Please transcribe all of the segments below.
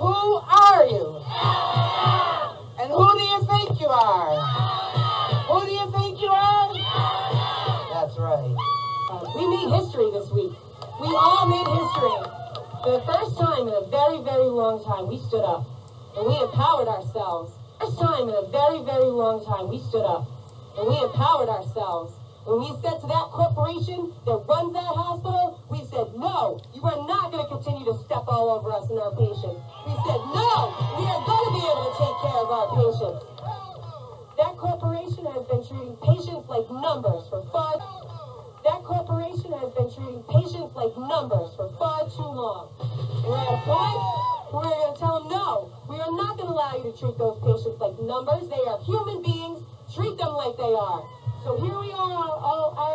Who are you? And who do you think you are? Who do you think you are? That's right. We made history this week. We all made history. For the first time in a very, very long time, we stood up and we empowered ourselves. First time in a very, very long time, we stood up and we empowered ourselves. When we said to that corporation that runs that hospital, we said, no, you are not going to continue to step all over us and our patients. We said, no, we are going to be able to take care of our patients. That corporation has been treating patients like numbers for far too long. We're at a point where we're going to tell them, no, we are not going to allow you to treat those patients like numbers. They are human beings. Treat them like they are. So here we are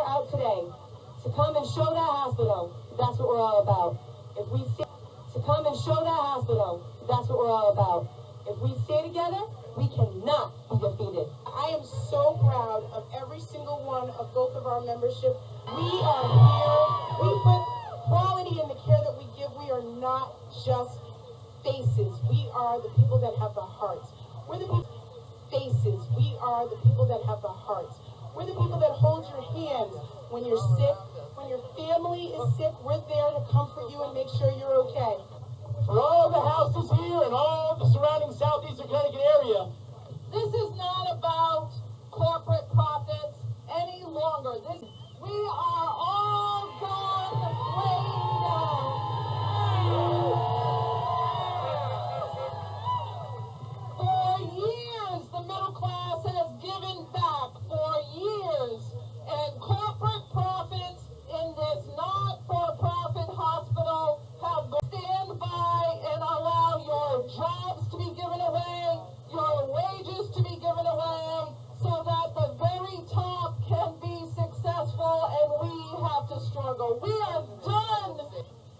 out today to come and show that hospital that's what we're all about. If we stay together, we cannot be defeated. I am so proud of every single one of both of our membership. We are here. We put quality in the care that we give. We are not just faces. We are the people that have the hearts. We're the people faces. We are the people that have the hearts. We're the people that hold your hands when you're sick. When your family is sick, we're there to comfort you and make sure you're okay. For all the houses here and all the surrounding southeastern Connecticut area, this is not about corporate profits any longer. We are all done laying down. For years, the middle class has given back. For years. And corporate profits in this not-for-profit hospital have gone stand by and allow your jobs to be given away, your wages to be given away, so that the very top can be successful and we have to struggle. We are done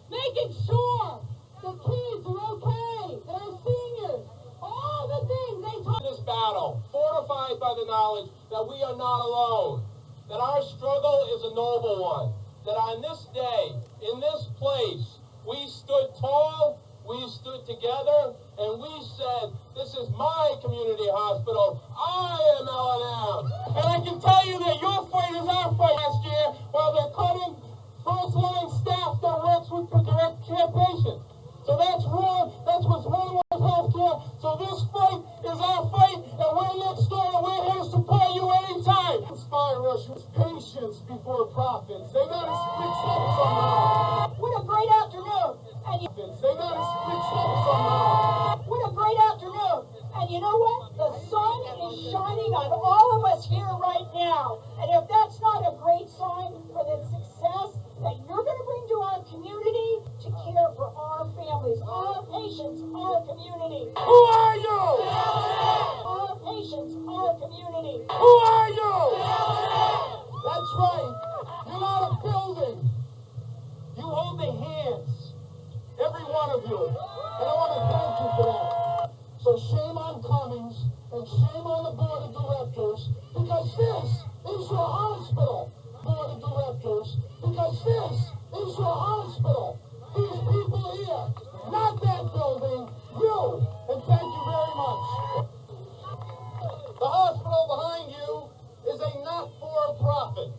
making sure the kids are okay, that our seniors, all the things they talk. This battle, fortified by the knowledge that we are not alone, that our struggle is a noble one, that on this day, in this place, we stood tall, we stood together, and we said, this is my community hospital. I am L&M. And I can tell you that your fight is our fight. Last year, while they're cutting first-line staff that works with direct care patients. So that's wrong. That's what's wrong with healthcare. So this fight is our fight, and we're next door, and we're here to support you anytime. Inspire us with patience before profits. They got us mixed up somehow. What a great afternoon. They got us mixed up somehow. What a great afternoon. And you know what? The sun is shining on all of us here right now. And if that's not a great sign for the success that you're going to bring to our community to care for our families, our patients, our community. Who are you? Our patients, our community. Who are you? That's right. You're not a building. You hold the hands, every one of you. And I want to thank you for that. So shame on Cummings and shame on the board of directors, because this is your hospital. Board of directors, because this is your hospital. These people here, not that building, you. And thank you very much. The hospital behind you is a not-for-profit,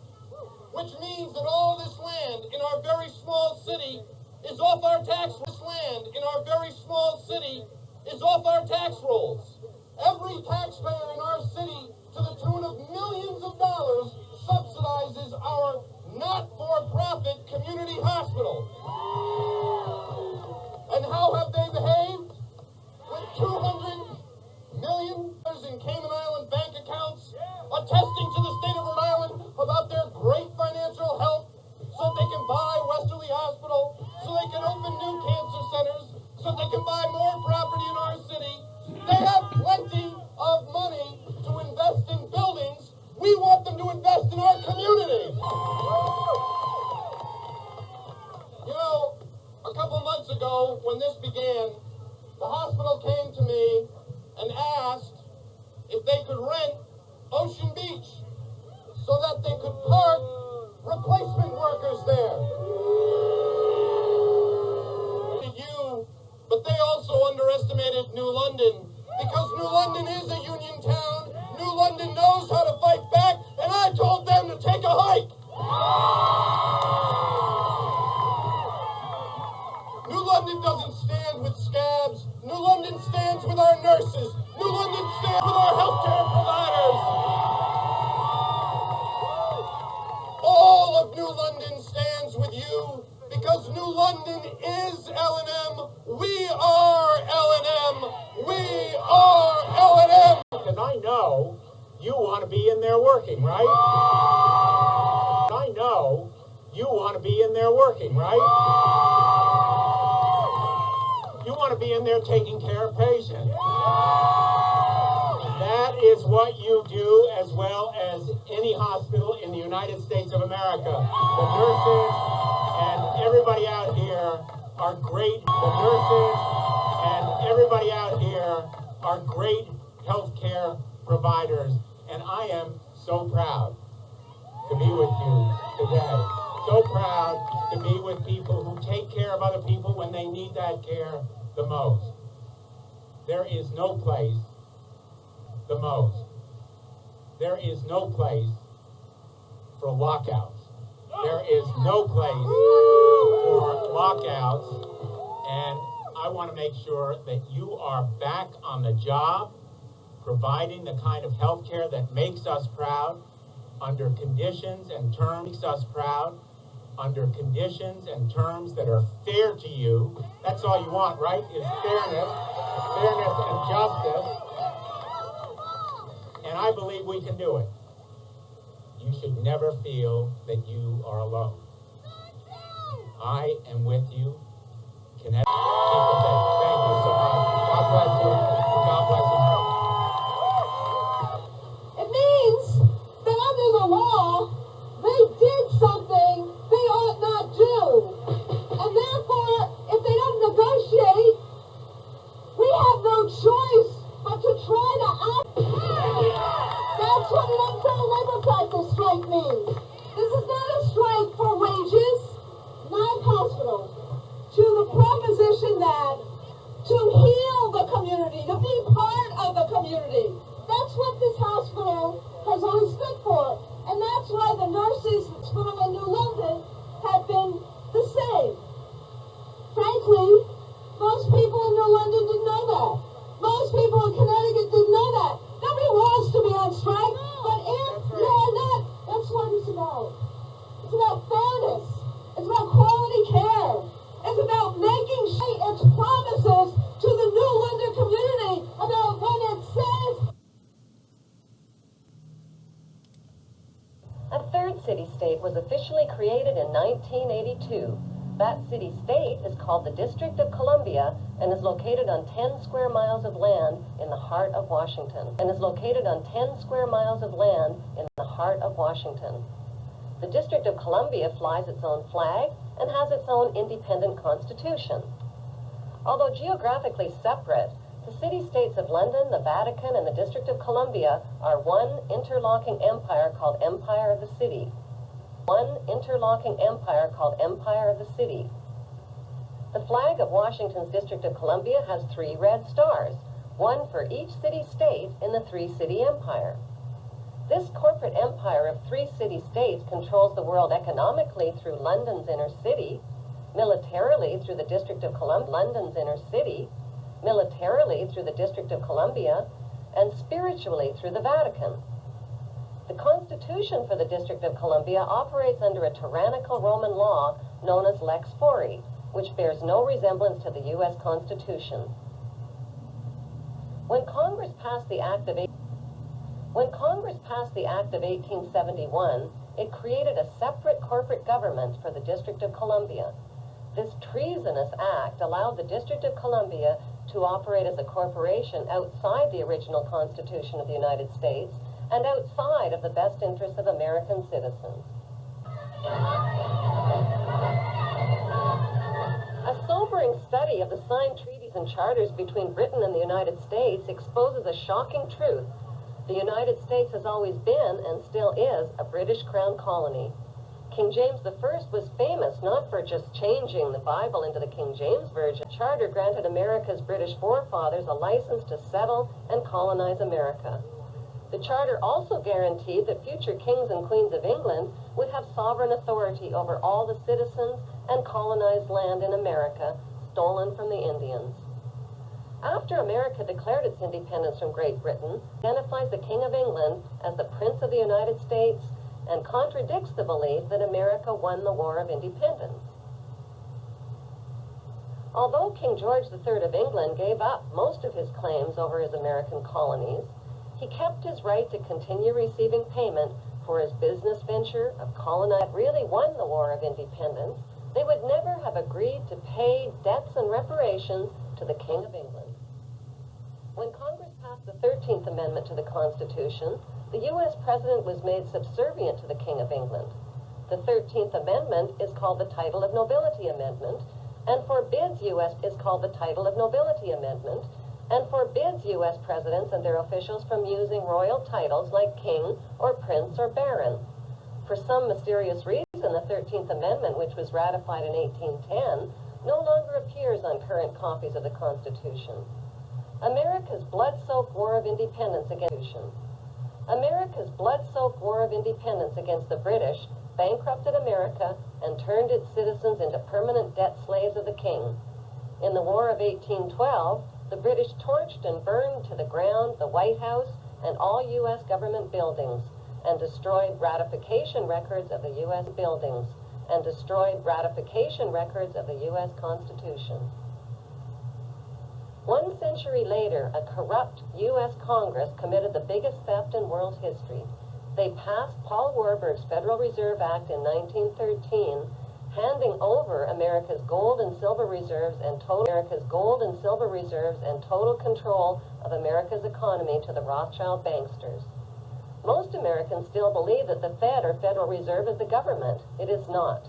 which means that all this land in our very small city is off our tax. This land in our very small city is off our tax rolls. Every taxpayer in our city, to the tune of millions of dollars, subsidizes our not-for-profit community hospital. And how have they behaved? With $200 million in Cayman Island bank accounts, attesting to the state of Rhode Island about their great financial health, so they can buy Westerly Hospital, so they can open new cancer centers, so they can buy more property in our city. They have plenty of money to invest in buildings. We want them to invest in our community. You know, a couple months ago, when this began, the hospital came to me and asked if they could rent Ocean Beach so that they could park replacement workers there. You But they also underestimated New London, because New London is a union town. New London knows how to fight back, and I told them to take a hike. New London doesn't stand with scabs. New London stands with our nurses. New London stands with our healthcare providers. All of New London stands with you, because New London is L&M. We are L&M. We are L&M. Because I know you want to be in there working, right? I know you want to be in there working, right? You want to be in there taking care of patients. That is what you do as well as any hospital in the United States of America. The nurses and everybody out here are great. The nurses and everybody out here are great healthcare providers. And I am so proud to be with you today. So proud to be with people who take care of other people when they need that care the most. There is no place the most. There is no place for lockouts. There is no place for lockouts. And I want to make sure that you are back on the job, providing the kind of health care that makes us proud, under conditions and terms makes us proud, under conditions and terms that are fair to you. That's all you want, right? Is fairness and justice. And I believe we can do it. You should never feel that you are alone. I am with you. Connect. Keep the faith. Thank you so much. God bless you. God bless you. It means that under the law, they did something they ought not do. And therefore, if they don't negotiate, we have no choice but to try to act. That's what an unfair labor practice strike means. This is not a strike for wages, not hospitals. To the proposition that to heal the community, to be part of the community. That's what this hospital has always stood for. And that's why the nurses hospital in New London have been the same. Frankly, most people in New London didn't know that. Most people in Connecticut didn't know that. Nobody wants to be on strike, but if you are not, that's what it's about. It's about fairness. It's about quality care. It's about making sure its promises to the New London community about when it says. A third city-state was officially created in 1982. That city-state is called the District of Columbia and is located on 10 square miles of land in the heart of Washington. The District of Columbia flies its own flag and has its own independent constitution. Although geographically separate, the city-states of London, the Vatican, and the District of Columbia are one interlocking empire called Empire of the City. The flag of Washington's District of Columbia has 3 red stars, one for each city-state in the 3-city empire. This corporate empire of 3 city-states controls the world economically through London's inner city, militarily through the District of Columbia, and spiritually through the Vatican. The Constitution for the District of Columbia operates under a tyrannical Roman law known as Lex Fori, which bears no resemblance to the U.S. Constitution. When Congress passed the Act of 1871, it created a separate corporate government for the District of Columbia. This treasonous act allowed the District of Columbia to operate as a corporation outside the original Constitution of the United States and outside of the best interests of American citizens. A sobering study of the signed treaties and charters between Britain and the United States exposes a shocking truth. The United States has always been, and still is, a British Crown colony. King James I was famous not for just changing the Bible into the King James Version. The charter granted America's British forefathers a license to settle and colonize America. The charter also guaranteed that future kings and queens of England would have sovereign authority over all the citizens and colonized land in America stolen from the Indians. After America declared its independence from Great Britain, it identifies the King of England as the Prince of the United States and contradicts the belief that America won the War of Independence. Although King George III of England gave up most of his claims over his American colonies, he kept his right to continue receiving payment for his business venture of colonizing. Really won the War of Independence, they would never have agreed to pay debts and reparations to the King of England. When Congress passed the 13th Amendment to the Constitution, the U.S. President was made subservient to the King of England. The 13th Amendment is called the Title of Nobility Amendment, and forbids U.S. is called the Title of Nobility Amendment, and forbids U.S. presidents and their officials from using royal titles like king or prince or baron. For some mysterious reason, the 13th Amendment, which was ratified in 1810, no longer appears on current copies of the Constitution. America's blood-soaked War of Independence against America's blood-soaked War of Independence against the British bankrupted America and turned its citizens into permanent debt slaves of the king. In the War of 1812, the British torched and burned to the ground the White House and all U.S. government buildings, and destroyed ratification records of the U.S. buildings, and destroyed ratification records of the U.S. Constitution. 1 century later, a corrupt U.S. Congress committed the biggest theft in world history. They passed Paul Warburg's Federal Reserve Act in 1913, handing over America's gold and silver reserves and total control of America's economy to the Rothschild banksters. Most Americans still believe that the Fed, or Federal Reserve, is the government. It is not.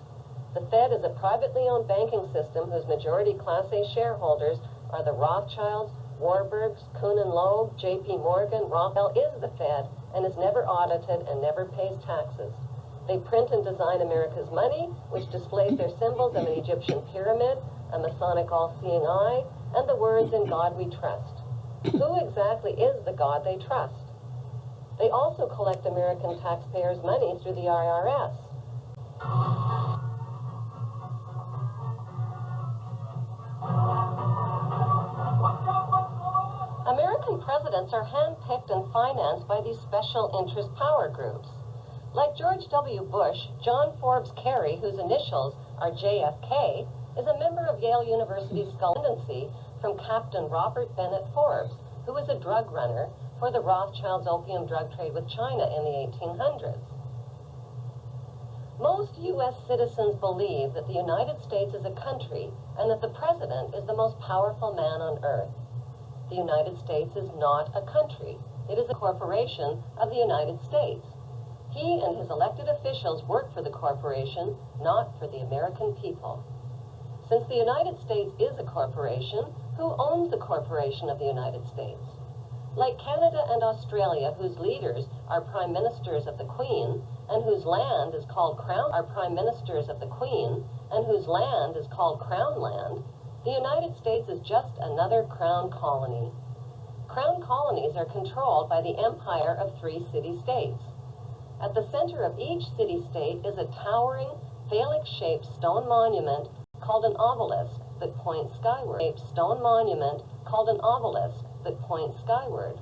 The Fed is a privately owned banking system whose majority Class A shareholders are the Rothschilds, Warburgs, Kuhn and Loeb, J.P. Morgan. Rockefeller is the Fed and is never audited and never pays taxes. They print and design America's money, which displays their symbols of an Egyptian pyramid, a Masonic all-seeing eye, and the words "In God We Trust." Who exactly is the God they trust? They also collect American taxpayers' money through the IRS. American presidents are handpicked and financed by these special interest power groups. Like George W. Bush, John Forbes Kerry, whose initials are JFK, is a member of Yale University's Skull-Tendency from Captain Robert Bennett Forbes, who was a drug runner for the Rothschilds' opium drug trade with China in the 1800s. Most U.S. citizens believe that the United States is a country and that the president is the most powerful man on earth. The United States is not a country. It is a corporation of the United States. He and his elected officials work for the corporation, not for the American people. Since the United States is a corporation, who owns the corporation of the United States? Like Canada and Australia, whose leaders are prime ministers of the Queen, and whose land is called Crown land, the United States is just another crown colony. Crown colonies are controlled by the empire of 3 city-states. At the center of each city-state is a towering, phallic-shaped stone monument called an obelisk that points skyward.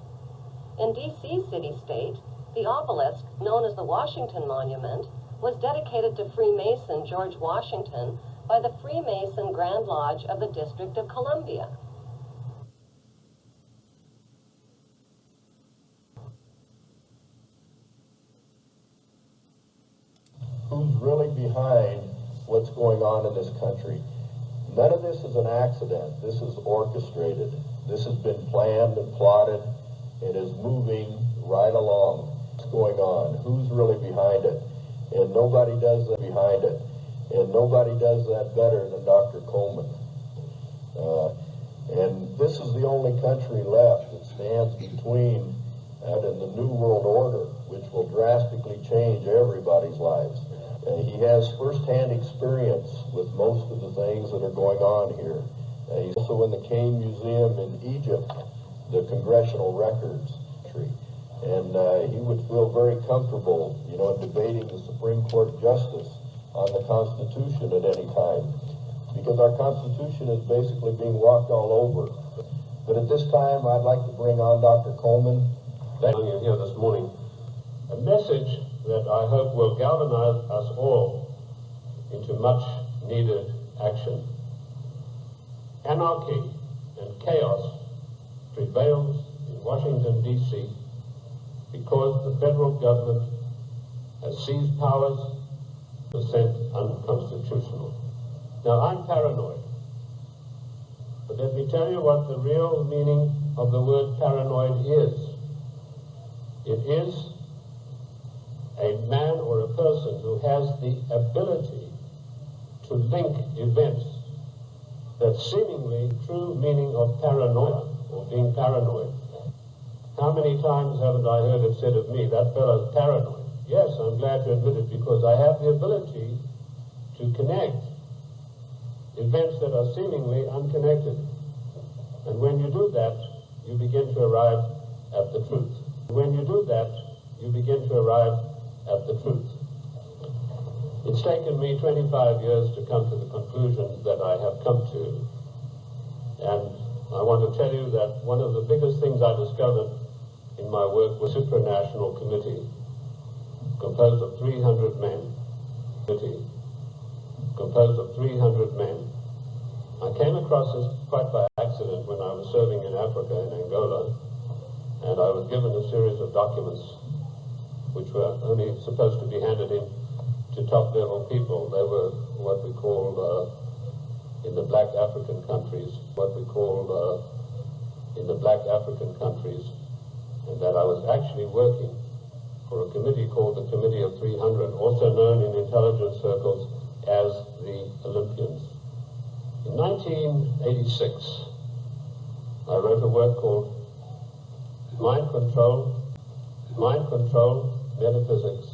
In D.C. city-state, the obelisk, known as the Washington Monument, was dedicated to Freemason George Washington by the Freemason Grand Lodge of the District of Columbia. Who's really behind what's going on in this country? None of this is an accident. This is orchestrated. This has been planned and plotted. It is moving right along. What's going on? Who's really behind it? And nobody does that behind it. And nobody does that better than Dr. Coleman. And this is the only country left that stands between that and the New World Order, which will drastically change everybody's lives. He has first-hand experience with most of the things that are going on here. He's also in the Kane Museum in Egypt, the Congressional Records tree. And he would feel very comfortable, in debating the Supreme Court justice on the Constitution at any time, because our Constitution is basically being walked all over. But at this time, I'd like to bring on Dr. Coleman. Thank you here this morning. A message that I hope will galvanize us all into much needed action. Anarchy and chaos prevails in Washington, D.C. because the federal government has seized powers percent unconstitutional. Now, I'm paranoid, but let me tell you what the real meaning of the word paranoid is. It is a man or a person who has the ability to link events. That's seemingly true meaning of paranoia, or being paranoid. How many times haven't I heard it said of me, that fellow's paranoid? Yes, I'm glad to admit it, because I have the ability to connect events that are seemingly unconnected. And when you do that, you begin to arrive at the truth. When you do that, you begin to arrive at the truth. It's taken me 25 years to come to the conclusions that I have come to. And I want to tell you that one of the biggest things I discovered in my work was a supranational committee composed of 300 men. I came across this quite by accident when I was serving in Africa, in Angola, and I was given a series of documents which were only supposed to be handed in to top-level people. They were what we called, in the black African countries, and that I was actually working for a committee called the Committee of 300, also known in intelligence circles as the Olympians. In 1986, I wrote a work called Mind Control, Metaphysics,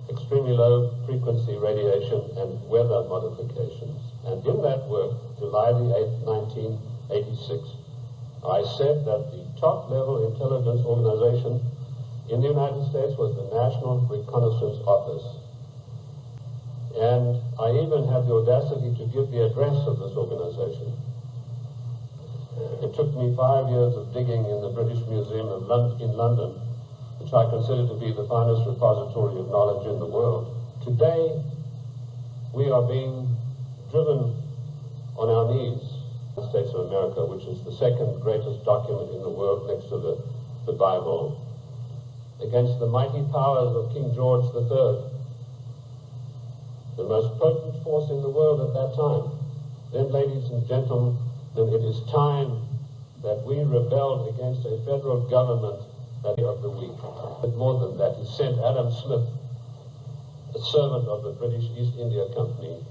Extremely Low Frequency Radiation, and Weather Modifications. And in that work, July the 8th, 1986, I said that the top-level intelligence organization in the United States was the National Reconnaissance Office. And I even had the audacity to give the address of this organization. It took me 5 years of digging in the British Museum in London, which I consider to be the finest repository of knowledge in the world. Today, we are being driven on our knees. The States of America, which is the second greatest document in the world next to the Bible, against the mighty powers of King George III, the most potent force in the world at that time. Then, ladies and gentlemen, it is time that we rebelled against a federal government that of the weak. But more than that, he sent Adam Smith, a servant of the British East India Company,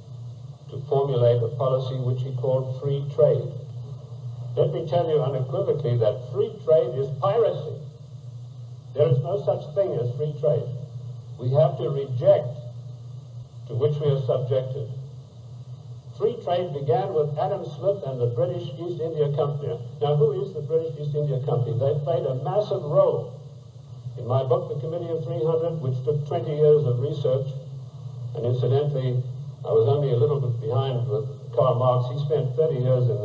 to formulate a policy which he called free trade. Let me tell you unequivocally that free trade is piracy. There is no such thing as free trade. We have to reject to which we are subjected. Free trade began with Adam Smith and the British East India Company. Now, who is the British East India Company? They played a massive role. In my book, The Committee of 300, which took 20 years of research, and incidentally, I was only a little bit behind with Karl Marx. He spent 30 years in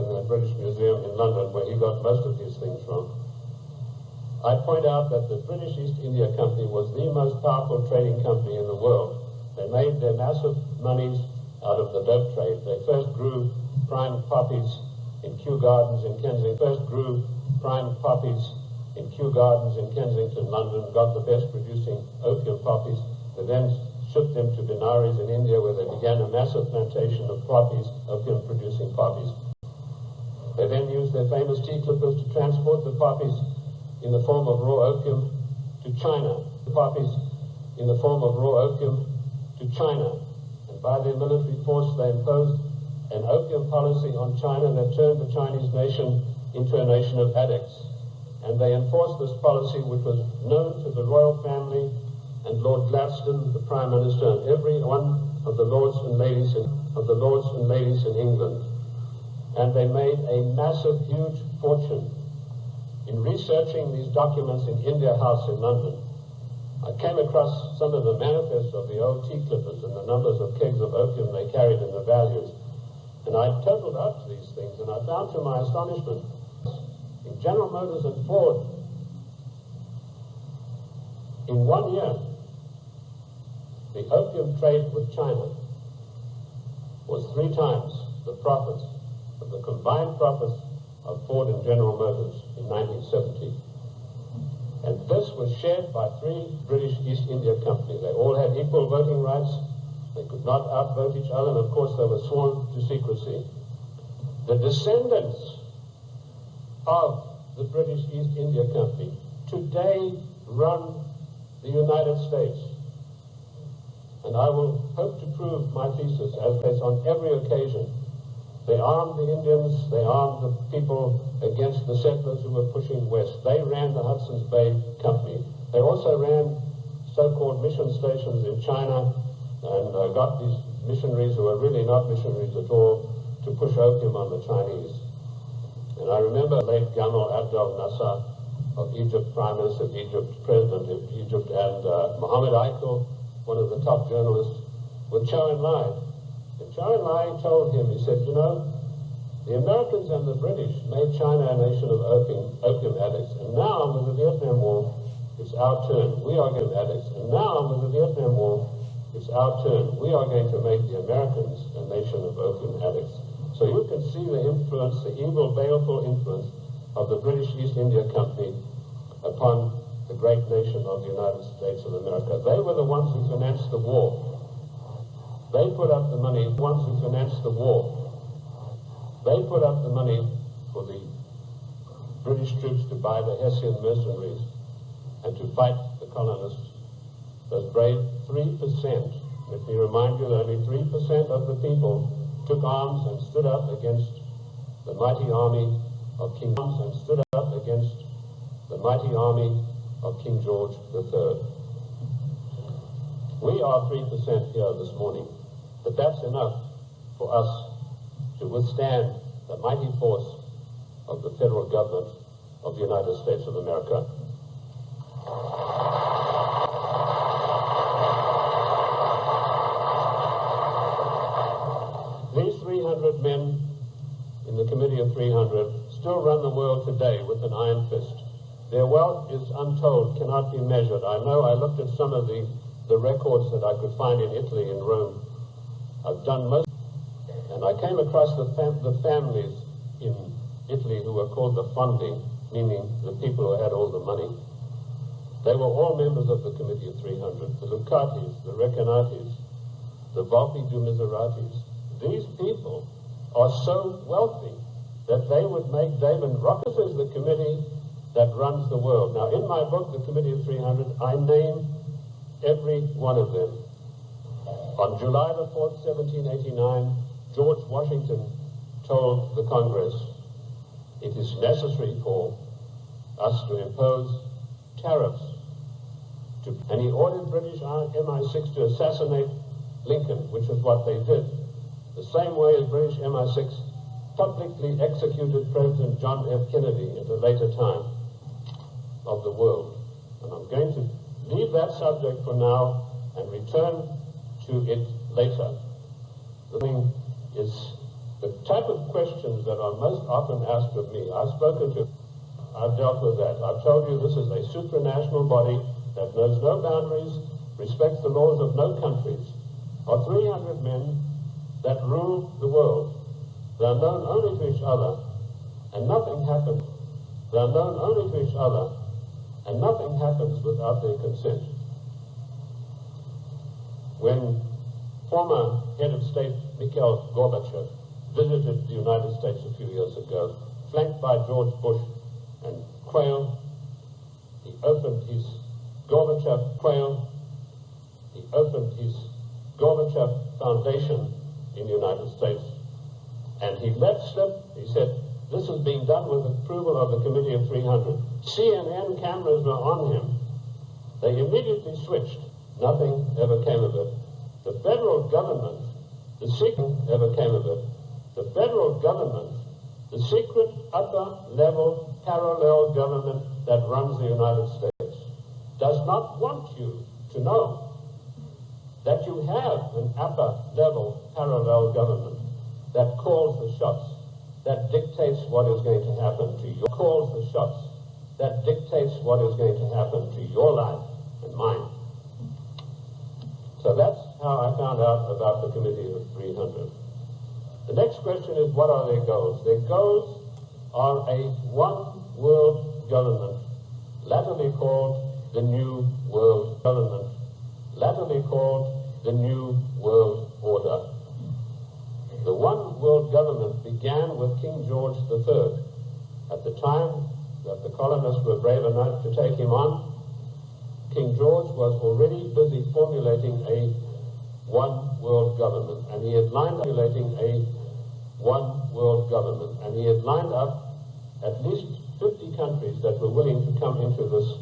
the British Museum in London, where he got most of these things from. I point out that the British East India Company was the most powerful trading company in the world. They made their massive monies out of the dope trade. They first grew prime poppies in Kew Gardens in Kensington. London, got the best producing opium poppies. They then shipped them to Benares in India, where they began a massive plantation of poppies, opium-producing poppies. They then used their famous tea clippers to transport the poppies in the form of raw opium to China. And by their military force, they imposed an opium policy on China that turned the Chinese nation into a nation of addicts. and they enforced this policy, which was known to the royal family and Lord Gladstone, the Prime Minister, and every one of the lords and ladies in England. And they made a massive, huge fortune. In researching these documents in India House in London, I came across some of the manifests of the old tea clippers and the numbers of kegs of opium they carried and the values. And I totaled up these things, and I found to my astonishment, in General Motors and Ford, in 1 year, the opium trade with China was 3 times the profits of the combined profits of Ford and General Motors in 1970. And this was shared by 3 British East India Company. They all had equal voting rights. They could not outvote each other, and of course they were sworn to secrecy. The descendants of the British East India Company today run the United States. And I will hope to prove my thesis as based on every occasion. They armed the Indians, they armed the people against the settlers who were pushing west. They ran the Hudson's Bay Company. They also ran so-called mission stations in China and got these missionaries who were really not missionaries at all to push opium on the Chinese. And I remember late Gamal Abdel Nasser of Egypt, Prime Minister of Egypt, President of Egypt, and Mohammed Aikel, one of the top journalists, with Chow En-lai. And Chow En-lai told him, he said, you know, the Americans and the British made China a nation of opium addicts, and now with the Vietnam War, it's our turn. We are opium addicts, and now with the Vietnam War, it's our turn. We are going to make the Americans a nation of opium addicts. So you can see the influence, the evil, baleful influence of the British East India Company upon the great nation of the United States of America. They were the ones who financed the war. They put up the money, the ones who financed the war. They put up the money for the British troops to buy the Hessian mercenaries and to fight the colonists. Those brave 3%, let me remind you that only 3% of the people took arms and stood up against the mighty army of King George III. We are 3% here this morning, but that's enough for us to withstand the mighty force of the federal government of the United States of America. These 300 men in the Committee of 300 still run the world today with an iron fist. Their wealth is untold, cannot be measured. I know I looked at some of the records that I could find in Italy, in Rome. I've done most, and I came across the families in Italy who were called the fondi, meaning the people who had all the money. They were all members of the Committee of 300, the Lucatis, the Recanatis, the Volpi du Miseratis. These people are so wealthy that they would make David Rock. This is the committee that runs the world. Now, in my book, The Committee of 300, I name every one of them. On July the 4th, 1789, George Washington told the Congress, it is necessary for us to impose tariffs. And he ordered British MI6 to assassinate Lincoln, which is what they did. The same way as British MI6 publicly executed President John F. Kennedy at a later time of the world. And I'm going to leave that subject for now and return to it later. The thing is the type of questions that are most often asked of me. I've dealt with that. I've told you this is a supranational body that knows no boundaries, respects the laws of no countries. Are 300 men that rule the world. They are known only to each other, and nothing happens. They are known only to each other, and nothing happens without their consent. When former head of state Mikhail Gorbachev visited the United States a few years ago, flanked by George Bush and Quayle, he opened his Gorbachev Foundation in the United States. And he let slip, he said, This is being done with approval of the Committee of 300. CNN cameras were on him. They immediately switched. Nothing ever came of it. The federal government, the secret ever came of it. The federal government, the secret upper-level parallel government that runs the United States, does not want you to know that you have an upper-level parallel government that calls the shots, that dictates what is going to happen to you, calls the shots, that dictates what is going to happen to your life and mine. So that's how I found out about the Committee of 300. The next question is, what are their goals? Their goals are a one-world government, latterly called the New World Government, latterly called the New World Order. The one world government began with King George III. At the time that the colonists were brave enough to take him on, King George was already busy formulating a one world government, and he had lined up at least 50 countries that were willing to come into this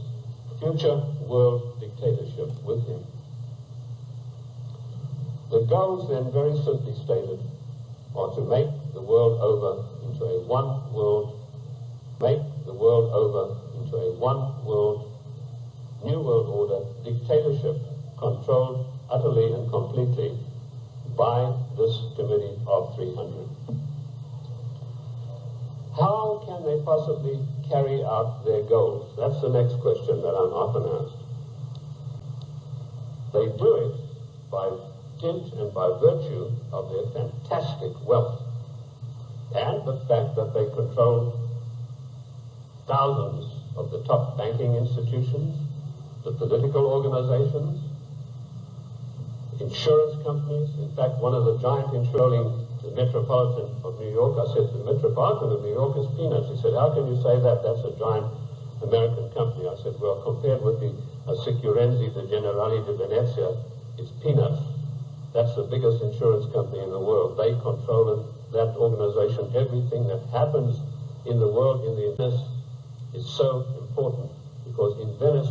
future world dictatorship with him. The goals then, very simply stated, are to make the world over into a one world New World Order dictatorship, controlled utterly and completely by this Committee of 300. How can they possibly carry out their goals? That's the next question that I'm often asked. They do it by dint and by virtue of their fantastic wealth and the fact that they control thousands of the top banking institutions, the political organizations, insurance companies. In fact, one of the giant insuring the Metropolitan of New York, I said, the Metropolitan of New York is peanuts. He said, how can you say that? That's a giant American company. I said, well, compared with the Assicurenzi, the Generali di Venezia, it's peanuts. That's the biggest insurance company in the world. They control that organization. Everything that happens in the world, in the Venice, is so important because in Venice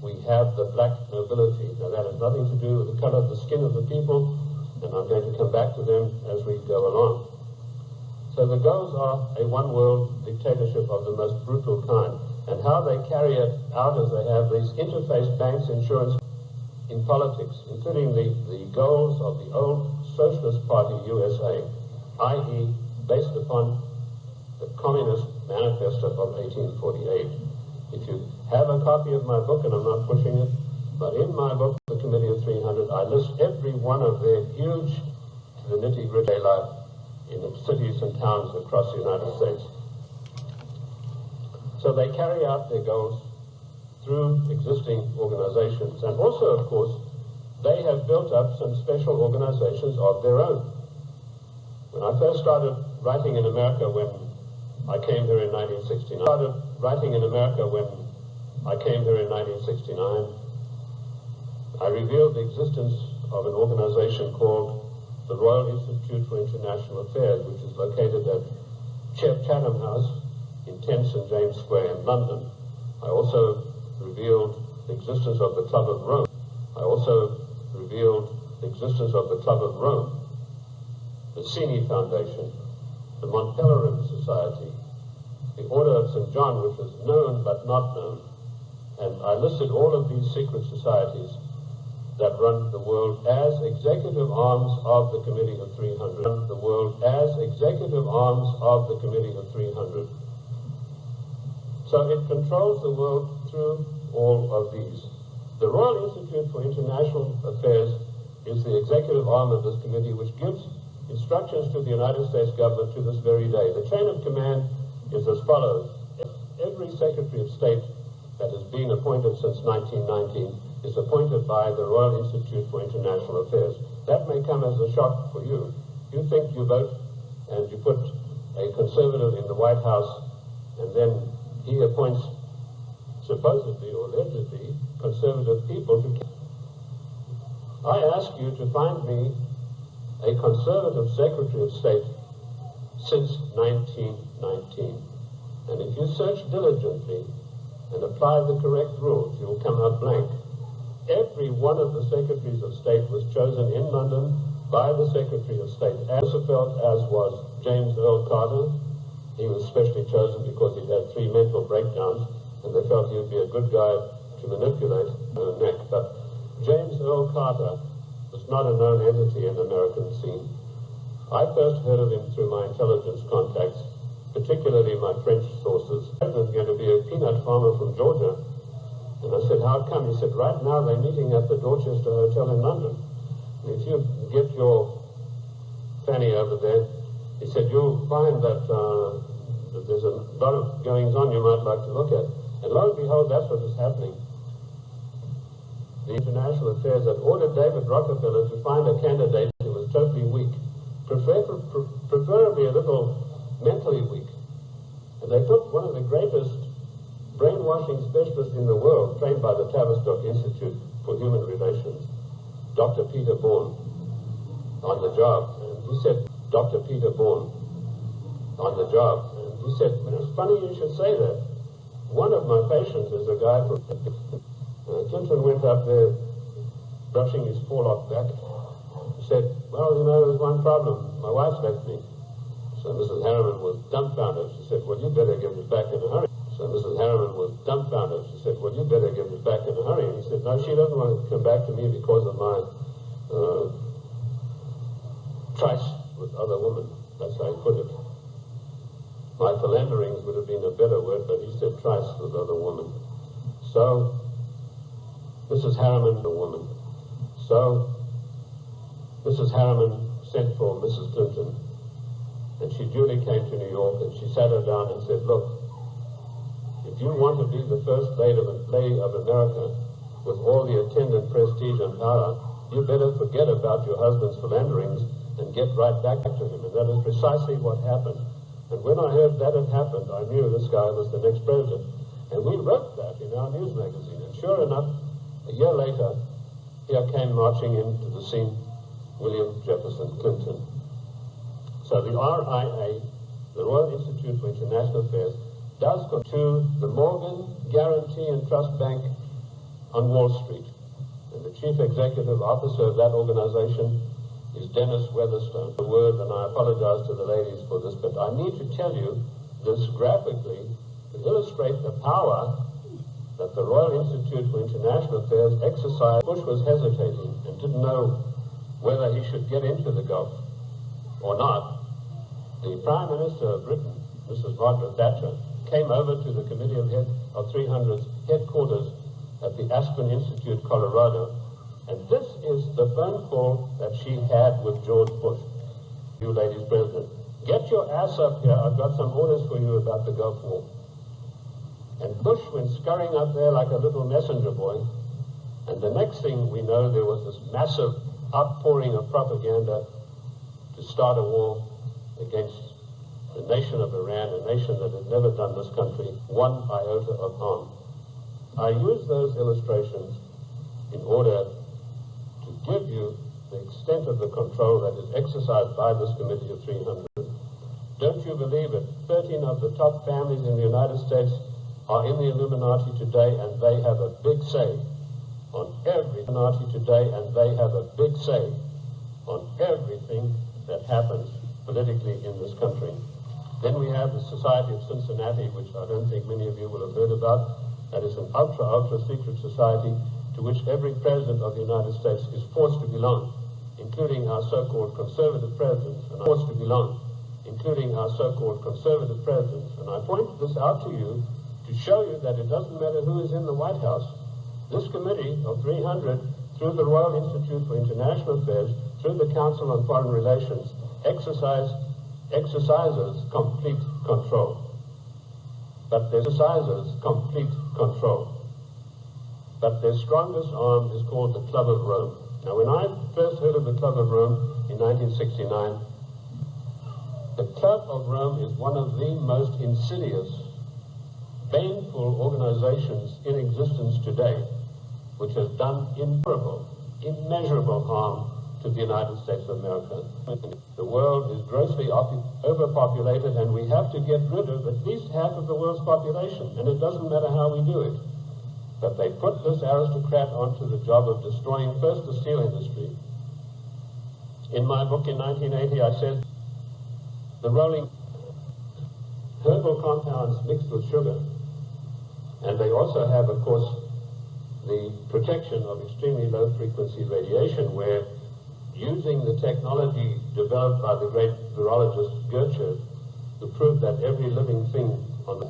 we have the black nobility. Now that has nothing to do with the color of the skin of the people, and I'm going to come back to them as we go along. So the goals are a one-world dictatorship of the most brutal kind, and how they carry it out is they have these interface banks, insurance, in politics, including the goals of the old Socialist Party USA, i.e. based upon the Communist Manifesto of 1848. If you have a copy of my book, and I'm not pushing it, but in my book, The Committee of 300, I list every one of their huge, to the nitty-gritty life in the cities and towns across the United States. So they carry out their goals through existing organizations. And also, of course, they have built up some special organizations of their own. When I first started writing in America when I came here in 1969, I revealed the existence of an organization called the Royal Institute for International Affairs, which is located at Chatham House in 10 St. James Square in London. I also revealed the existence of the Club of Rome. The Cini Foundation, the Mont Pelerin Society, the Order of St. John, which is known but not known. And I listed all of these secret societies that run the world as executive arms of the Committee of 300. So it controls the world through all of these. The Royal Institute for International Affairs is the executive arm of this committee, which gives instructions to the United States government to this very day. The chain of command is as follows. Every Secretary of State that has been appointed since 1919 is appointed by the Royal Institute for International Affairs. That may come as a shock for you. You think you vote and you put a conservative in the White House, and then he appoints supposedly or allegedly conservative people to. I ask you to find me a conservative Secretary of State since 1919. And if you search diligently and apply the correct rules, you'll come out blank. Every one of the Secretaries of State was chosen in London by the Secretary of State, as was James Earl Carter. He was specially chosen because he'd had 3 mental breakdowns, and they felt he would be a good guy to manipulate the neck. But James Earl Carter was not a known entity in the American scene. I first heard of him through my intelligence contacts, particularly my French sources. He was going to be a peanut farmer from Georgia. And I said, how come? He said, right now they're meeting at the Dorchester Hotel in London. And if you get your fanny over there, he said, you'll find that there's a lot of goings-on you might like to look at. And lo and behold, that's what was happening. The International Affairs had ordered David Rockefeller to find a candidate who was totally weak, preferably a little mentally weak. And they took one of the greatest brainwashing specialists in the world, trained by the Tavistock Institute for Human Relations, Dr. Peter Bourne, on the job. And he said, Dr. Peter Bourne, on the job. And he said, well, it's funny you should say that. One of my patients is a guy from... Clinton went up there, brushing his forelock back, said, well, you know, there's one problem. My wife's left me. So Mrs. Harriman was dumbfounded. She said, well, you better give it back in a hurry. So Mrs. Harriman was dumbfounded. She said, well, you better give it back in a hurry. And he said, no, she doesn't want to come back to me because of my trice with other women. That's how he put it. My philanderings would have been a better word, but he said trice with other women. So Mrs. Harriman, the woman. So Mrs. Harriman sent for Mrs. Clinton, and she duly came to New York, and she sat her down and said, look, if you want to be the first lady of America with all the attendant prestige and power, you better forget about your husband's philanderings and get right back to him. And that is precisely what happened. And when I heard that had happened, I knew this guy was the next president. And we wrote that in our news magazine. And sure enough, a year later, here came marching into the scene William Jefferson Clinton. So the RIA, the Royal Institute for International Affairs, does go to the Morgan Guarantee and Trust Bank on Wall Street. And the chief executive officer of that organization is Dennis Weatherstone. The word, and I apologize to the ladies for this, but I need to tell you this graphically to illustrate the power that the Royal Institute for International Affairs exercised. Bush was hesitating and didn't know whether he should get into the Gulf or not. The Prime Minister of Britain, Mrs. Margaret Thatcher, came over to the Committee of 300's headquarters at the Aspen Institute, Colorado, and this is the phone call that she had with George Bush. You ladies president, get your ass up here. I've got some orders for you about the Gulf War. And Bush went scurrying up there like a little messenger boy. And the next thing we know, there was this massive outpouring of propaganda to start a war against the nation of Iran, a nation that had never done this country one iota of harm. I use those illustrations in order to give you the extent of the control that is exercised by this Committee of 300. Don't you believe it? 13 of the top families in the United States are in the Illuminati today, and they have a big say on every Illuminati today, and they have a big say on everything that happens politically in this country. Then we have the Society of Cincinnati, which I don't think many of you will have heard about. That is an ultra secret society to which every president of the United States is forced to belong, including our so-called conservative presidents, and forced to belong, including our so-called conservative presidents. And I point this out to you to show you that it doesn't matter who is in the White House. This Committee of 300, through the Royal Institute for International Affairs, through the Council on Foreign Relations, exercises complete control. But their exercises complete control. But their strongest arm is called the Club of Rome. Now, when I first heard of the Club of Rome in 1969, the Club of Rome is one of the most insidious, baneful organizations in existence today, which has done immeasurable harm to the United States of America. The world is grossly overpopulated, and we have to get rid of at least half of the world's population, and it doesn't matter how we do it. But they put this aristocrat onto the job of destroying first the steel industry. In my book in 1980, I said the rolling herbal compounds mixed with sugar, and they also have, of course, the protection of extremely low frequency radiation, where using the technology developed by the great virologist Goethe to prove that every living thing on the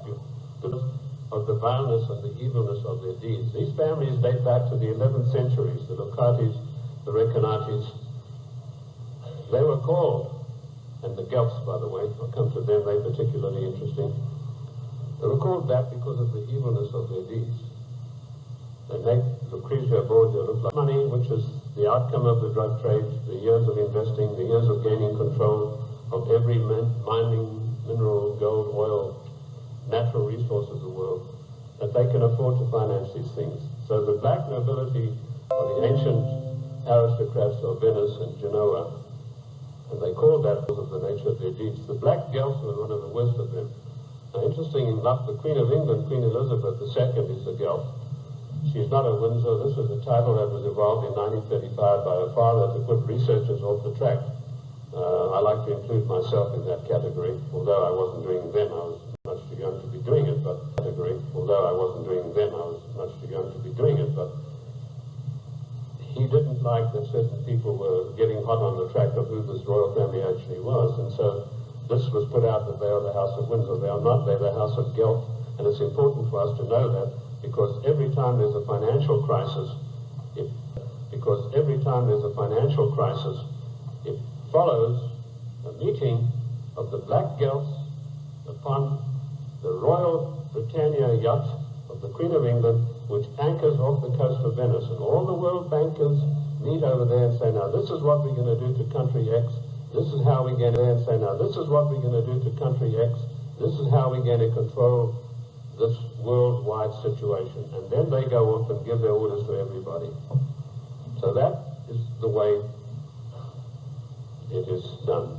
of the vileness and the evilness of their deeds. These families date back to the 11th centuries, the Locatis, the Recanati. They were called, and the Guelphs, by the way, I'll come to them, they're particularly interesting. They were called that because of the evilness of their deeds. They make Lucrezia Borgia look like money, which is the outcome of the drug trade, the years of investing, the years of gaining control of every mining, mineral, gold, oil, natural resource of the world, that they can afford to finance these things. So the black nobility of the ancient aristocrats of Venice and Genoa, and they called that because of the nature of their deeds. The black Guelphs were one of the worst of them. Now, interesting enough, the Queen of England, Queen Elizabeth II, is a Guelph. She's not a Windsor. This was a title that was evolved in 1935 by her father to put researchers off the track. I like to include myself in that category, although I wasn't doing it then, I was much too young to be doing it, but he didn't like that certain people were getting hot on the track of who this royal family actually was, and so this was put out that they are the House of Windsor. They are not, they're the House of Guelph, and it's important for us to know that, because every time there's a financial crisis, it follows a meeting of the black Guelphs upon the Royal Britannia yacht of the Queen of England, which anchors off the coast of Venice. And all the world bankers meet over there and say, now this is what we're going to do to country X. This is how we're going to say, now this is what we're going to do to country X. This is how we're going to control this worldwide situation. And then they go up and give their orders to everybody. So that is the way it is done.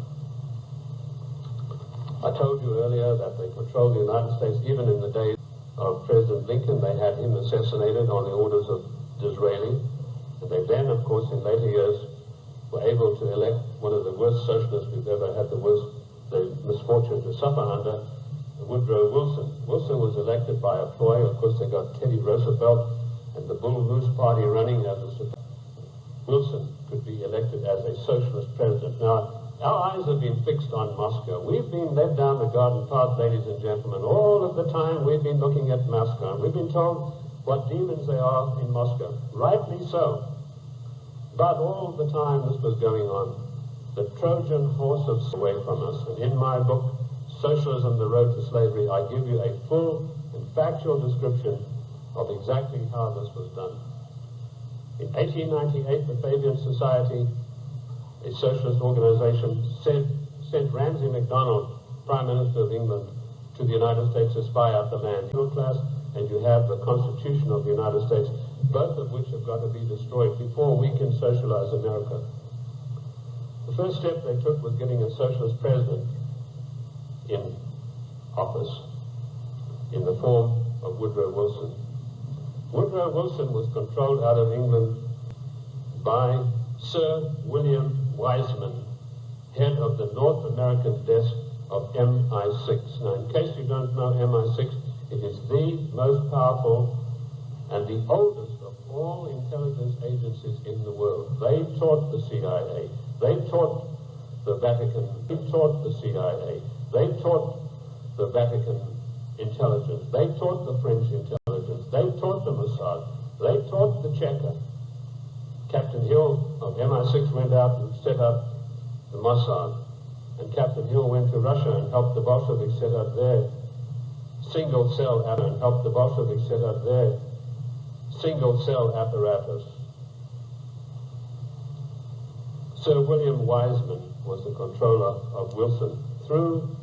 I told you earlier that they controlled the United States even in the days of President Lincoln. They had him assassinated on the orders of Disraeli. And they then, of course, in later years, were able to elect one of the worst socialists we've ever had the misfortune to suffer under, Woodrow Wilson. Wilson was elected by a ploy. Of course, they got Teddy Roosevelt and the Bull Moose Party running as a Wilson could be elected as a socialist president. Now, our eyes have been fixed on Moscow. We've been led down the garden path, ladies and gentlemen. All of the time we've been looking at Moscow. We've been told what demons they are in Moscow. Rightly so. But all the time this was going on, the Trojan horse was away from us. And in my book, Socialism, The Road to Slavery, I give you a full and factual description of exactly how this was done. In 1898, the Fabian Society, a socialist organization, sent Ramsay MacDonald, Prime Minister of England, to the United States to spy out the land. Middle class, and you have the Constitution of the United States, both of which have got to be destroyed before we can socialize America. The first step they took was getting a socialist president in office in the form of Woodrow Wilson. Woodrow Wilson was controlled out of England by Sir William Wiseman, head of the North American desk of MI6. Now, in case you don't know MI6, it is the most powerful and the oldest of all intelligence agencies in the world. They taught the CIA. They taught the Vatican. They taught the CIA. They taught the Vatican intelligence. They taught the French intelligence. They taught the Mossad. They taught the Cheka. Captain Hill of MI6 went out and set up the Mossad. And Captain Hill went to Russia and helped the Bolsheviks set up their single-cell apparatus, and helped the Bolsheviks set up their single-cell apparatus. Sir William Wiseman was the controller of Wilson through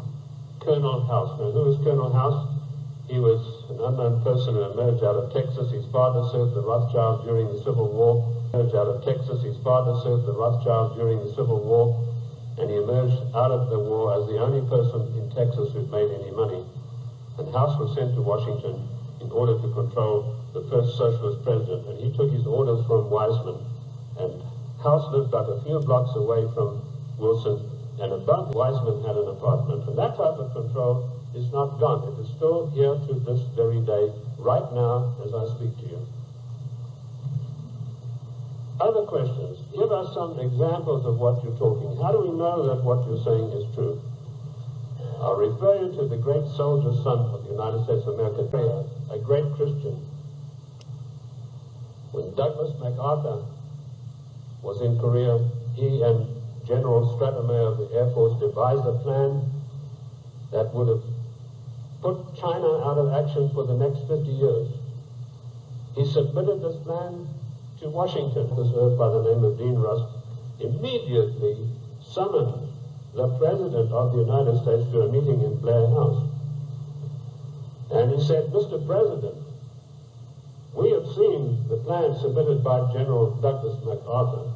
Colonel House. Now, who is Colonel House? He was an unknown person who emerged out of Texas. His father served the Rothschilds during the Civil War. Emerged out of Texas. His father served the Rothschilds during the Civil War, and he emerged out of the war as the only person in Texas who'd made any money. And House was sent to Washington in order to control the first socialist president, and he took his orders from Weizmann. And House lived but a few blocks away from Wilson, and above Weizmann had an apartment. And that type of control is not gone. It is still here to this very day, right now, as I speak to you. Other questions. Give us some examples of what you're talking. How do we know that what you're saying is true? I'll refer you to the great soldier son of the United States of America, a great Christian. When Douglas MacArthur was in Korea, he and General Stratemeyer of the Air Force devised a plan that would have put China out of action for the next 50 years. He submitted this plan to Washington, served by the name of Dean Rusk, immediately summoned the President of the United States to a meeting in Blair House. And he said, Mr. President, we have seen the plan submitted by General Douglas MacArthur,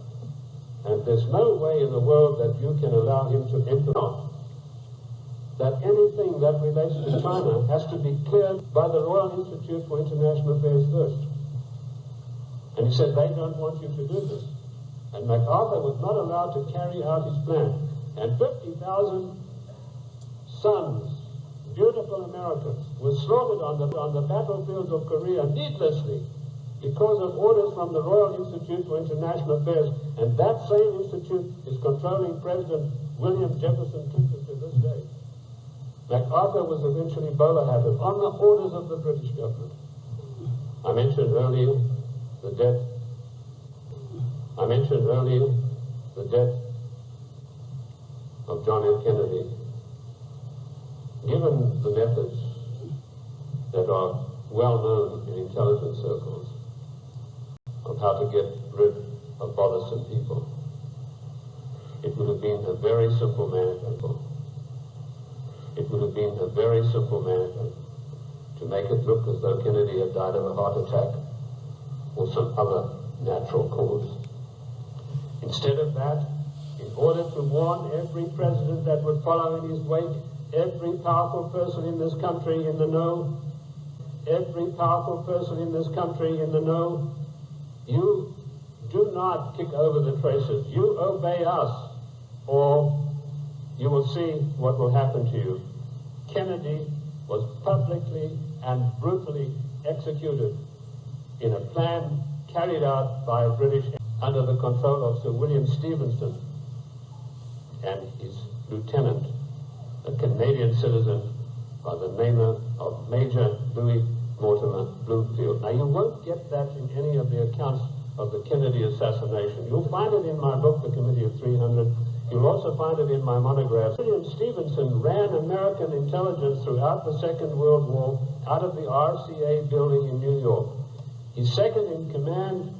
and there's no way in the world that you can allow him to implement that anything that relates to China has to be cleared by the Royal Institute for International Affairs first. And he said, they don't want you to do this. And MacArthur was not allowed to carry out his plan. And 50,000 sons, beautiful Americans, were slaughtered on the battlefields of Korea needlessly because of orders from the Royal Institute for International Affairs. And that same institute is controlling President William Jefferson Clinton to this day. MacArthur was eventually bowler-hatted on the orders of the British government. I mentioned earlier the death of John F. Kennedy. Given the methods that are well known in intelligence circles of how to get rid of bothersome people, it would have been a very simple management. It would have been a very simple management to make it look as though Kennedy had died of a heart attack or some other natural cause. Instead of that, in order to warn every president that would follow in his wake, every powerful person in this country in the know, you do not kick over the traces. You obey us, or you will see what will happen to you. Kennedy was publicly and brutally executed in a plan carried out by a British under the control of Sir William Stevenson and his lieutenant, a Canadian citizen by the name of Major Louis Mortimer Bloomfield. Now, you won't get that in any of the accounts of the Kennedy assassination. You'll find it in my book, The Committee of 300. You'll also find it in my monograph. William Stevenson ran American intelligence throughout the Second World War out of the RCA building in New York. His second in command,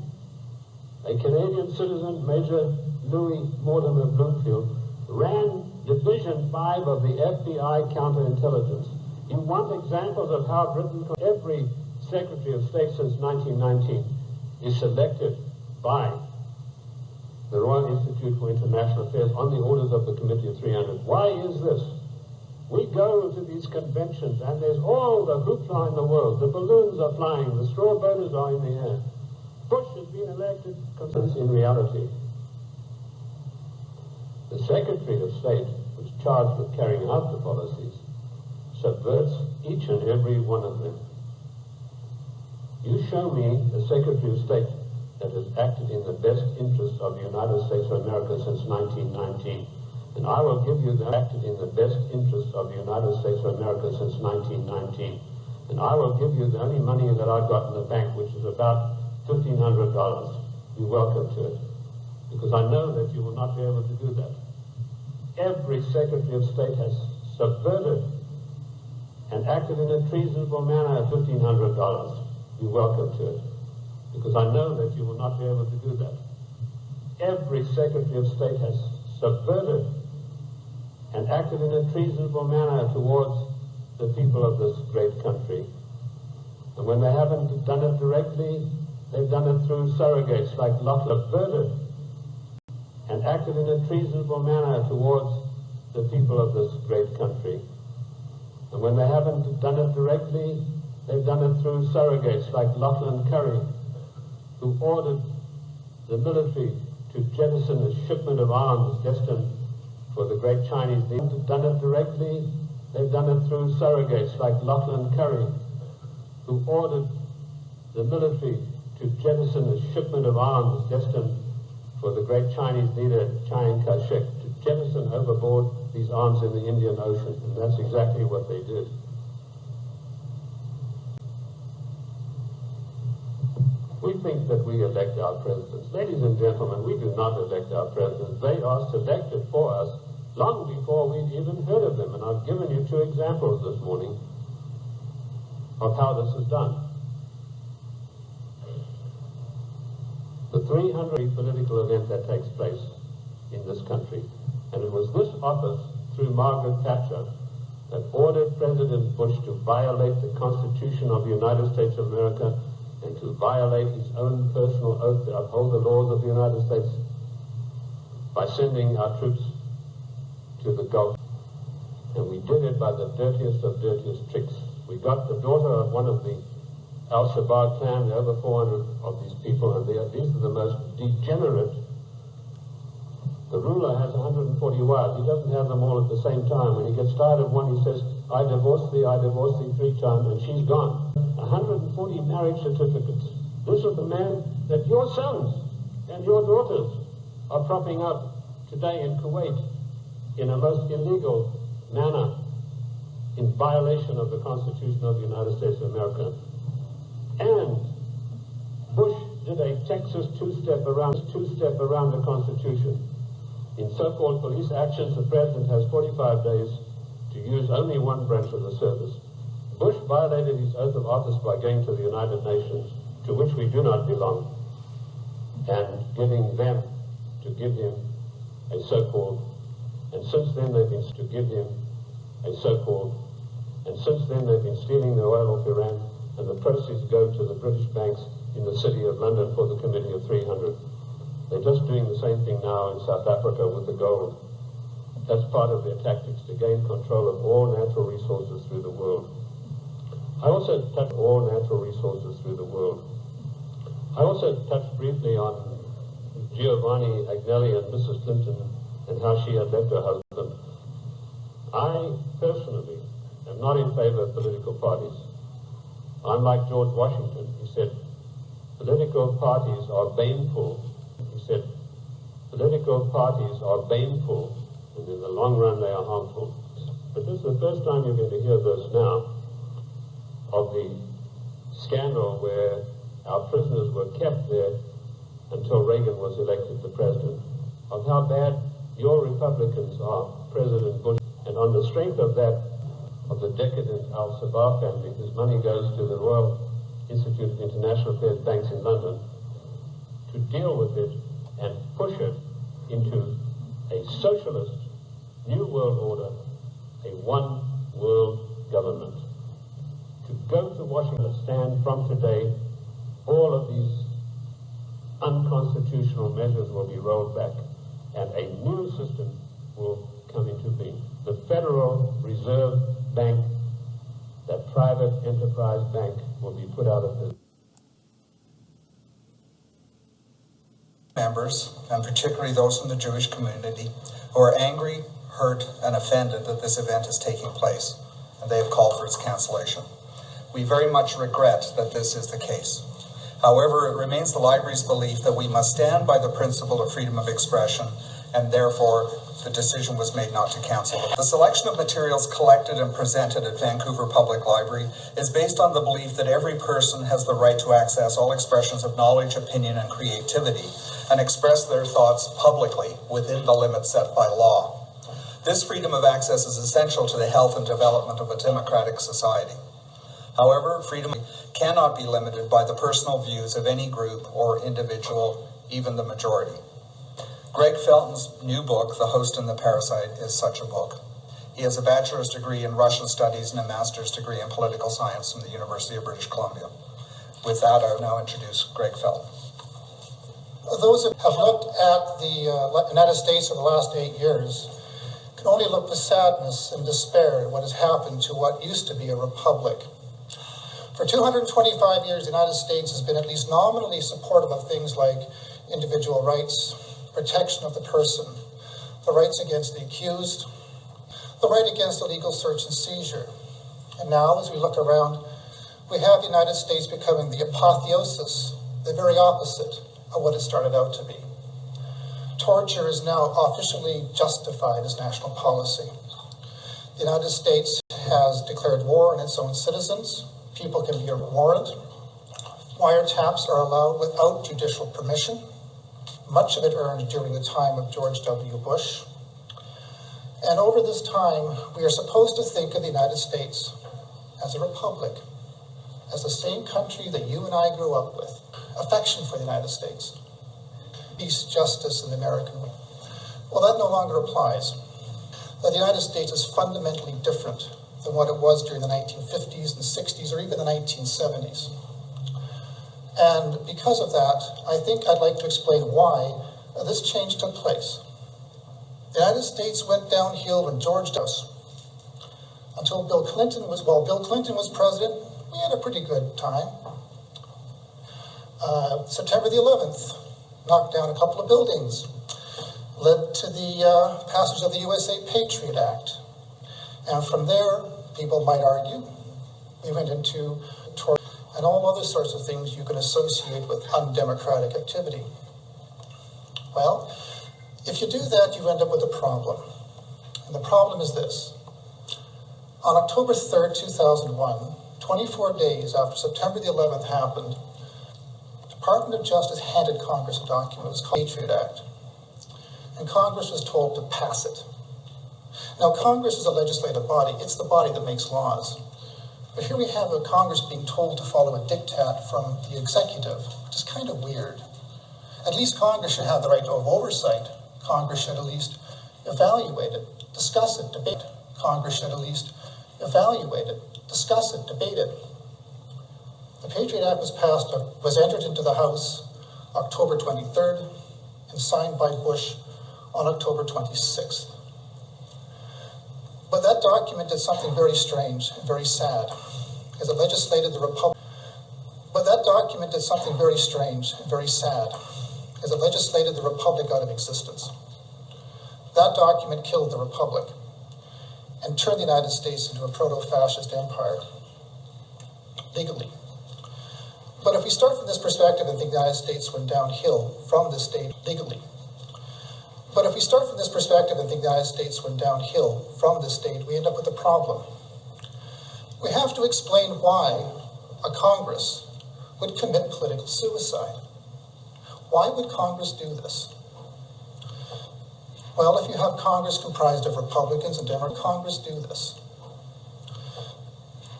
a Canadian citizen, Major Louis Mortimer Bloomfield, ran Division 5 of the FBI counterintelligence. You want examples of how Britain, every Secretary of State since 1919 is selected by the Royal Institute for International Affairs on the orders of the Committee of 300. Why is this? We go to these conventions and there's all the hoopla in the world. The balloons are flying, the straw voters are in the air. Bush has been elected. In reality, the Secretary of State, who's charged with carrying out the policies, subverts each and every one of them. You show me a Secretary of State that has acted in the best interest of the United States of America since 1919, and I will give you that acted in the best interest of the United States of America since 1919, and I will give you the only money that I've got in the bank, which is about $1,500. You're welcome to it, because I know that you will not be able to do that. Every Secretary of State has subverted and acted in a treasonable manner at $1,500. You're welcome to it, because I know that you will not be able to do that. Every Secretary of State has subverted and acted in a treasonable manner towards the people of this great country. And when they haven't done it directly, They've done it through surrogates like Lachlan Burden, and acted in a treasonable manner towards the people of this great country. And when they haven't done it directly, they've done it through surrogates like Lachlan Curry, who ordered the military to jettison a shipment of arms destined for the great Chinese. They've done it directly, they've done it through surrogates like Lachlan Curry, who ordered the military to jettison a shipment of arms destined for the great Chinese leader Chiang Kai-shek, to jettison overboard these arms in the Indian Ocean. And that's exactly what they did. We think that we elect our presidents. Ladies and gentlemen, we do not elect our presidents. They are selected for us long before we've even heard of them. And I've given you 2 examples this morning of how this is done. The 300th political event that takes place in this country. And it was this office, through Margaret Thatcher, that ordered President Bush to violate the Constitution of the United States of America and to violate his own personal oath to uphold the laws of the United States by sending our troops to the Gulf. And we did it by the dirtiest of dirtiest tricks. We got the daughter of one of the Al-Shabaab clan, there are over 400 of these people, and these are the most degenerate. The ruler has 140 wives. He doesn't have them all at the same time. When he gets tired of one, he says, I divorce thee 3 times, and she's gone. 140 marriage certificates. This is the man that your sons and your daughters are propping up today in Kuwait in a most illegal manner, in violation of the Constitution of the United States of America. And Bush did a Texas two-step around the Constitution. In so-called police actions, the president has 45 days to use only one branch of the service. Bush violated his oath of office by going to the United Nations, to which we do not belong, and getting them to give him a so-called, and since then they've been to give him a so-called, and since then they've been stealing the oil off Iran, and the proceeds go to the British banks in the city of London for the Committee of 300. They're just doing the same thing now in South Africa with the gold. That's part of their tactics to gain control of all natural resources through the world. I also touched all natural resources through the world. I also touched briefly on Giovanni Agnelli and Mrs. Clinton and how she had left her husband. I personally am not in favor of political parties. Unlike George Washington, he said, political parties are baneful. He said, political parties are baneful, and in the long run they are harmful. But this is the first time you're going to hear this now of the scandal where our prisoners were kept there until Reagan was elected the president, of how bad your Republicans are, President Bush. And on the strength of that, of the decadent Al-Shabaab family, whose money goes to the Royal Institute of International Affairs banks in London, to deal with it and push it into a socialist new world order, a one world government. To go to Washington and stand from today, all of these unconstitutional measures will be rolled back and a new system will come into being. The Federal Reserve Bank, that private enterprise bank, will be put out of business. Members, and particularly those from the Jewish community, who are angry, hurt, and offended that this event is taking place, and they have called for its cancellation. We very much regret that this is the case. However, it remains the library's belief that we must stand by the principle of freedom of expression, and therefore the decision was made not to cancel it. The selection of materials collected and presented at Vancouver Public Library is based on the belief that every person has the right to access all expressions of knowledge, opinion, and creativity, and express their thoughts publicly within the limits set by law. This freedom of access is essential to the health and development of a democratic society. However, freedom cannot be limited by the personal views of any group or individual, even the majority. Greg Felton's new book, The Host and the Parasite, is such a book. He has a bachelor's degree in Russian studies and a master's degree in political science from the University of British Columbia. With that, I will now introduce Greg Fell. Those who have looked at the United States over the last 8 years can only look with sadness and despair at what has happened to what used to be a republic. For 225 years, the United States has been at least nominally supportive of things like individual rights, protection of the person, the rights against the accused, the right against illegal search and seizure. And now, as we look around, we have the United States becoming the apotheosis, the very opposite of what it started out to be. Torture is now officially justified as national policy. The United States has declared war on its own citizens. People can be warranted. Wiretaps are allowed without judicial permission, much of it earned during the time of George W. Bush. And over this time, we are supposed to think of the United States as a republic, as the same country that you and I grew up with, affection for the United States, peace, justice, and the American way. Well, that no longer applies. That the United States is fundamentally different than what it was during the 1950s and 60s, or even the 1970s. And because of that, I think I'd like to explain why this change took place. The United States went downhill when George W. Until Bill Clinton was, while Bill Clinton was president, we had a pretty good time. September the 11th, knocked down a couple of buildings, led to the passage of the USA Patriot Act. And from there, people might argue, we went into torture and all other sorts of things you can associate with undemocratic activity. Well, if you do that, you end up with a problem. And the problem is this. On October 3rd, 2001, 24 days after September the 11th happened, the Department of Justice handed Congress a document. It was called the Patriot Act. And Congress was told to pass it. Now, Congress is a legislative body. It's the body that makes laws. But here we have a Congress being told to follow a diktat from the executive, which is kind of weird. At least Congress should have the right of oversight. Congress should at least evaluate it, discuss it, debate it. Congress should at least evaluate it, discuss it, debate it. The Patriot Act was entered into the House October 23rd and signed by Bush on October 26th. But that document did something very strange and very sad, as it legislated the Republic. But that document did something very strange and very sad, as it legislated the Republic out of existence. That document killed the Republic and turned the United States into a proto-fascist empire, legally. But if we start from this perspective and think the United States went downhill from this date legally, but if we start from this perspective and think the United States went downhill from this date, we end up with a problem. We have to explain why a Congress would commit political suicide. Why would Congress do this? Well, if you have Congress comprised of Republicans and Democrats, Congress do this.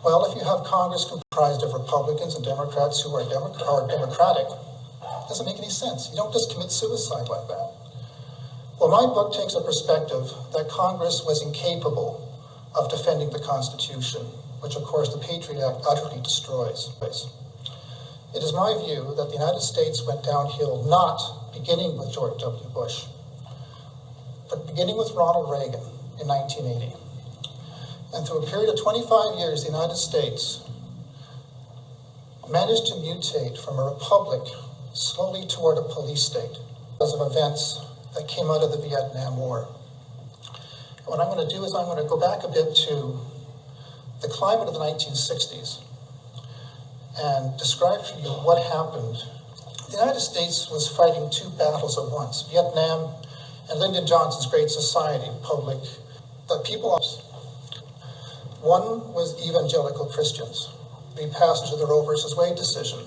Well, if you have Congress comprised of Republicans and Democrats who are democratic, it doesn't make any sense. You don't just commit suicide like that. Well, my book takes a perspective that Congress was incapable of defending the Constitution, which of course the Patriot Act utterly destroys. It is my view that the United States went downhill not beginning with George W. Bush, but beginning with Ronald Reagan in 1980. And through a period of 25 years, the United States managed to mutate from a republic slowly toward a police state because of events that came out of the Vietnam War. What I'm going to do is I'm going to go back a bit to the climate of the 1960s and describe for you what happened. The United States was fighting two battles at once, Vietnam and Lyndon Johnson's Great Society, the people. One was evangelical Christians, the passage of the Roe versus Wade decision,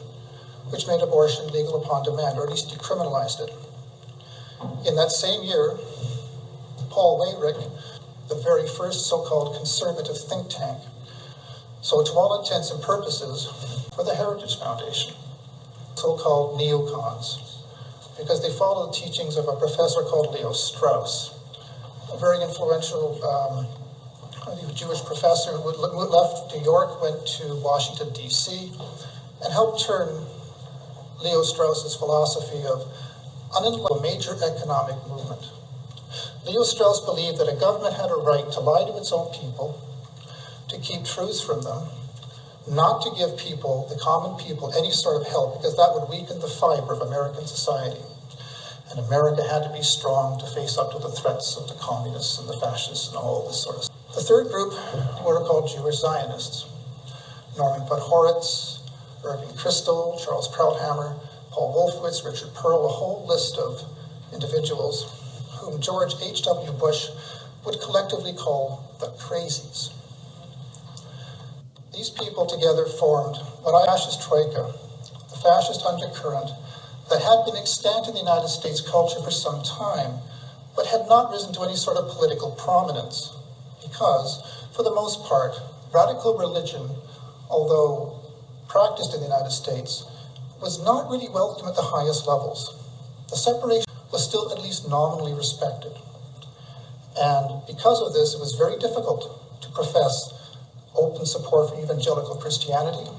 which made abortion legal upon demand, or at least decriminalized it. In that same year, Paul Weyrich, the very first so-called conservative think tank, so to all intents and purposes, for the Heritage Foundation, so-called neocons, because they follow the teachings of a professor called Leo Strauss, a very influential Jewish professor who left New York, went to Washington, D.C., and helped turn Leo Strauss's philosophy of a major economic movement. Leo Strauss believed that a government had a right to lie to its own people, to keep truths from them, not to give people, the common people, any sort of help, because that would weaken the fiber of American society. And America had to be strong to face up to the threats of the communists and the fascists and all this sort of stuff. The third group were called Jewish Zionists. Norman Podhoretz, Irving Kristol, Charles Krauthammer, Paul Wolfowitz, Richard Pearl, a whole list of individuals whom George H.W. Bush would collectively call the crazies. These people together formed what I fascist troika, the fascist undercurrent that had been extant in the United States culture for some time, but had not risen to any sort of political prominence, because, for the most part, radical religion, although practiced in the United States, was not really welcome at the highest levels. The separation was still at least nominally respected. And because of this, it was very difficult to profess open support for evangelical Christianity.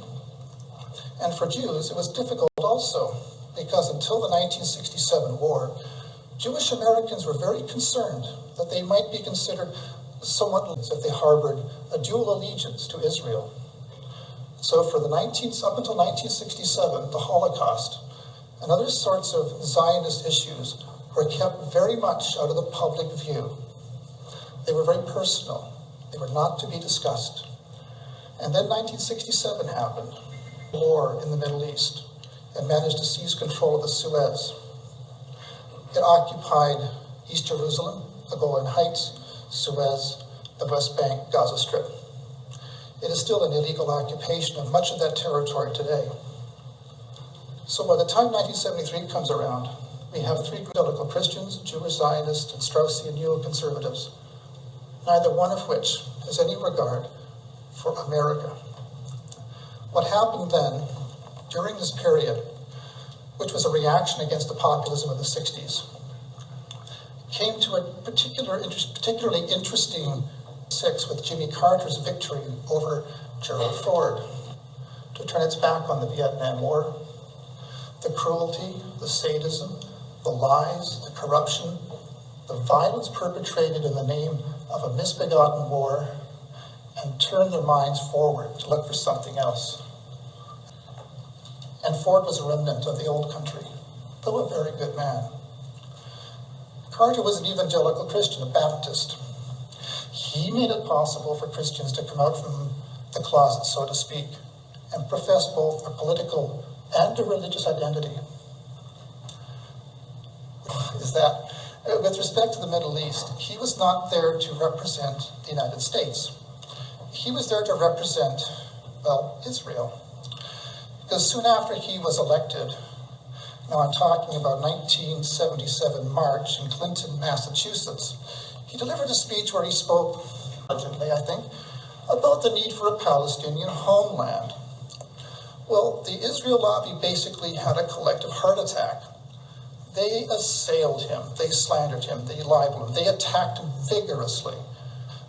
And for Jews, it was difficult also, because until the 1967 war, Jewish Americans were very concerned that they might be considered somewhat if they harbored a dual allegiance to Israel. So for up until 1967, the Holocaust and other sorts of Zionist issues were kept very much out of the public view. They were very personal. They were not to be discussed. And then 1967 happened, war in the Middle East, and managed to seize control of the Suez. It occupied East Jerusalem, the Golan Heights, Suez, the West Bank, Gaza Strip. It is still an illegal occupation of much of that territory today. So by the time 1973 comes around, we have three evangelical Christians, Jewish Zionists, and Straussian neoconservatives, neither one of which has any regard for America. What happened then, during this period, which was a reaction against the populism of the 60s, came to a particularly interesting with Jimmy Carter's victory over Gerald Ford to turn its back on the Vietnam War. The cruelty, the sadism, the lies, the corruption, the violence perpetrated in the name of a misbegotten war, and turn their minds forward to look for something else. And Ford was a remnant of the old country, though a very good man. Carter was an evangelical Christian, a Baptist. He made it possible for Christians to come out from the closet, so to speak, and profess both a political and a religious identity. Is that, with respect to the Middle East, he was not there to represent the United States. He was there to represent, well, Israel. Because soon after he was elected, now I'm talking about 1977 March in Clinton, Massachusetts, he delivered a speech where he spoke, urgently, I think, about the need for a Palestinian homeland. Well, the Israel lobby basically had a collective heart attack. They assailed him, they slandered him, they libeled him, they attacked him vigorously,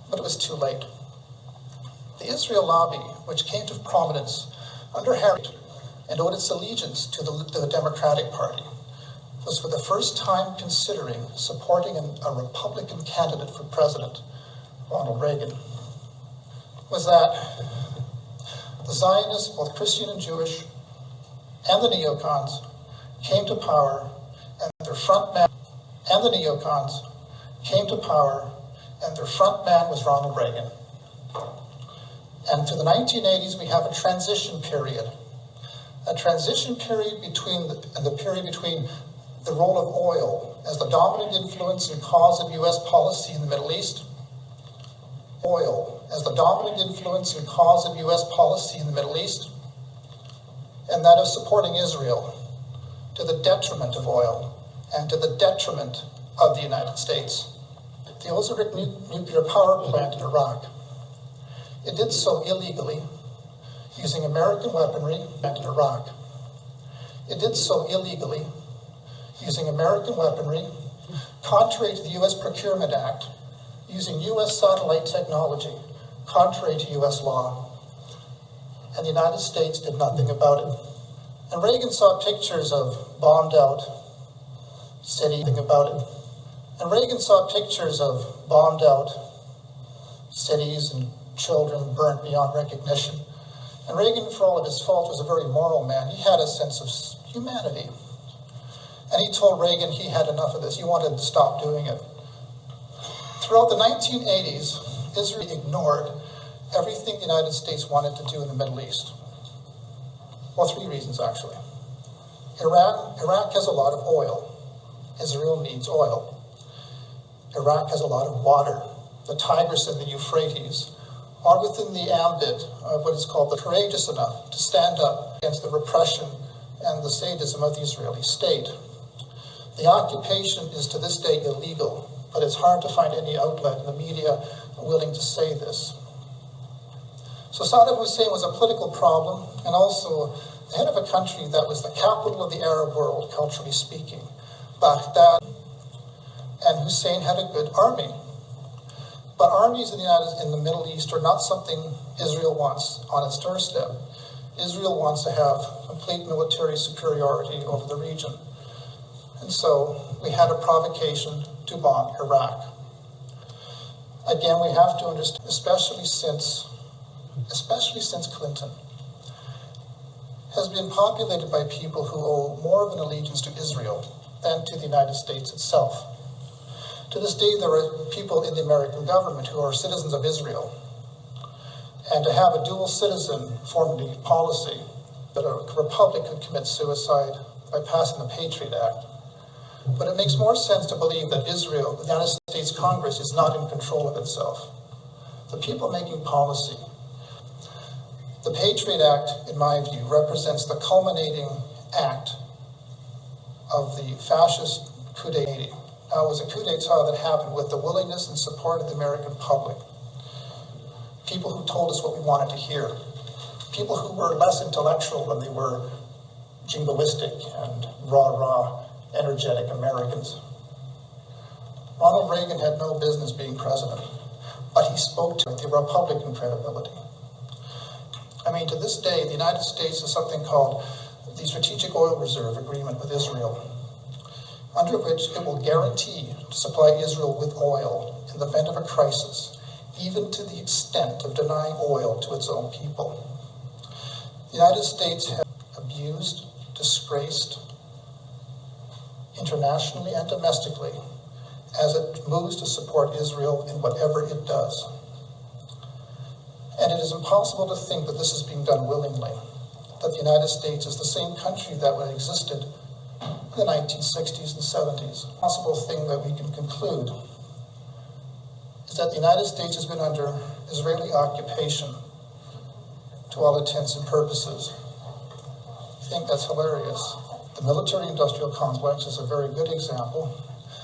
but it was too late. The Israel lobby, which came to prominence under Harry and owed its allegiance to the Democratic Party, was for the first time considering supporting a Republican candidate for president, Ronald Reagan, was that the Zionists, both Christian and Jewish, and the neocons, came to power, and their front man, and the neocons came to power, and their front man was Ronald Reagan. And to the 1980s, we have a transition period between the role of oil as the dominant influence and cause of U.S. policy in the Middle East, oil as the dominant influence and cause of U.S. policy in the Middle East, and that of supporting Israel to the detriment of oil and to the detriment of the United States. The Ozark nuclear power plant in Iraq, it did so illegally, using American weaponry in Iraq. It did so illegally, using American weaponry, contrary to the U.S. Procurement Act, using U.S. satellite technology, contrary to U.S. law. and the United States did nothing about it. And Reagan saw pictures of bombed out cities about it. And Reagan saw pictures of bombed out cities and children burnt beyond recognition. And Reagan, for all of his faults, was a very moral man. He had a sense of humanity. And he told Reagan he had enough of this. He wanted to stop doing it. Throughout the 1980s, Israel ignored everything the United States wanted to do in the Middle East. Well, three reasons, actually. Iraq has a lot of oil. Israel needs oil. Iraq has a lot of water. The Tigris and the Euphrates are within the ambit of what is called the courageous enough to stand up against the repression and the sadism of the Israeli state. The occupation is to this day illegal, but it's hard to find any outlet in the media willing to say this. So Saddam Hussein was a political problem and also the head of a country that was the capital of the Arab world, culturally speaking, Baghdad, and Hussein had a good army. But armies in the Middle East are not something Israel wants on its doorstep. Israel wants to have complete military superiority over the region. And so we had a provocation to bomb Iraq. Again, we have to understand, especially since Clinton, has been populated by people who owe more of an allegiance to Israel than to the United States itself. To this day, there are people in the American government who are citizens of Israel. And to have a dual citizen formally policy that a republic could commit suicide by passing the Patriot Act. But it makes more sense to believe that Israel, the United States Congress, is not in control of itself. The people making policy. The Patriot Act, in my view, represents the culminating act of the fascist coup d'etat. Now, it was a coup d'etat that happened with the willingness and support of the American public. People who told us what we wanted to hear. People who were less intellectual than they were jingoistic and rah-rah, energetic Americans. Ronald Reagan had no business being president, but he spoke to the Republican credibility. I mean, to this day, the United States has something called the Strategic Oil Reserve Agreement with Israel, under which it will guarantee to supply Israel with oil in the event of a crisis, even to the extent of denying oil to its own people. The United States has abused, disgraced, internationally and domestically, as it moves to support Israel in whatever it does. And it is impossible to think that this is being done willingly, that the United States is the same country that existed in the 1960s and 70s. The possible thing that we can conclude is that the United States has been under Israeli occupation to all intents and purposes. I think that's hilarious. The military-industrial complex is a very good example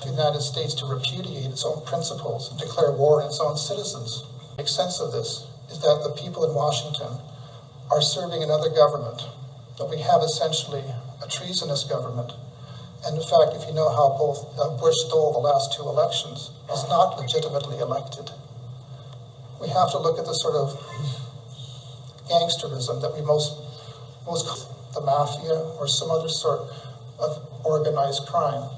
for the United States to repudiate its own principles and declare war on its own citizens. The sense of this is that the people in Washington are serving another government, that we have essentially a treasonous government. And in fact, if you know how both Bush stole the last two elections, was not legitimately elected. We have to look at the sort of gangsterism that we most the mafia or some other sort of organized crime.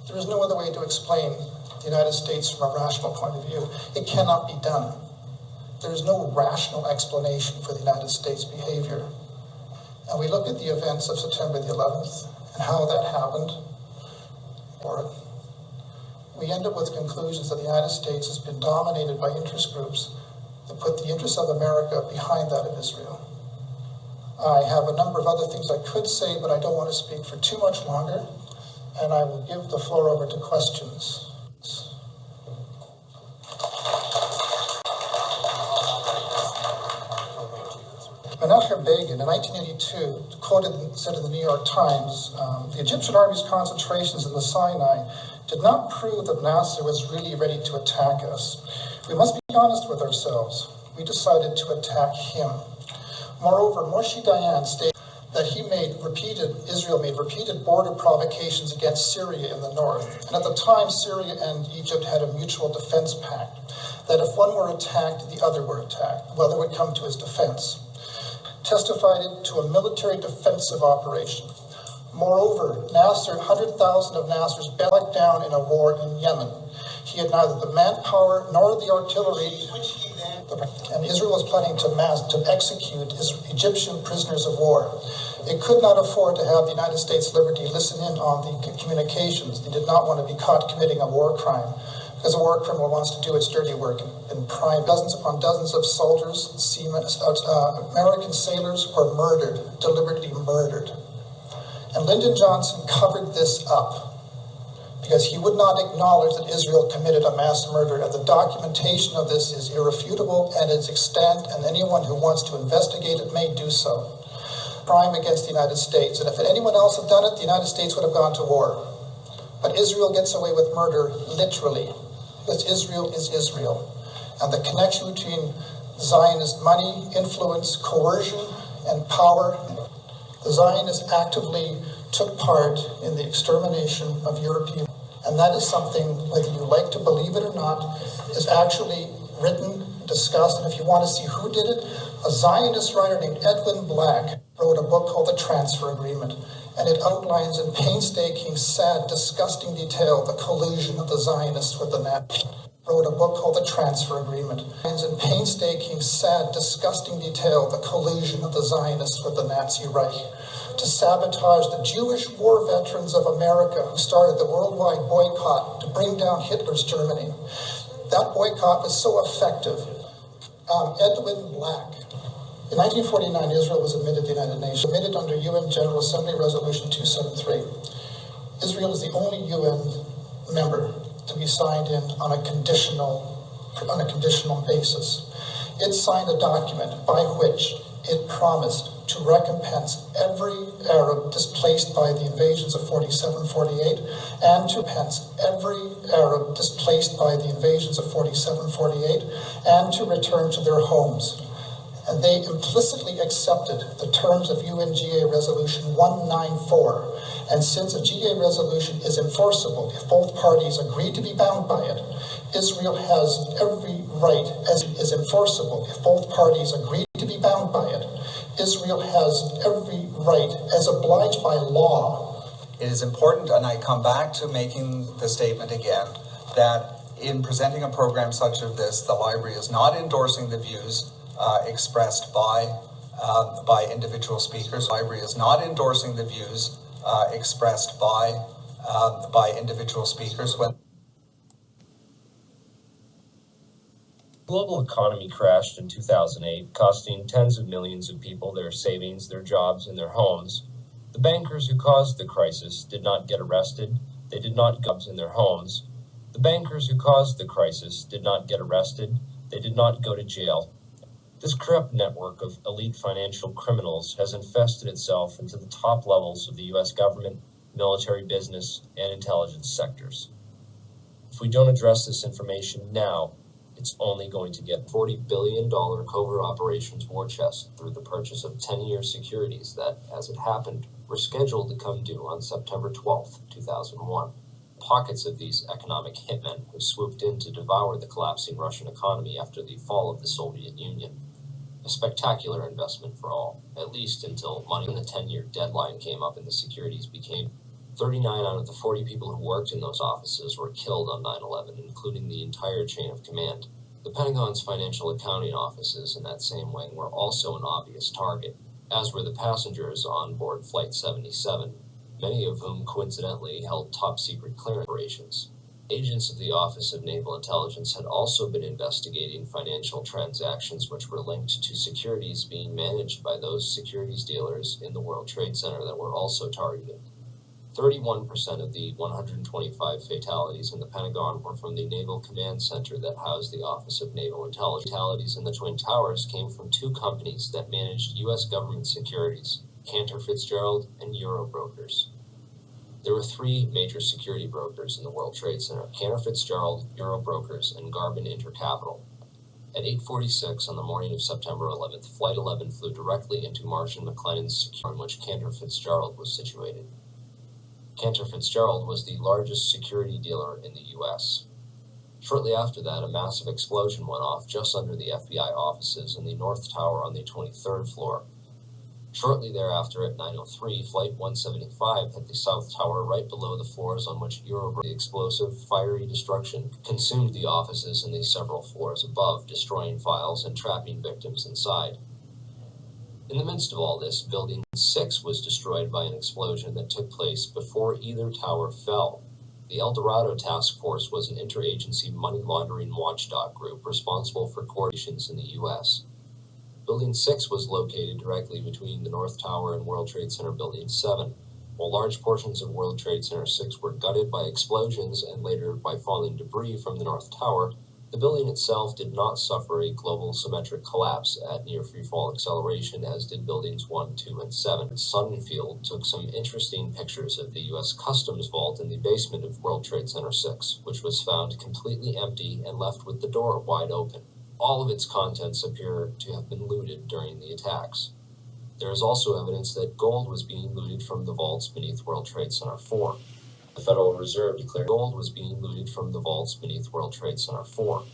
There is no other way to explain the United States from a rational point of view. It cannot be done. There is no rational explanation for the United States behavior. And we look at the events of September the 11th and how that happened. We end up with conclusions that the United States has been dominated by interest groups that put the interests of America behind that of Israel. I have a number of other things I could say, but I don't want to speak for too much longer, and I will give the floor over to questions. Menachem Begin, in 1982, said in the New York Times, the Egyptian army's concentrations in the Sinai did not prove that Nasser was really ready to attack us. We must be honest with ourselves. We decided to attack him. Moreover, Moshe Dayan stated that Israel made repeated border provocations against Syria in the north. And at the time, Syria and Egypt had a mutual defense pact, that if one were attacked, the other were attacked. Well, they would come to his defense. testified it to a military defensive operation. Moreover, Nasser, 100,000 of Nasser's backed down in a war in Yemen. He had neither the manpower nor the artillery, and Israel was planning to execute Egyptian prisoners of war. It could not afford to have the United States Liberty listen in on the communications. They did not want to be caught committing a war crime, because a war criminal wants to do its dirty work in prime. Dozens upon dozens of soldiers, seamen, American sailors were murdered, deliberately murdered. And Lyndon Johnson covered this up because he would not acknowledge that Israel committed a mass murder, and the documentation of this is irrefutable and its extent, and anyone who wants to investigate it may do so. Crime against the United States, and if anyone else had done it, the United States would have gone to war. But Israel gets away with murder literally, because Israel is Israel. And the connection between Zionist money, influence, coercion, and power, the Zionists actively took part in the extermination of European. And that is something, whether you like to believe it or not, is actually written, discussed. And if you want to see who did it, a Zionist writer named Edwin Black wrote a book called The Transfer Agreement. And it outlines in painstaking, sad, disgusting detail the collusion of the Zionists with the Nazis. Wrote a book called The Transfer Agreement. And in painstaking, sad, disgusting detail the collusion of the Zionists with the Nazi Reich to sabotage the Jewish war veterans of America who started the worldwide boycott to bring down Hitler's Germany. That boycott was so effective. Edwin Black. In 1949, Israel was admitted to the United Nations, admitted under UN General Assembly Resolution 273. Israel is the only UN member to be signed in on a conditional basis. It signed a document by which it promised to recompense every Arab displaced by the invasions of 47-48 and to recompense every Arab displaced by the invasions of 47-48 and to return to their homes. And they implicitly accepted the terms of UNGA Resolution 194. And since a GA resolution is enforceable, if both parties agree to be bound by it, Israel has every right, as it is enforceable, if both parties agree to be bound by it, Israel has every right, as obliged by law. It is important, and I come back to making the statement again, that in presenting a program such as this, the library is not endorsing the views expressed by individual speakers. The library is not endorsing the views expressed by individual speakers. When the global economy crashed in 2008, costing tens of millions of people their savings, their jobs, and their homes. The bankers who caused the crisis did not get arrested. They did not get jobs in their homes. The bankers who caused the crisis did not get arrested. They did not go to jail. This corrupt network of elite financial criminals has infested itself into the top levels of the U.S. government, military, business, and intelligence sectors. If we don't address this information now, it's only going to get $40 billion covert operations war chest through the purchase of 10-year securities that, as it happened, were scheduled to come due on September 12, 2001. Pockets of these economic hitmen who swooped in to devour the collapsing Russian economy after the fall of the Soviet Union. A spectacular investment for all, at least until money when the 10-year deadline came up and the securities became 39 out of the 40 people who worked in those offices were killed on 9/11, including the entire chain of command. The Pentagon's financial accounting offices in that same wing were also an obvious target, as were the passengers on board Flight 77, many of whom coincidentally held top-secret clearance operations. Agents of the Office of Naval Intelligence had also been investigating financial transactions which were linked to securities being managed by those securities dealers in the World Trade Center that were also targeted. 31% of the 125 fatalities in the Pentagon were from the Naval Command Center that housed the Office of Naval Intelligence. Fatalities in the Twin Towers came from two companies that managed U.S. government securities, Cantor Fitzgerald and Eurobrokers. There were three major security brokers in the World Trade Center, Cantor Fitzgerald, Eurobrokers, and Garvin Intercapital. At 8:46 on the morning of September 11th, Flight 11 flew directly into Marsh & McLennan's security, in which Cantor Fitzgerald was situated. Cantor Fitzgerald was the largest security dealer in the U.S. Shortly after that, a massive explosion went off just under the FBI offices in the North Tower on the 23rd floor, Shortly thereafter, at 9:03, Flight 175 hit the South Tower right below the floors on which the explosive, fiery destruction consumed the offices in the several floors above, destroying files and trapping victims inside. In the midst of all this, Building 6 was destroyed by an explosion that took place before either tower fell. The El Dorado Task Force was an interagency money laundering watchdog group responsible for coordinations in the U.S. Building 6 was located directly between the North Tower and World Trade Center Building 7. While large portions of World Trade Center 6 were gutted by explosions and later by falling debris from the North Tower, the building itself did not suffer a global symmetric collapse at near freefall acceleration as did Buildings 1, 2, and 7. Sunfield took some interesting pictures of the U.S. Customs Vault in the basement of World Trade Center 6, which was found completely empty and left with the door wide open. All of its contents appear to have been looted during the attacks. There is also evidence that gold was being looted from the vaults beneath World Trade Center 4. The Federal Reserve declared gold was being looted from the vaults beneath World Trade Center 4.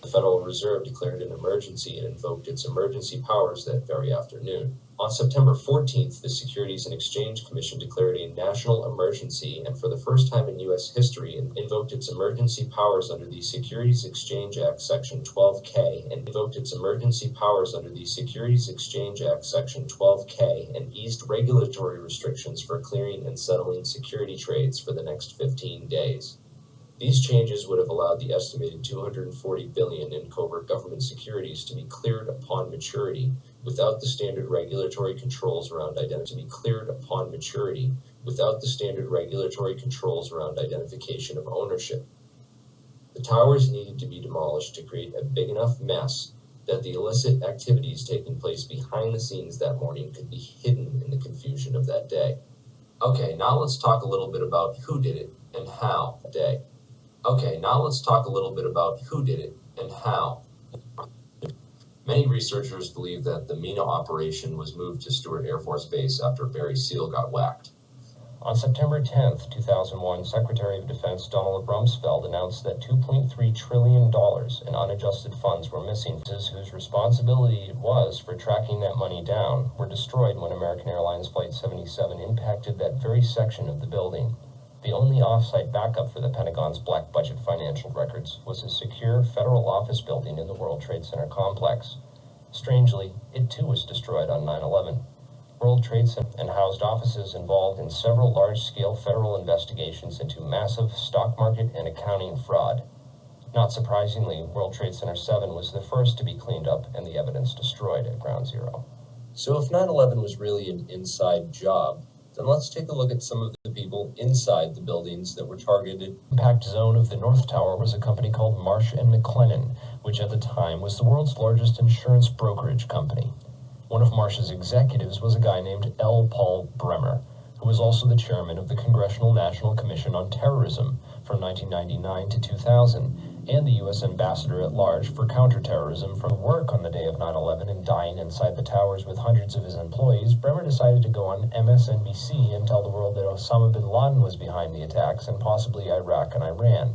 The Federal Reserve declared an emergency and invoked its emergency powers that very afternoon. On September 14th, the Securities and Exchange Commission declared a national emergency and for the first time in U.S. history invoked its emergency powers under the Securities Exchange Act Section 12K and invoked its emergency powers under the Securities Exchange Act Section 12K and eased regulatory restrictions for clearing and settling security trades for the next 15 days. These changes would have allowed the estimated $240 billion in covert government securities to be cleared upon maturity without the standard regulatory controls around identification of ownership. The towers needed to be demolished to create a big enough mess that the illicit activities taking place behind the scenes that morning could be hidden in the confusion of that day. Okay, now let's talk a little bit about who did it and how that day. Many researchers believe that the MENA operation was moved to Stewart Air Force Base after Barry Seal got whacked. On September 10, 2001, Secretary of Defense Donald Rumsfeld announced that $2.3 trillion in unadjusted funds were missing. Whose responsibility it was for tracking that money down were destroyed when American Airlines Flight 77 impacted that very section of the building. The only off-site backup for the Pentagon's black budget financial records was a secure federal office building in the World Trade Center complex. Strangely, it too was destroyed on 9/11. World Trade Center and housed offices involved in several large-scale federal investigations into massive stock market and accounting fraud. Not surprisingly, World Trade Center 7 was the first to be cleaned up and the evidence destroyed at Ground Zero. So if 9/11 was really an inside job, then let's take a look at some of the people inside the buildings that were targeted. The impact zone of the North Tower was a company called Marsh & McLennan, which at the time was the world's largest insurance brokerage company. One of Marsh's executives was a guy named L. Paul Bremer, who was also the chairman of the Congressional National Commission on Terrorism from 1999 to 2000, and the U.S. Ambassador at Large for Counterterrorism. From work on the day of 9/11 and dying inside the towers with hundreds of his employees, Bremer decided to go on MSNBC and tell the world that Osama bin Laden was behind the attacks and possibly Iraq and Iran.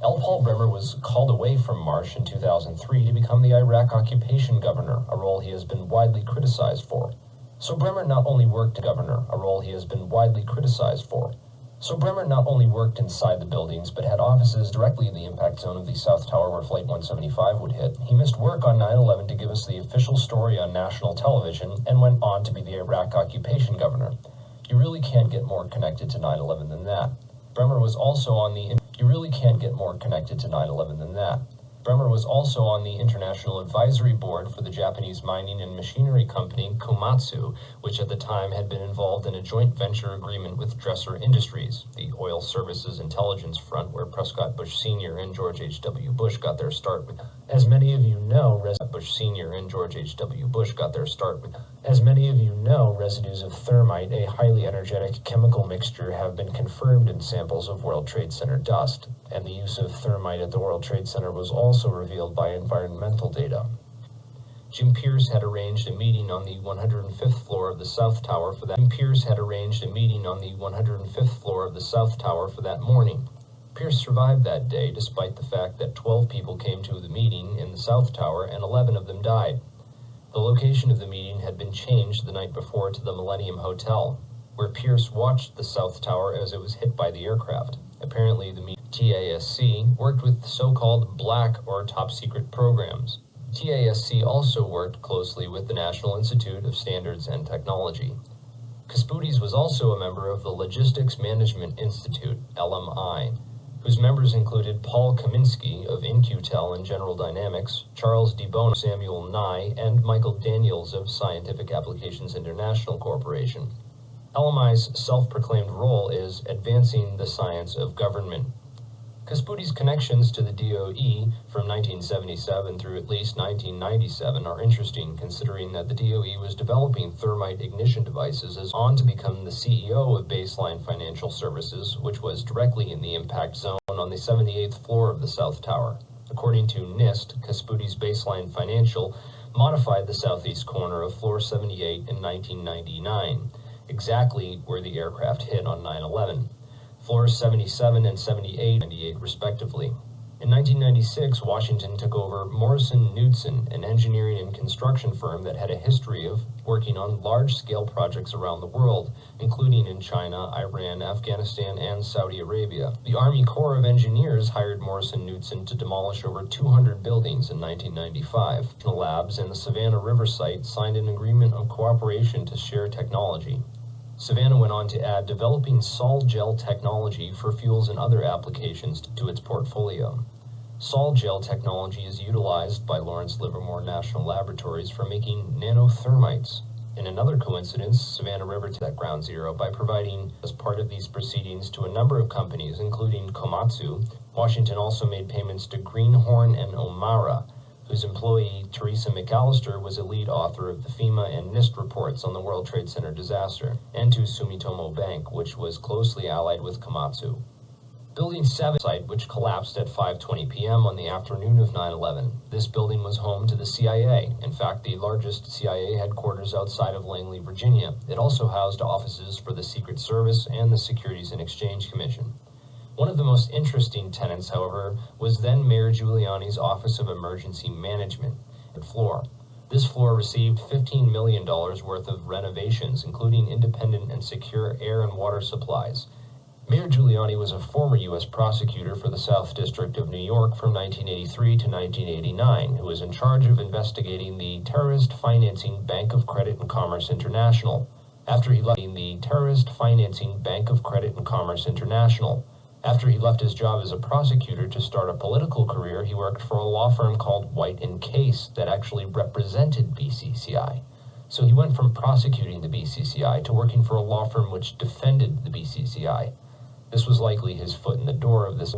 L. Paul Bremer was called away from Marsh in 2003 to become the Iraq occupation governor, a role he has been widely criticized for. So Bremer not only worked as governor, a role he has been widely criticized for. So Bremer not only worked inside the buildings, but had offices directly in the impact zone of the South Tower where Flight 175 would hit. He missed work on 9/11 to give us the official story on national television and went on to be the Iraq occupation governor. You really can't get more connected to 9/11 than that. Bremer was also on the Bremer was also on the International Advisory Board for the Japanese mining and machinery company Komatsu, which at the time had been involved in a joint venture agreement with Dresser Industries, the oil services intelligence front where Prescott Bush Sr. and George H.W. Bush got their start with. As many of you know, residues of thermite, a highly energetic chemical mixture, have been confirmed in samples of World Trade Center dust, and the use of thermite at the World Trade Center was also revealed by environmental data. Jim Pierce had arranged a meeting on the 105th floor of the South Tower for that morning. Pierce survived that day despite the fact that 12 people came to the meeting in the South Tower and 11 of them died. The location of the meeting had been changed the night before to the Millennium Hotel, where Pierce watched the South Tower as it was hit by the aircraft. Apparently, the TASC worked with so-called black or top-secret programs. TASC also worked closely with the National Institute of Standards and Technology. Kasputis was also a member of the Logistics Management Institute, LMI, whose members included Paul Kaminsky of In-Q-Tel and General Dynamics, Charles D. Bono, Samuel Nye, and Michael Daniels of Scientific Applications International Corporation. LMI's self-proclaimed role is advancing the science of government. Kasputis' connections to the DOE from 1977 through at least 1997 are interesting, considering that the DOE was developing thermite ignition devices as on to become the CEO of Baseline Financial Services, which was directly in the impact zone on the 78th floor of the South Tower. According to NIST, Kasputis' Baseline Financial modified the southeast corner of floor 78 in 1999, exactly where the aircraft hit on 9/11. Floors 77 and 98 respectively. In 1996, Washington took over Morrison Knudsen, an engineering and construction firm that had a history of working on large-scale projects around the world, including in China, Iran, Afghanistan, and Saudi Arabia. The Army Corps of Engineers hired Morrison Knudsen to demolish over 200 buildings in 1995. The labs and the Savannah River site signed an agreement of cooperation to share technology. Savannah went on to add developing sol gel technology for fuels and other applications to its portfolio. Sol gel technology is utilized by Lawrence Livermore National Laboratories for making nanothermites. In another coincidence, Savannah River took that ground zero by providing, as part of these proceedings, to a number of companies, including Komatsu. Washington also made payments to Greenhorn and O'Mara, whose employee, Teresa McAllister, was a lead author of the FEMA and NIST reports on the World Trade Center disaster, and to Sumitomo Bank, which was closely allied with Komatsu. Building 7 site, which collapsed at 5:20 p.m. on the afternoon of 9/11. This building was home to the CIA, in fact, the largest CIA headquarters outside of Langley, Virginia. It also housed offices for the Secret Service and the Securities and Exchange Commission. One of the most interesting tenants, however, was then Mayor Giuliani's Office of Emergency Management floor. This floor received $15 million worth of renovations, including independent and secure air and water supplies. Mayor Giuliani was a former U.S. prosecutor for the South District of New York from 1983 to 1989, who was in charge of investigating the terrorist financing Bank of Credit and Commerce International. After he left his job as a prosecutor to start a political career, he worked for a law firm called White & Case that actually represented BCCI. So he went from prosecuting the BCCI to working for a law firm which defended the BCCI. This was likely his foot in the door of this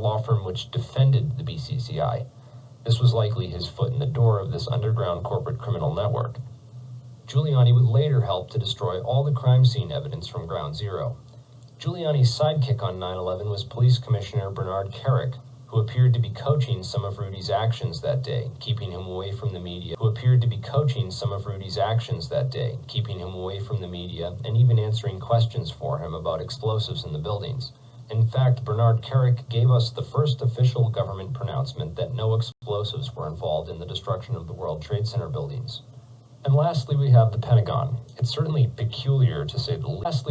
underground corporate criminal network. Giuliani would later help to destroy all the crime scene evidence from Ground Zero. Giuliani's sidekick on 9/11 was Police Commissioner Bernard Kerik, who appeared to be coaching some of Rudy's actions that day, keeping him away from the media, and even answering questions for him about explosives in the buildings. In fact, Bernard Kerik gave us the first official government pronouncement that no explosives were involved in the destruction of the World Trade Center buildings. And lastly, we have the Pentagon. It's certainly peculiar to say the least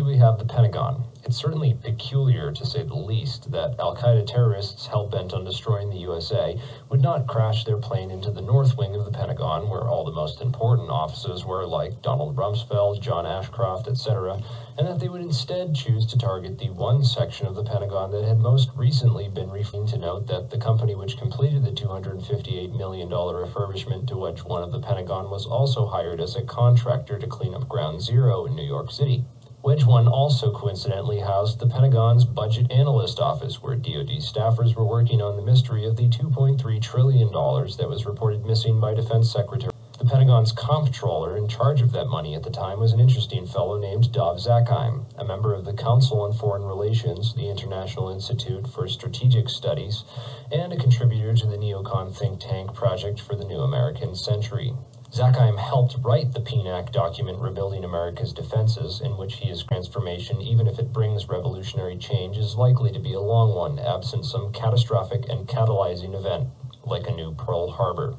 that Al-Qaeda terrorists hell-bent on destroying the USA would not crash their plane into the north wing of the Pentagon, where all the most important offices were, like Donald Rumsfeld, John Ashcroft, etc., and that they would instead choose to target the one section of the Pentagon that had most recently been refined. To note that the company which completed the $258 million refurbishment to Wedge 1 of the Pentagon was also hired as a contractor to clean up Ground Zero in New York City. Wedge 1 also coincidentally housed the Pentagon's Budget Analyst Office, where DoD staffers were working on the mystery of the $2.3 trillion that was reported missing by Defense Secretary. The Pentagon's comptroller in charge of that money at the time was an interesting fellow named Dov Zakheim, a member of the Council on Foreign Relations, the International Institute for Strategic Studies, and a contributor to the neocon think tank Project for the New American Century. Zakheim helped write the PNAC document Rebuilding America's Defenses, in which his transformation, even if it brings revolutionary change, is likely to be a long one, absent some catastrophic and catalyzing event, like a new Pearl Harbor.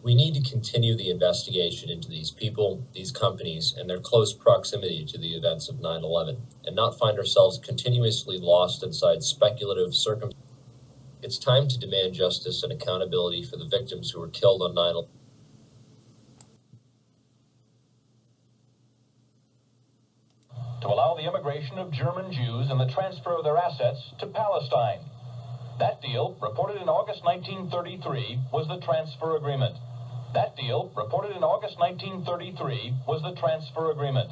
We need to continue the investigation into these people, these companies, and their close proximity to the events of 9/11, and not find ourselves continuously lost inside speculative circumstances. It's time to demand justice and accountability for the victims who were killed on 9/11. To allow the immigration of German Jews and the transfer of their assets to Palestine. That deal, reported in August 1933, was the transfer agreement. That deal, reported in August 1933, was the transfer agreement.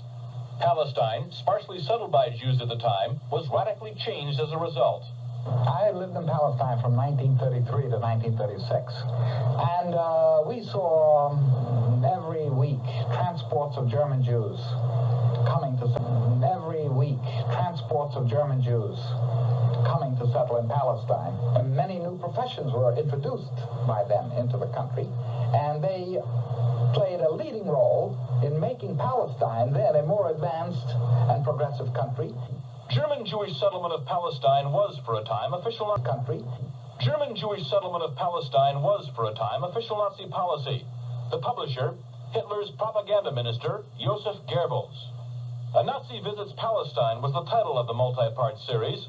Palestine, sparsely settled by Jews at the time, was radically changed as a result. I lived in Palestine from 1933 to 1936, and we saw every week transports of German Jews coming to settle in Palestine. And many new professions were introduced by them into the country, and they played a leading role in making Palestine then a more advanced and progressive country. German Jewish settlement of Palestine was for a time official country. German Jewish settlement of Palestine was for a time official Nazi policy. The publisher, Hitler's propaganda minister, Joseph Goebbels. A Nazi Visits Palestine was the title of the multi-part series.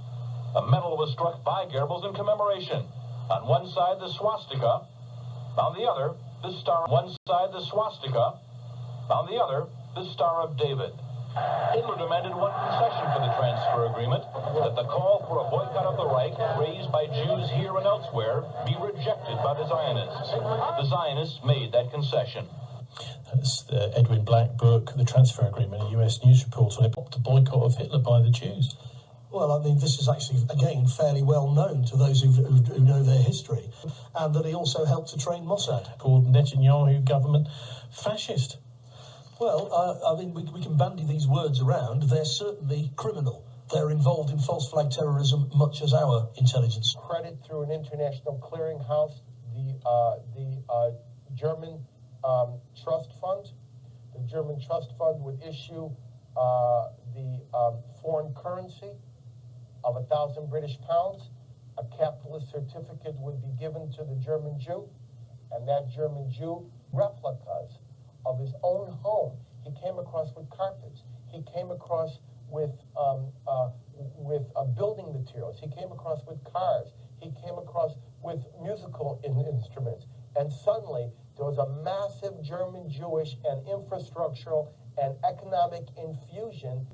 A medal was struck by Goebbels in commemoration. On one side, the swastika. On the other, the star. One side, the swastika. On the other, the Star of David. Hitler demanded one concession for the transfer agreement, that the call for a boycott of the Reich, raised by Jews here and elsewhere, be rejected by the Zionists. The Zionists made that concession. That's the Edwin Black book, The Transfer Agreement, a US news report on it, the boycott of Hitler by the Jews. Well, I mean, this is actually, again, fairly well known to those who know their history, and that he also helped to train Mossad. Called Netanyahu government fascist. Well, I mean, we can bandy these words around. They're certainly criminal. They're involved in false flag terrorism, much as our intelligence. Credit through an international clearinghouse, the German trust fund. The German trust fund would issue the foreign currency of 1,000 British pounds. A capitalist certificate would be given to the German Jew, and that German Jew replicas of his own home. He came across with carpets. He came across with building materials. He came across with cars. He came across with musical instruments. And suddenly, there was a massive German Jewish and infrastructural and economic infusion.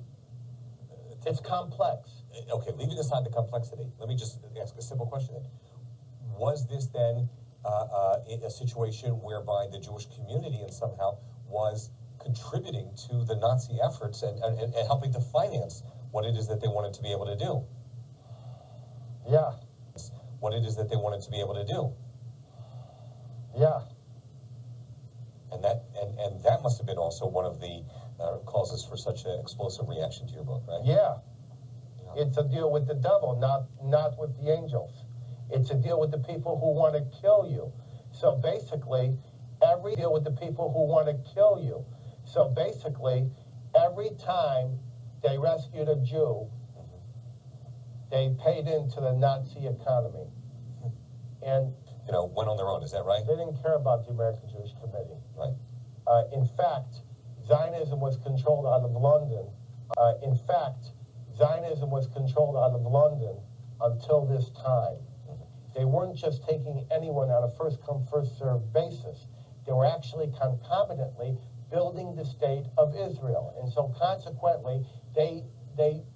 It's complex. Okay, leaving aside the complexity, let me just ask a simple question. Was this then a situation whereby the Jewish community and somehow was contributing to the Nazi efforts and helping to finance what it is that they wanted to be able to do? Yeah. What it is that they wanted to be able to do? Yeah. And that must have been also one of the causes for such an explosive reaction to your book, right? Yeah. It's a deal with the devil, not with the angels. It's a deal with the people who want to kill you. So basically, every time they rescued a Jew, they paid into the Nazi economy. And went on their own, is that right? They didn't care about the American Jewish Committee. Right. In fact, Zionism was controlled out of London. Zionism was controlled out of London until this time. They weren't just taking anyone on a first-come, first-served basis. They were actually concomitantly building the state of Israel. And so consequently, they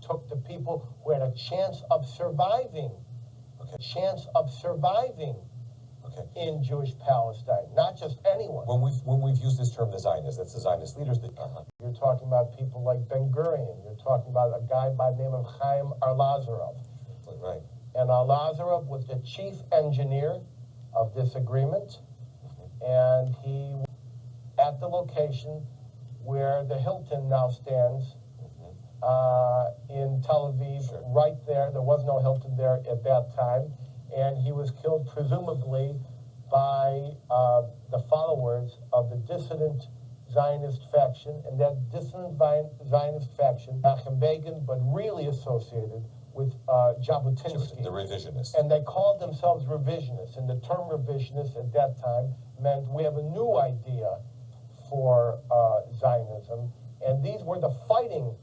took the people who had a chance of surviving, in Jewish Palestine, not just anyone. When we've used this term, the Zionists, that's the Zionist leaders. You're talking about people like Ben-Gurion. You're talking about a guy by the name of Chaim Arlazarov. Right. And Arlazarov was the chief engineer of this agreement, and he was at the location where the Hilton now stands in Tel Aviv, right there. There was no Hilton there at that time. And he was killed presumably by the followers of the dissident Zionist faction. And that dissident Zionist faction, Menachem Begin, but really associated with Jabotinsky. The revisionists. And they called themselves revisionists. And the term revisionist at that time meant we have a new idea for Zionism. And these were the fighting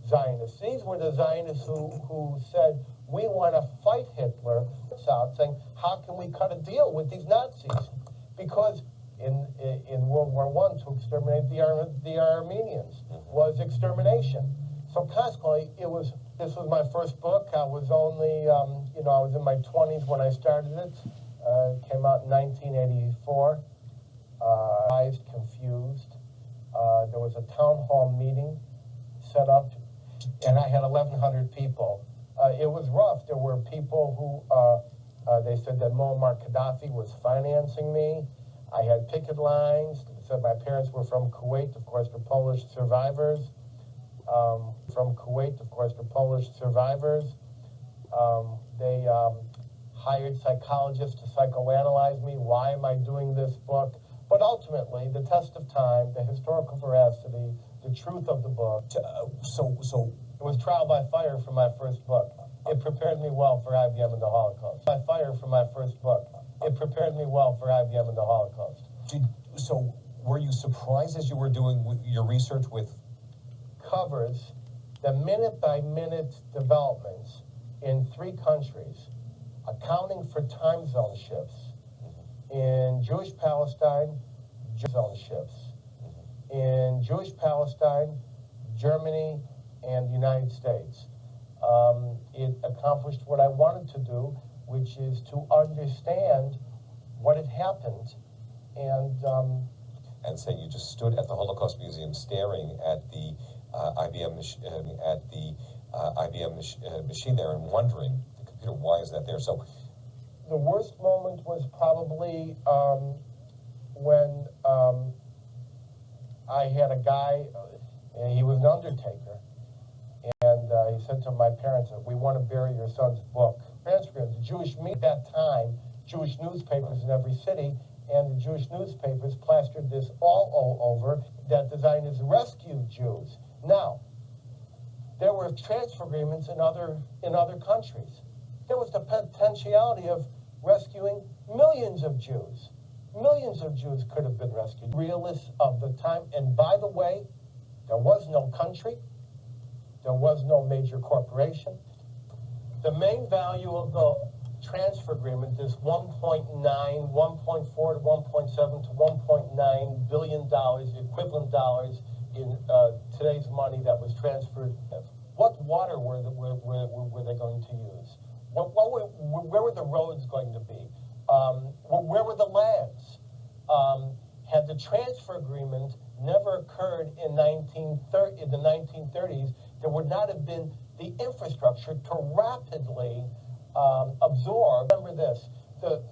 Zionists. These were the Zionists who said, we want to fight Hitler out, saying, how can we cut a deal with these Nazis? Because in World War I, to exterminate the Armenians was extermination. So consequently, this was my first book. I was only, I was in my 20s when I started it. It came out in 1984. Confused. There was a town hall meeting set up, and I had 1,100 people. It was rough. There were people who, they said that Muammar Gaddafi was financing me. I had picket lines. They said my parents were from Kuwait. Of course, they're Polish survivors. They hired psychologists to psychoanalyze me. Why am I doing this book? But ultimately, the test of time, the historical veracity, the truth of the book. So it was trial by fire for my first book. It prepared me well for IBM and the Holocaust. By fire for my first book. It prepared me well for IBM and the Holocaust. So were you surprised as you were doing your research with covers the minute-by-minute developments in 3 countries, accounting for time zone shifts in Jewish Palestine, in Jewish Palestine, Germany, and the United States. It accomplished what I wanted to do, which is to understand what had happened. And say you just stood at the Holocaust Museum staring at the IBM machine there and wondering, the computer, why is that there? So the worst moment was probably when I had a guy, he was an undertaker, and he said to my parents, we want to bury your son's book. The Jewish media at that time, Jewish newspapers in every city, and the Jewish newspapers plastered this all over that the Zionists rescued Jews. Now, there were transfer agreements in other countries. There was the potentiality of rescuing millions of Jews. Millions of Jews could have been rescued. Realists of the time, and by the way, there was no country, there was no major corporation. The main value of the transfer agreement is 1.9, 1.4 to 1.7 to 1.9 billion dollars, the equivalent dollars in today's money that was transferred. What water were they going to use? Where were the roads going to be? Where were the lands? Had the transfer agreement never occurred in the 1930s, there would not have been the infrastructure to rapidly absorb. Remember this, the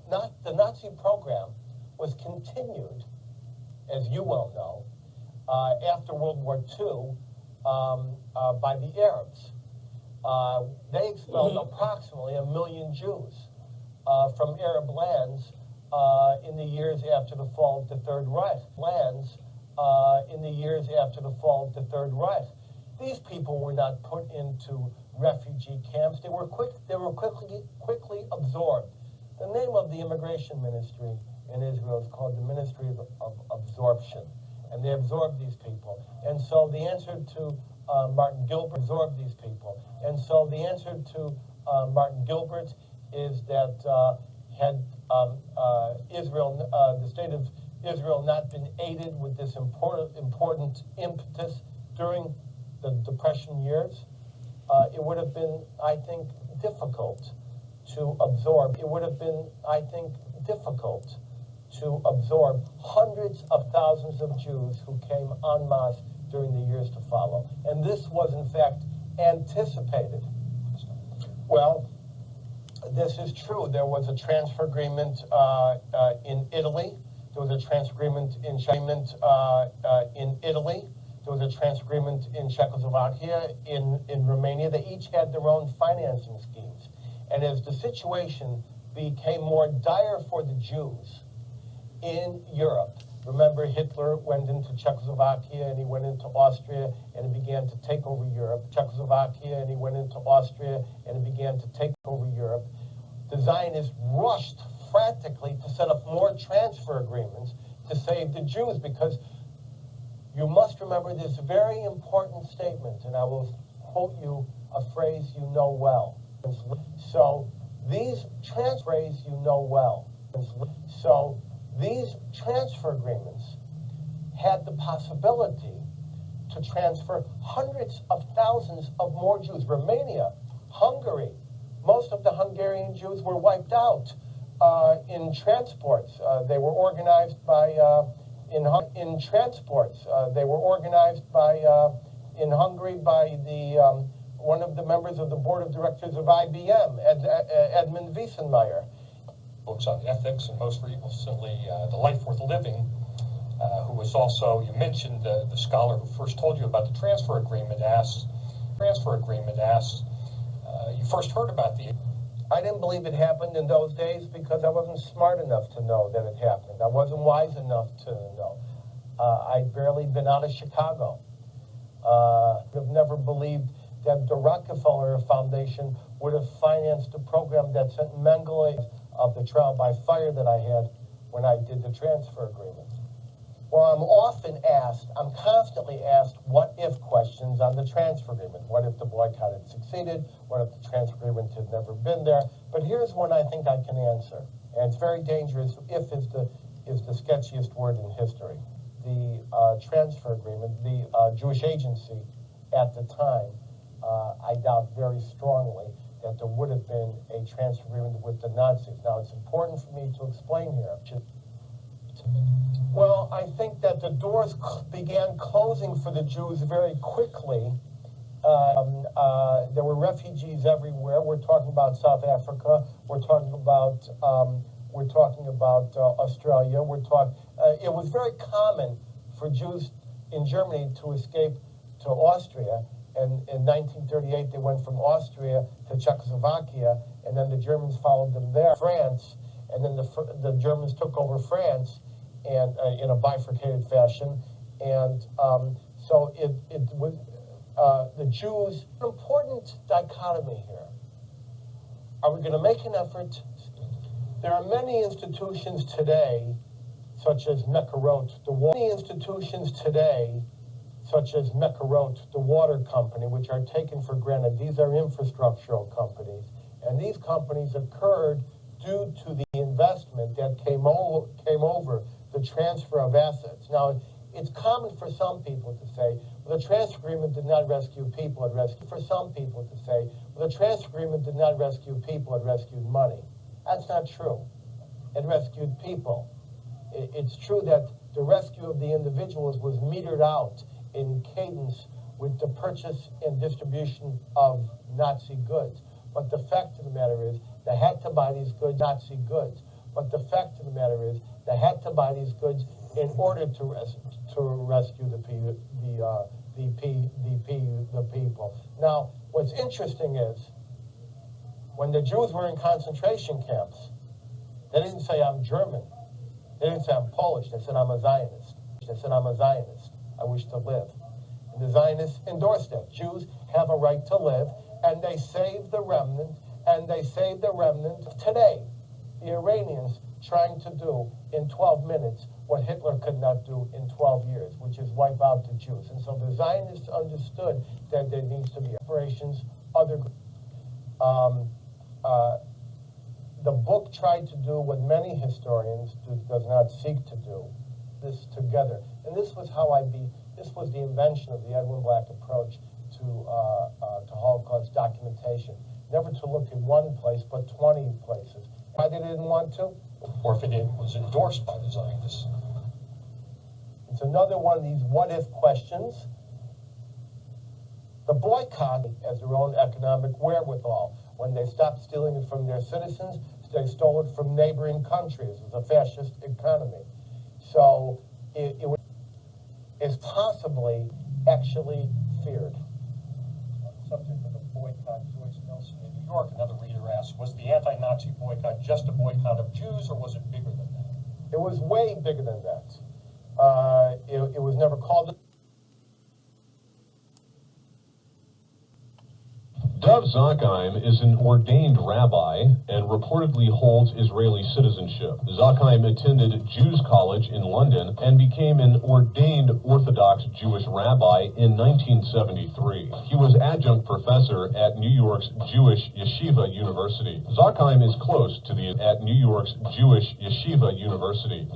Nazi program was continued, as you well know, after World War II by the Arabs. They expelled approximately 1 million Jews from Arab lands in the years after the fall of the Third Reich. These people were not put into refugee camps. They were quickly absorbed. The name of the immigration ministry in Israel is called the Ministry of Absorption, and they absorbed these people. And so the answer to Martin Gilbert absorbed these people. And so the answer to Martin Gilbert is that had Israel, the state of Israel, not been aided with this important impetus during the Depression years, it would have been, I think, difficult to absorb. It would have been, I think, difficult to absorb hundreds of thousands of Jews who came en masse during the years to follow. And this was, in fact, anticipated. Well, this is true. There was a transfer agreement in Italy. There was a transfer agreement in Italy. There was a transfer agreement in Czechoslovakia, in Romania. They each had their own financing schemes. And as the situation became more dire for the Jews in Europe, Remember, Hitler went into Czechoslovakia and he went into Austria and he began to take over Europe. Czechoslovakia and he went into Austria and he began to take over Europe. The Zionists rushed frantically to set up more transfer agreements to save the Jews, because you must remember this very important statement, and I will quote you a phrase you know well. So these transfer agreements had the possibility to transfer hundreds of thousands of more Jews. Romania, Hungary, most of the Hungarian Jews were wiped out in transports. They were organized by in transports. They were organized by in Hungary by the one of the members of the board of directors of IBM, Edmund Wiesenmeyer. Books on ethics, and most recently The Life Worth Living, who was also, you mentioned the scholar who first told you about the transfer agreement, asks, you first heard about the... I didn't believe it happened in those days because I wasn't smart enough to know that it happened. I wasn't wise enough to know. I'd barely been out of Chicago. I've never believed that the Rockefeller Foundation would have financed a program that sent Mengele of the trial by fire that I had when I did the transfer agreement. Well, I'm constantly asked what-if questions on the transfer agreement. What if the boycott had succeeded? What if the transfer agreement had never been there? But here's one I think I can answer, and it's very dangerous. If is the sketchiest word in history. The transfer agreement, the Jewish agency at the time, I doubt very strongly that there would have been a transfer agreement with the Nazis. Now, it's important for me to explain here. Well, I think that the doors began closing for the Jews very quickly. There were refugees everywhere. We're talking about South Africa. We're talking about Australia. It was very common for Jews in Germany to escape to Austria. And in 1938, they went from Austria to Czechoslovakia, and then the Germans followed them there. France, and then the Germans took over France, and in a bifurcated fashion. And so it was the Jews. An important dichotomy here. Are we going to make an effort? There are many institutions today, such as Mekarot, the water company, which are taken for granted. These are infrastructural companies, and these companies occurred due to the investment that came over the transfer of assets. Now, it's common for some people to say, well, the transfer agreement did not rescue people, it rescued money. That's not true. It rescued people. It's true that the rescue of the individuals was metered out in cadence with the purchase and distribution of Nazi goods. But the fact of the matter is, they had to buy these goods, Nazi goods. But the fact of the matter is, they had to buy these goods in order to rescue the people. Now, what's interesting is, when the Jews were in concentration camps, they didn't say, I'm German. They didn't say, I'm Polish. They said, I'm a Zionist. I wish to live. And the Zionists endorsed that. Jews have a right to live, and they saved the remnant, today. The Iranians trying to do in 12 minutes what Hitler could not do in 12 years, which is wipe out the Jews. And so the Zionists understood that there needs to be operations, the book tried to do what many historians does not seek to do, this together. And this was this was the invention of the Edwin Black approach to Holocaust documentation. Never to look in one place, but 20 places. Why they didn't want to? Or if it was endorsed by the Zionists. It's another one of these what-if questions. The boycott has their own economic wherewithal. When they stopped stealing it from their citizens, they stole it from neighboring countries. It was a fascist economy. So it is possibly actually feared. Subject of the boycott, Joyce Nelson in New York, another reader asked, was the anti-Nazi boycott just a boycott of Jews, or was it bigger than that? It was way bigger than that. was never called. Dov Zakheim is an ordained rabbi and reportedly holds Israeli citizenship. Zakheim attended Jews College in London and became an ordained Orthodox Jewish rabbi in 1973. He was adjunct professor at New York's Jewish Yeshiva University. Zakheim is close to the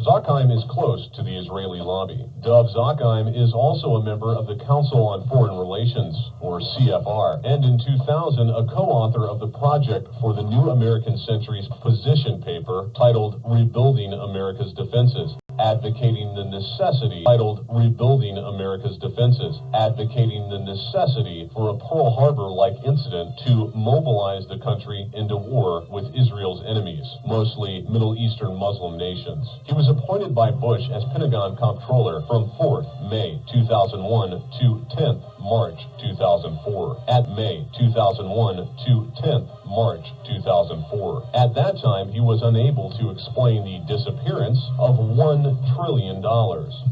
Zakheim is close to the Israeli lobby. Dov Zakheim is also a member of the Council on Foreign Relations, or CFR, and in 2000 a co-author of the project for the New American Century's position paper titled Rebuilding America's Defenses, advocating the necessity for a Pearl Harbor-like incident to mobilize the country into war with Israel's enemies, mostly Middle Eastern Muslim nations. He was appointed by Bush as Pentagon Comptroller from 4th May 2001 to 10th March 2004. At May 2001 to 10th March 2004. At that time, he was unable to explain the disappearance of $1 trillion.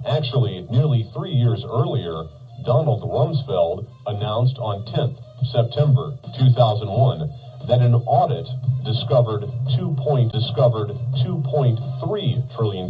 Actually, nearly 3 years earlier, Donald Rumsfeld announced on 10th September 2001 that an audit discovered $2.3 trillion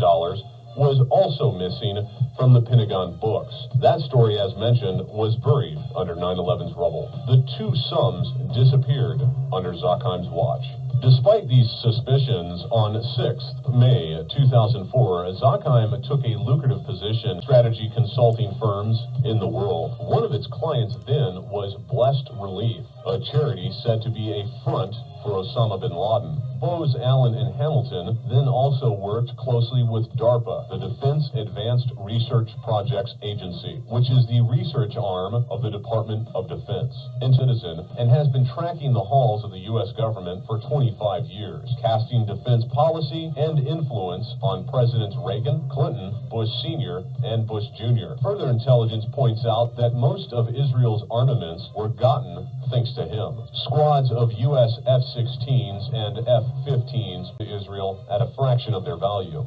was also missing from the Pentagon books. That story, as mentioned, was buried under 9/11's rubble. The two sums disappeared under Zakheim's watch. Despite these suspicions, on 6th May 2004, Zakheim took a lucrative position in strategy consulting firms in the world. One of its clients then was Blessed Relief, a charity said to be a front for Osama bin Laden. Bose, Allen, and Hamilton then also worked closely with DARPA, the Defense Advanced Research Projects Agency, which is the research arm of the Department of Defense, and citizen, and has been tracking the halls of the U.S. government for 25 years, casting defense policy and influence on Presidents Reagan, Clinton, Bush Sr., and Bush Jr. Further intelligence points out that most of Israel's armaments were gotten thanks to him. Squads of U.S. F-16s and F-15s to Israel at a fraction of their value.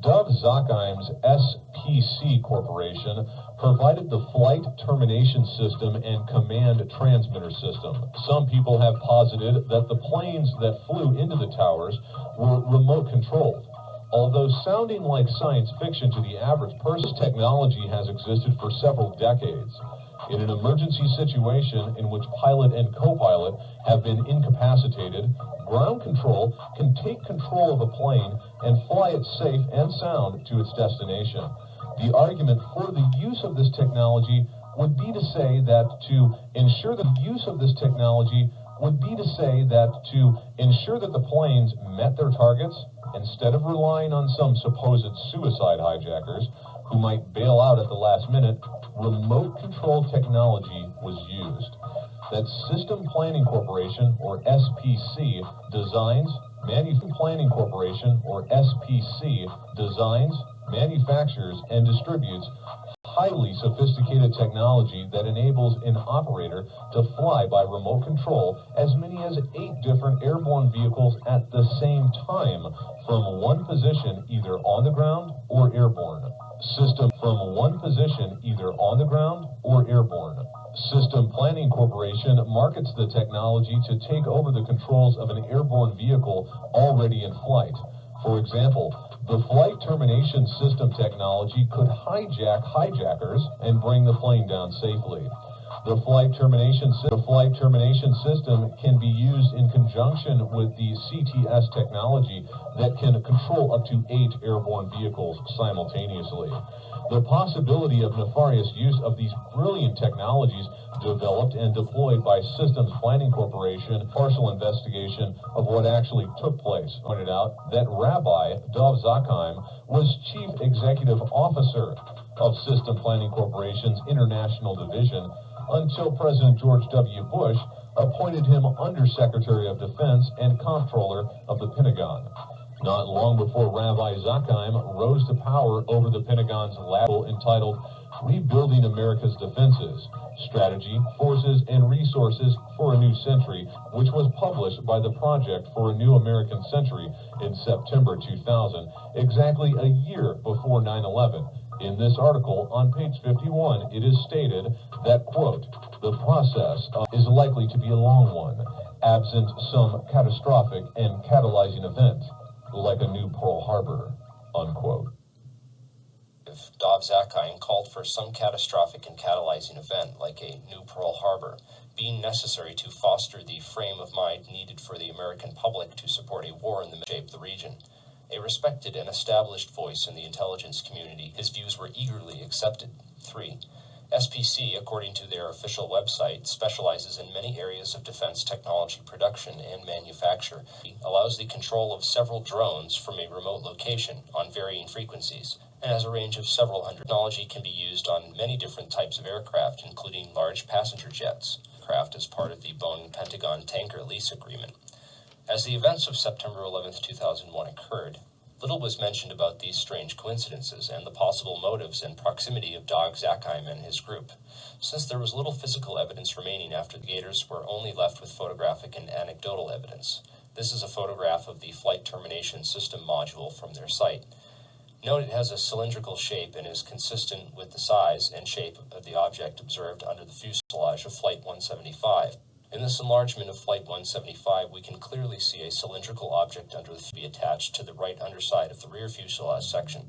Dov Zakheim's SPC Corporation provided the flight termination system and command transmitter system. Some people have posited that the planes that flew into the towers were remote controlled. Although sounding like science fiction to the average person, technology has existed for several decades. In an emergency situation in which pilot and co-pilot have been incapacitated, ground control can take control of a plane and fly it safe and sound to its destination. The argument for the use of this technology would be to say that to ensure the planes met their targets, instead of relying on some supposed suicide hijackers who might bail out at the last minute, remote control technology was used. That System Planning Corporation, or SPC, designs, manufactures, and distributes highly sophisticated technology that enables an operator to fly by remote control as many as 8 different airborne vehicles at the same time from one position either on the ground or airborne. System Planning Corporation markets the technology to take over the controls of an airborne vehicle already in flight. For example, the flight termination system technology could hijack hijackers and bring the plane down safely. The flight termination system can be used in conjunction with the CTS technology that can control up to 8 airborne vehicles simultaneously. The possibility of nefarious use of these brilliant technologies developed and deployed by Systems Planning Corporation, partial investigation of what actually took place, pointed out that Rabbi Dov Zakheim was Chief Executive Officer of System Planning Corporation's International Division until President George W. Bush appointed him Undersecretary of Defense and Comptroller of the Pentagon. Not long before Rabbi Zakheim rose to power over the Pentagon's lab entitled Rebuilding America's Defenses, Strategy, Forces, and Resources for a New Century, which was published by the Project for a New American Century in September 2000, exactly a year before 9/11. In this article on page 51, it is stated that, quote, the process is likely to be a long one, absent some catastrophic and catalyzing event, like a new Pearl Harbor, unquote. Dov Zakheim called for some catastrophic and catalyzing event, like a new Pearl Harbor, being necessary to foster the frame of mind needed for the American public to support a war in the shape of the region. A respected and established voice in the intelligence community, his views were eagerly accepted. 3. SPC, according to their official website, specializes in many areas of defense technology production and manufacture. It allows the control of several drones from a remote location on varying frequencies, and has a range of several hundred. Technology can be used on many different types of aircraft, including large passenger jets. Aircraft as part of the Boeing-Pentagon tanker lease agreement. As the events of September 11, 2001 occurred, little was mentioned about these strange coincidences and the possible motives and proximity of Dov Zakheim and his group, since there was little physical evidence remaining after the gators were only left with photographic and anecdotal evidence. This is a photograph of the flight termination system module from their site. Note it has a cylindrical shape and is consistent with the size and shape of the object observed under the fuselage of Flight 175. In this enlargement of Flight 175, we can clearly see a cylindrical object under the be attached to the right underside of the rear fuselage section.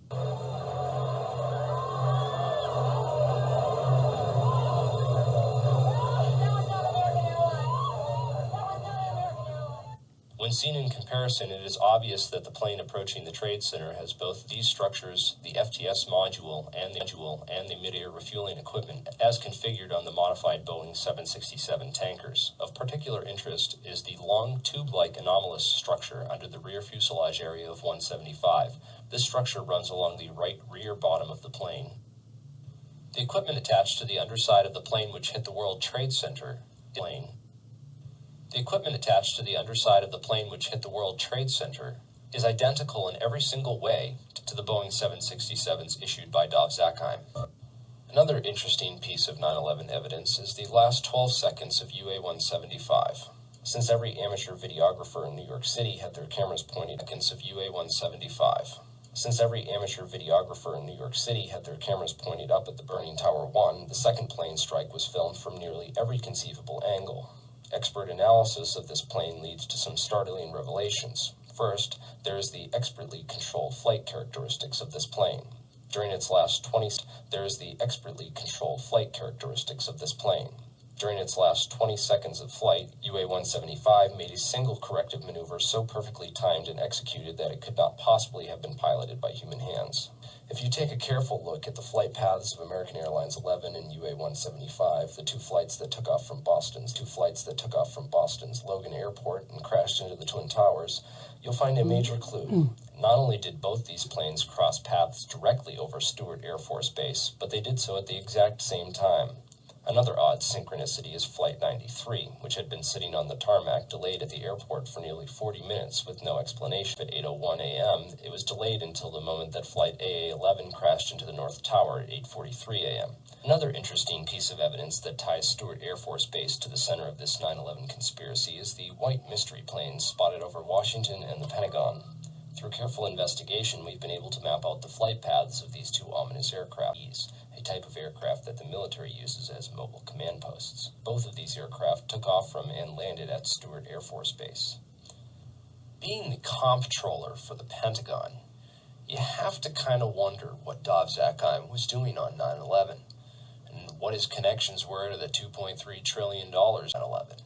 When seen in comparison, it is obvious that the plane approaching the Trade Center has both these structures, the FTS module and the mid-air refueling equipment, as configured on the modified Boeing 767 tankers. Of particular interest is the long tube-like anomalous structure under the rear fuselage area of 175. This structure runs along the right rear bottom of the plane. The equipment attached to the underside of the plane which hit the World Trade Center The equipment attached to the underside of the plane which hit the World Trade Center is identical in every single way to the Boeing 767s issued by Dov Zakheim. Another interesting piece of 9/11 evidence is the last 12 seconds of UA-175. Since every amateur videographer in New York City had their cameras pointed at seconds of UA-175. Since every amateur videographer in New York City had their cameras pointed up at the burning Tower 1, the second plane strike was filmed from nearly every conceivable angle. Expert analysis of this plane leads to some startling revelations. First, there is the expertly controlled flight characteristics of this plane. During its last 20 seconds of flight, UA-175 made a single corrective maneuver so perfectly timed and executed that it could not possibly have been piloted by human hands. If you take a careful look at the flight paths of American Airlines 11 and UA-175, the two flights that took off from Boston's Logan Airport and crashed into the Twin Towers, you'll find a major clue. Not only did both these planes cross paths directly over Stewart Air Force Base, but they did so at the exact same time. Another odd synchronicity is Flight 93, which had been sitting on the tarmac delayed at the airport for nearly 40 minutes with no explanation. At 8:01 a.m., it was delayed until the moment that Flight AA-11 crashed into the North Tower at 8:43 a.m. Another interesting piece of evidence that ties Stewart Air Force Base to the center of this 9/11 conspiracy is the white mystery planes spotted over Washington and the Pentagon. Through careful investigation, we've been able to map out the flight paths of these two ominous aircraft, a type of aircraft that the military uses as mobile command posts. Both of these aircraft took off from and landed at Stewart Air Force Base. Being the comptroller for the Pentagon, you have to kind of wonder what Dov Zakheim was doing on 9/11 and what his connections were to the $2.3 trillion 9/11.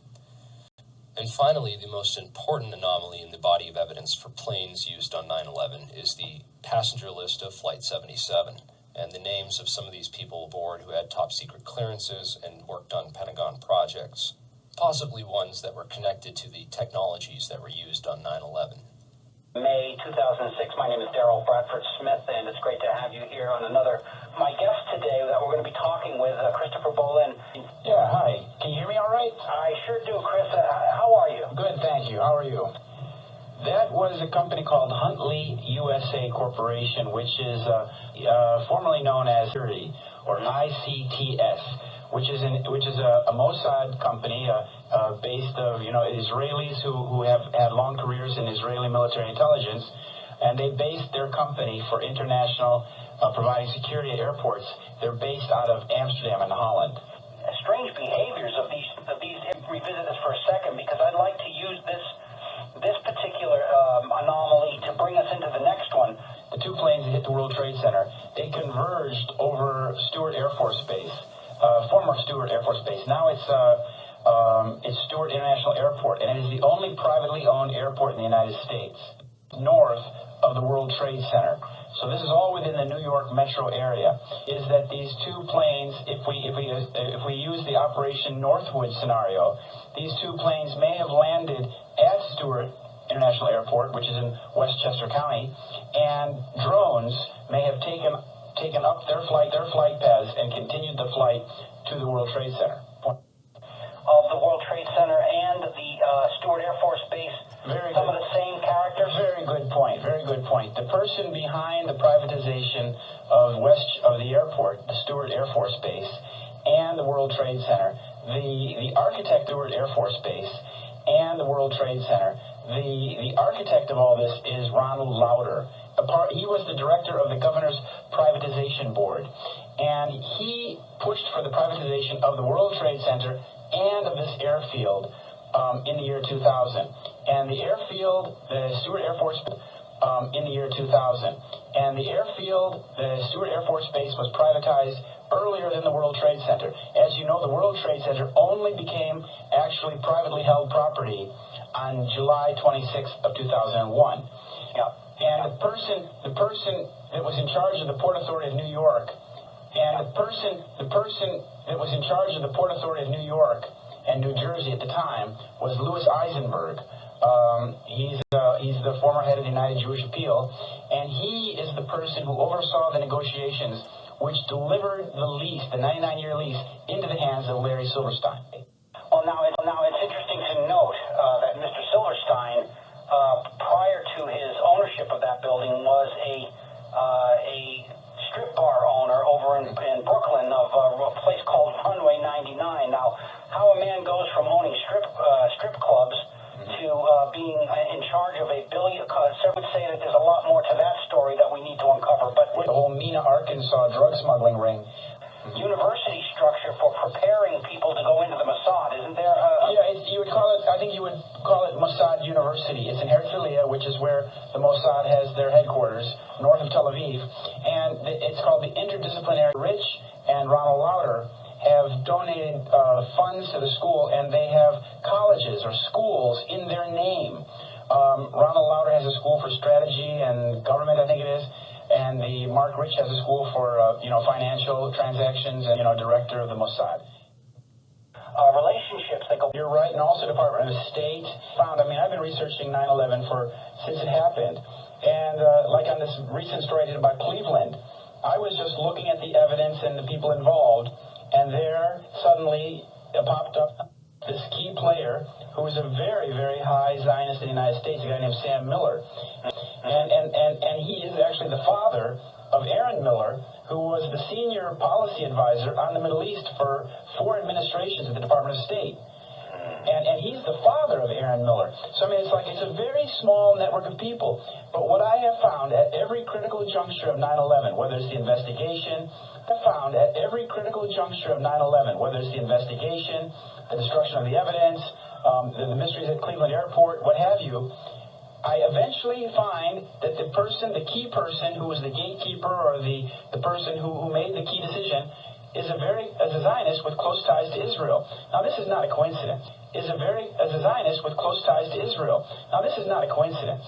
And finally, the most important anomaly in the body of evidence for planes used on 9/11 is the passenger list of Flight 77 and the names of some of these people aboard who had top-secret clearances and worked on Pentagon projects, possibly ones that were connected to the technologies that were used on 9/11. May 2006. My name is Daryl Bradford Smith, and it's great to have you here on another. My guest today that we're going to be talking with, Christopher Bolin. Yeah, hi. Can you hear me all right? I sure do, Chris. How are you? Good, thank you. How are you? That was a company called Huntley USA Corporation, which is formerly known as or ICTS, which is a Mossad company based of Israelis who have had long careers in Israeli military intelligence, and they based their company for international providing security at airports. They're based out of Amsterdam and Holland. Strange behaviors of these. Revisit this for a second because I'd like to use this particular anomaly to bring us into the next one. The two planes that hit the World Trade Center, they converged over Stewart Air Force Base, former Stewart Air Force Base. Now it's Stewart International Airport, and it is the only privately owned airport in the United States, north of the World Trade Center. So this is all within the New York metro area. Is that these two planes, if we use the Operation Northwood scenario, these two planes may have landed at Stewart International Airport, which is in Westchester County, and drones may have taken up their flight paths and continued the flight to the World Trade Center. Of the World Trade Center and the Stewart Air Force Base, some of the same characters? Very good point, very good point. The person behind the privatization of the airport, the Stewart Air Force Base, and the World Trade Center, the architect of the Stewart Air Force Base and the World Trade Center, the architect of all this is Ronald Lauder. He was the director of the Governor's Privatization Board, and he pushed for the privatization of the World Trade Center and of this airfield in the year 2000. And the airfield, the Stewart Air Force in the year 2000. And the airfield, the Stewart Air Force Base, was privatized earlier than the World Trade Center. As you know, the World Trade Center only became actually privately held property on July 26th of 2001. Yeah. And the person that was in charge of the Port Authority of New York, and the person that was in charge of the Port Authority of New York and New Jersey at the time was Louis Eisenberg. He's the former head of the United Jewish Appeal, and he is the person who oversaw the negotiations which delivered the lease, the 99-year lease, into the hands of Larry Silverstein. Well, now it's interesting to note that Mr. Silverstein, prior to his ownership of that building, was a strip bar owner over in Brooklyn of a place called Runway 99. Now, how a man goes from owning strip clubs to being in charge of a billion, some would say that there's a lot more to that story that we need to uncover. But the whole Mena, Arkansas drug smuggling ring, university structure for preparing people to go into the Mossad, isn't there? You would call it, I think you would call it Mossad University. It's in Herzliya, which is where the Mossad has their headquarters, north of Tel Aviv. And it's called the Interdisciplinary. Rich and Ronald Lauder have donated funds to the school, and they have colleges or schools in their name. Ronald Lauder has a school for strategy and government, I think it is. And the Mark Rich has a school for, financial transactions and, director of the Mossad. Relationships that go... You're right, and also Department of State found, I've been researching 9/11 since it happened. And like on this recent story I did about Cleveland, I was just looking at the evidence and the people involved, and there suddenly popped up this key player who was a very, very high Zionist in the United States, a guy named Sam Miller. And he is actually the father of Aaron Miller, who was the senior policy advisor on the Middle East for 4 administrations at the Department of State. And he's the father of Aaron Miller. So, it's a very small network of people. But what I have found at every critical juncture of 9/11, whether it's the investigation, the destruction of the evidence, the mysteries at Cleveland Airport, what have you, I eventually find that the key person who was the gatekeeper or the person who made the key decision is a Zionist with close ties to Israel. Now, this is not a coincidence. Is a Zionist with close ties to Israel. Now, this is not a coincidence.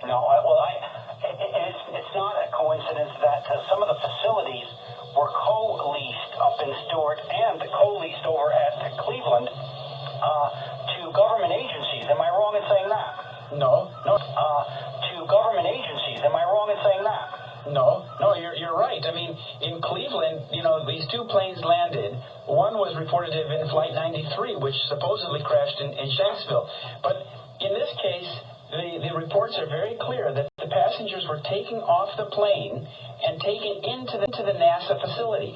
No, it's not a coincidence that some of the facilities were co-leased up in Stewart and co-leased over at Cleveland to government agencies. Am I wrong in saying that? No. To government agencies. Am I wrong in saying that? No, you're right. In Cleveland, these 2 planes landed. One was reported to have been Flight 93, which supposedly crashed in Shanksville. But in this case, the reports are very clear that the passengers were taken off the plane and taken into the NASA facility.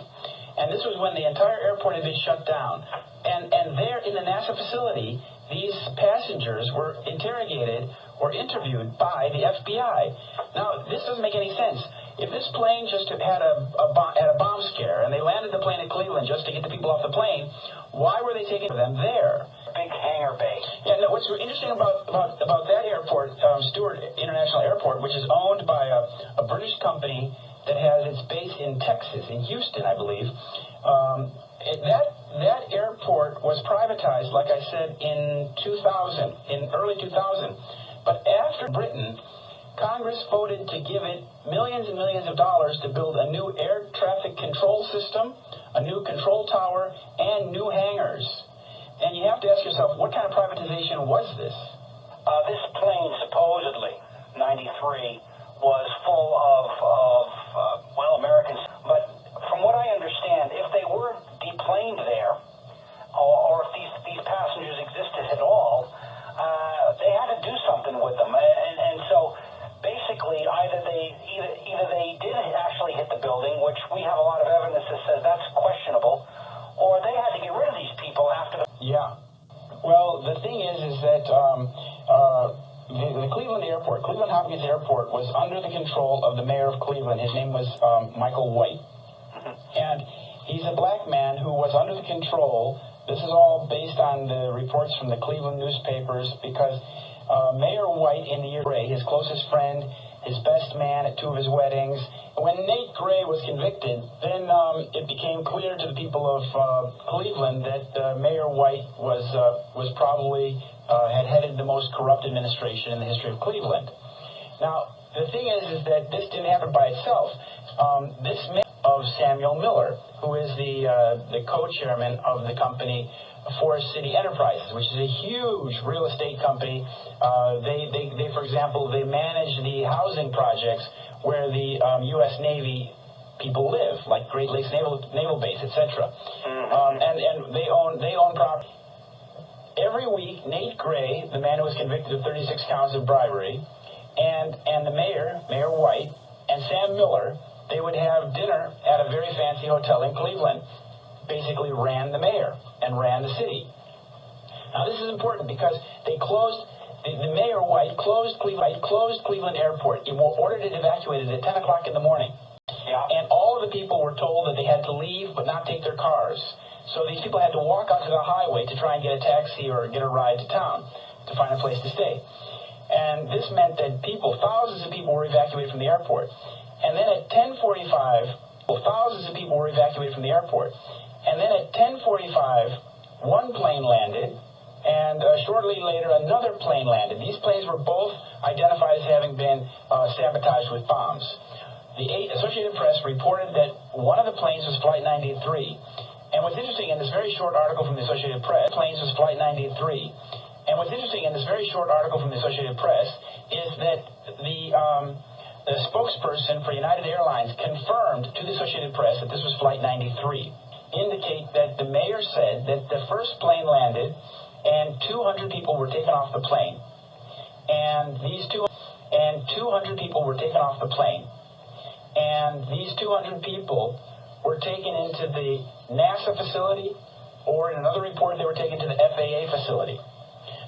And this was when the entire airport had been shut down. And there in the NASA facility, these passengers were interrogated or interviewed by the FBI. Now, this doesn't make any sense. if this plane just had a bomb scare and they landed the plane at Cleveland just to get the people off the plane, why were they taking them there? Big hangar base. Yeah, no, what's interesting about that airport, Stewart International Airport, which is owned by a British company that has its base in Texas, in Houston, I believe, that airport was privatized, like I said, in early 2000. But after Britain, Congress voted to give it millions and millions of dollars to build a new air traffic control system, a new control tower, and new hangars. And you have to ask yourself, what kind of privatization was this? This plane, supposedly, 93, was full of Americans. But from what I understand, if they were deplaned there, or if these passengers existed at all, they had to do something with them. And so basically, either they did actually hit the building, which we have a lot of evidence that says that's questionable, or they had to get rid of these people after the... Yeah. Well, the thing is that the Cleveland Airport, Cleveland Hopkins Airport, was under the control of the mayor of Cleveland. His name was Michael White. And he's a black man who was under the control. This is all based on the reports from the Cleveland newspapers, because Mayor White, in the year Gray, his closest friend, his best man at 2 of his weddings. When Nate Gray was convicted, then it became clear to the people of Cleveland that Mayor White was probably had headed the most corrupt administration in the history of Cleveland. Now, the thing is that this didn't happen by itself. This man of Samuel Miller, who is the co-chairman of the company Forest City Enterprises, which is a huge real estate company. They, for example, they manage the housing projects where the U.S. Navy people live, like Great Lakes Naval Base, etc. And they own property. Every week, Nate Gray, the man who was convicted of 36 counts of bribery, and the Mayor White, and Sam Miller, they would have dinner at a very fancy hotel in Cleveland. Basically ran the mayor and ran the city. Now this is important because they closed, the Mayor White closed Cleveland Airport. He ordered it evacuated at 10 o'clock in the morning. Yeah. And all of the people were told that they had to leave but not take their cars. So these people had to walk out to the highway to try and get a taxi or get a ride to town to find a place to stay. And this meant that thousands of people were evacuated from the airport. And then at 10:45, thousands of people were evacuated from the airport. And then at 10:45, one plane landed, and shortly later another plane landed. These planes were both identified as having been sabotaged with bombs. The Associated Press reported that one of the planes was Flight 93. And what's interesting in this very short article from the Associated Press, planes was Flight 93. And what's interesting in this very short article from the Associated Press is that the spokesperson for United Airlines confirmed to the Associated Press that this was Flight 93. Indicate that the mayor said that the first plane landed and 200 people were taken off the plane. And 200 people were taken off the plane. And these 200 people were taken into the NASA facility, or in another report they were taken to the FAA facility.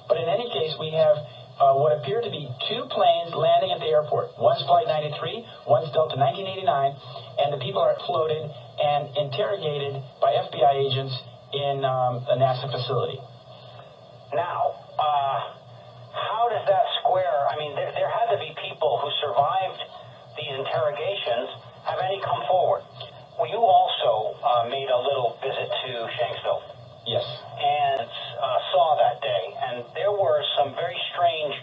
But in any case, we have what appear to be 2 planes landing at the airport. One's Flight 93, one's Delta 1989, and the people are floated and interrogated by FBI agents in a NASA facility. Now, how does that square? I mean, there had to be people who survived these interrogations. Have any come forward? Well, you also made a little visit to Shanksville. Yes. And saw that day, and there were some very strange...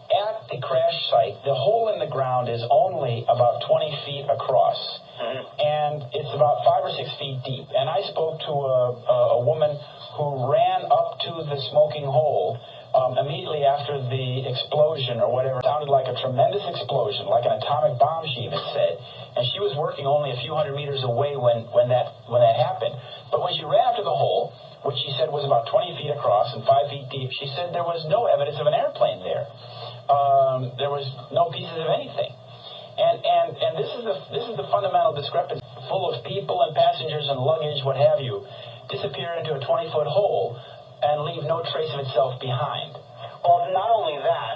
At the crash site, the hole in the ground is only about 20 feet across, and it's about 5 or 6 feet deep. And I spoke to a woman who ran up to the smoking hole immediately after the explosion or whatever. It sounded like a tremendous explosion, like an atomic bomb, she even said. And she was working only a few hundred meters away when that happened. But when she ran up to the hole, which she said was about 20 feet across and 5 feet deep, she said there was no evidence of an airplane there. There was no pieces of anything. And this is the fundamental discrepancy. Full of people and passengers and luggage, what have you, disappear into a 20-foot hole and leave no trace of itself behind. Well, not only that,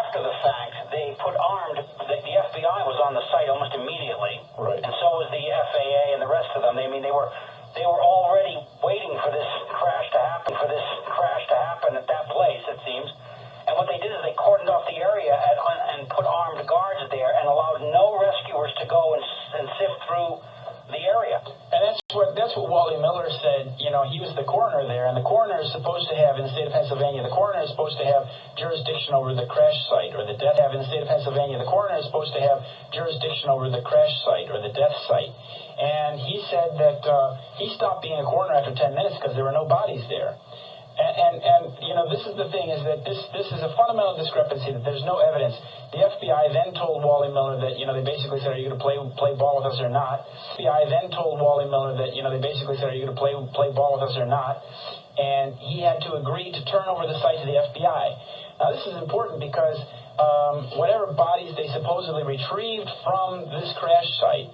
after the fact, they put armed, the FBI was on the site almost immediately. They were already waiting for this crash to happen, at that place, it seems. And what they did is they cordoned off the area and put armed guards there and allowed no rescuers to go and sift through the area. And that's what Wally Miller said. You know, he was the coroner there, and the coroner is supposed to have, in the state of Pennsylvania, the coroner is supposed to have jurisdiction over the crash site or the death. In the state of Pennsylvania, the coroner is supposed to have jurisdiction over the crash site or the death site. And he said that he stopped being a coroner after 10 minutes because there were no bodies there. And you know, this is the thing, is that this is a fundamental discrepancy, that there's no evidence. The FBI then told Wally Miller that, you know, they basically said, are you going to play ball with us or not? The FBI then told Wally Miller that, you know, they basically said, are you going to play ball with us or not? And he had to agree to turn over the site to the FBI. Now, this is important because whatever bodies they supposedly retrieved from this crash site,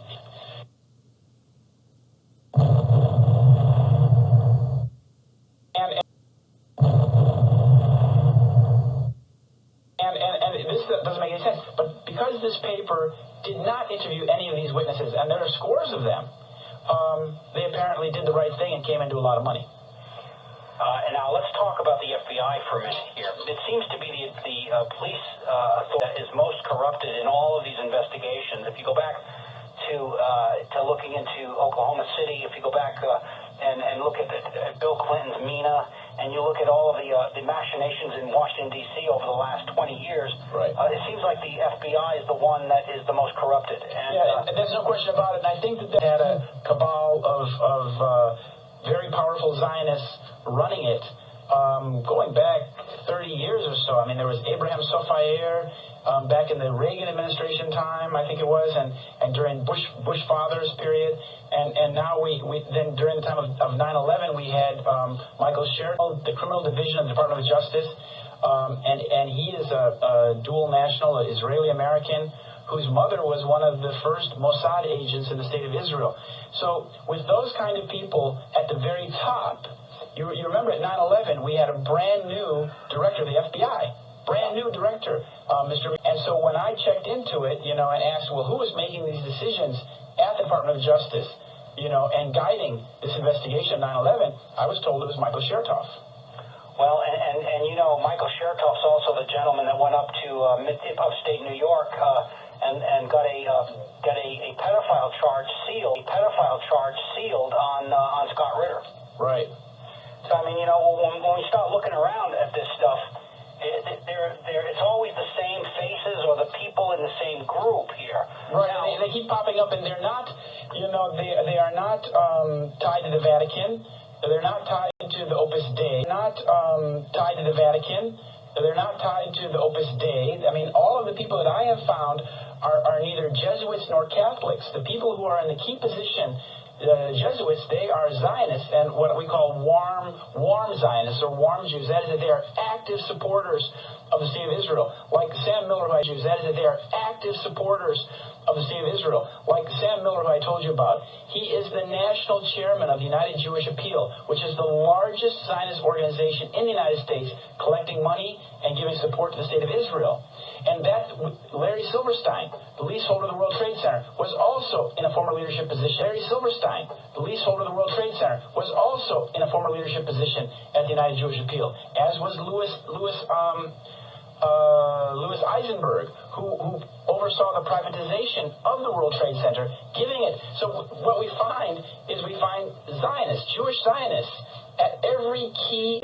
and this doesn't make any sense, but because this paper did not interview any of these witnesses, and there are scores of them, they apparently did the right thing and came into a lot of money. And now let's talk about the FBI for a minute here. It seems to be the police authority that is most corrupted in all of these investigations. If you go back to looking into Oklahoma City, if you go back and look at Bill Clinton's MENA, and you look at all of the machinations in Washington, D.C. over the last 20 years, right. It seems like the FBI is the one that is the most corrupted. And, there's no question about it. And I think that they had a cabal of very powerful Zionists running it, going back 30 years or so. I mean, there was Abraham Sofayer back in the Reagan administration time, I think it was, and during Bush father's period, and now we then during the time of 9/11 we had Michael Sherrill, the criminal division of the Department of Justice, and he is a dual national, Israeli American, whose mother was one of the first Mossad agents in the state of Israel. So with those kind of people at the very top, you remember at 9/11 we had a brand new director of the FBI. Brand new director, Mr. And so when I checked into it, you know, and asked, well, who was making these decisions at the Department of Justice, you know, and guiding this investigation of 9/11, I was told it was Michael Chertoff. Well, and you know, Michael Chertoff's also the gentleman that went up to upstate New York and got a pedophile charge sealed. On Scott Ritter. Right. So I mean, you know, when we start looking around at this stuff, it's always the same faces or the people in the same group here. Right. Now, they keep popping up, and they're not, you know, they are not tied to the Vatican. They're not tied to the Opus Dei. They're not tied to the Vatican. They're not tied to the Opus Dei. I mean, all of the people that I have found are neither Jesuits nor Catholics. The people who are in the key position, the Jesuits, they are Zionists, and what we call warm Zionists or warm Jews. That is that they are active supporters of the state of Israel. Like Sam Miller, who I Jews, that is that they are active supporters of the state of Israel. Like Sam Miller, who I told you about, he is the national chairman of the United Jewish Appeal, which is the largest Zionist organization in the United States, collecting money and giving support to the state of Israel. And that Larry Silverstein, the leaseholder of the World Trade Center, was also in a former leadership position. Larry Silverstein, the leaseholder of the World Trade Center, was also in a former leadership position at the United Jewish Appeal, as was Louis Eisenberg, who oversaw the privatization of the World Trade Center, giving it. So what we find is Zionists, Jewish Zionists, at every key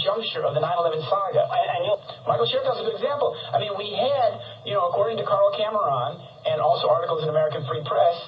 juncture of the 9/11 saga. And Michael Chertoff is a good example. I mean, we had, you know, according to Carl Cameron and also articles in American Free Press,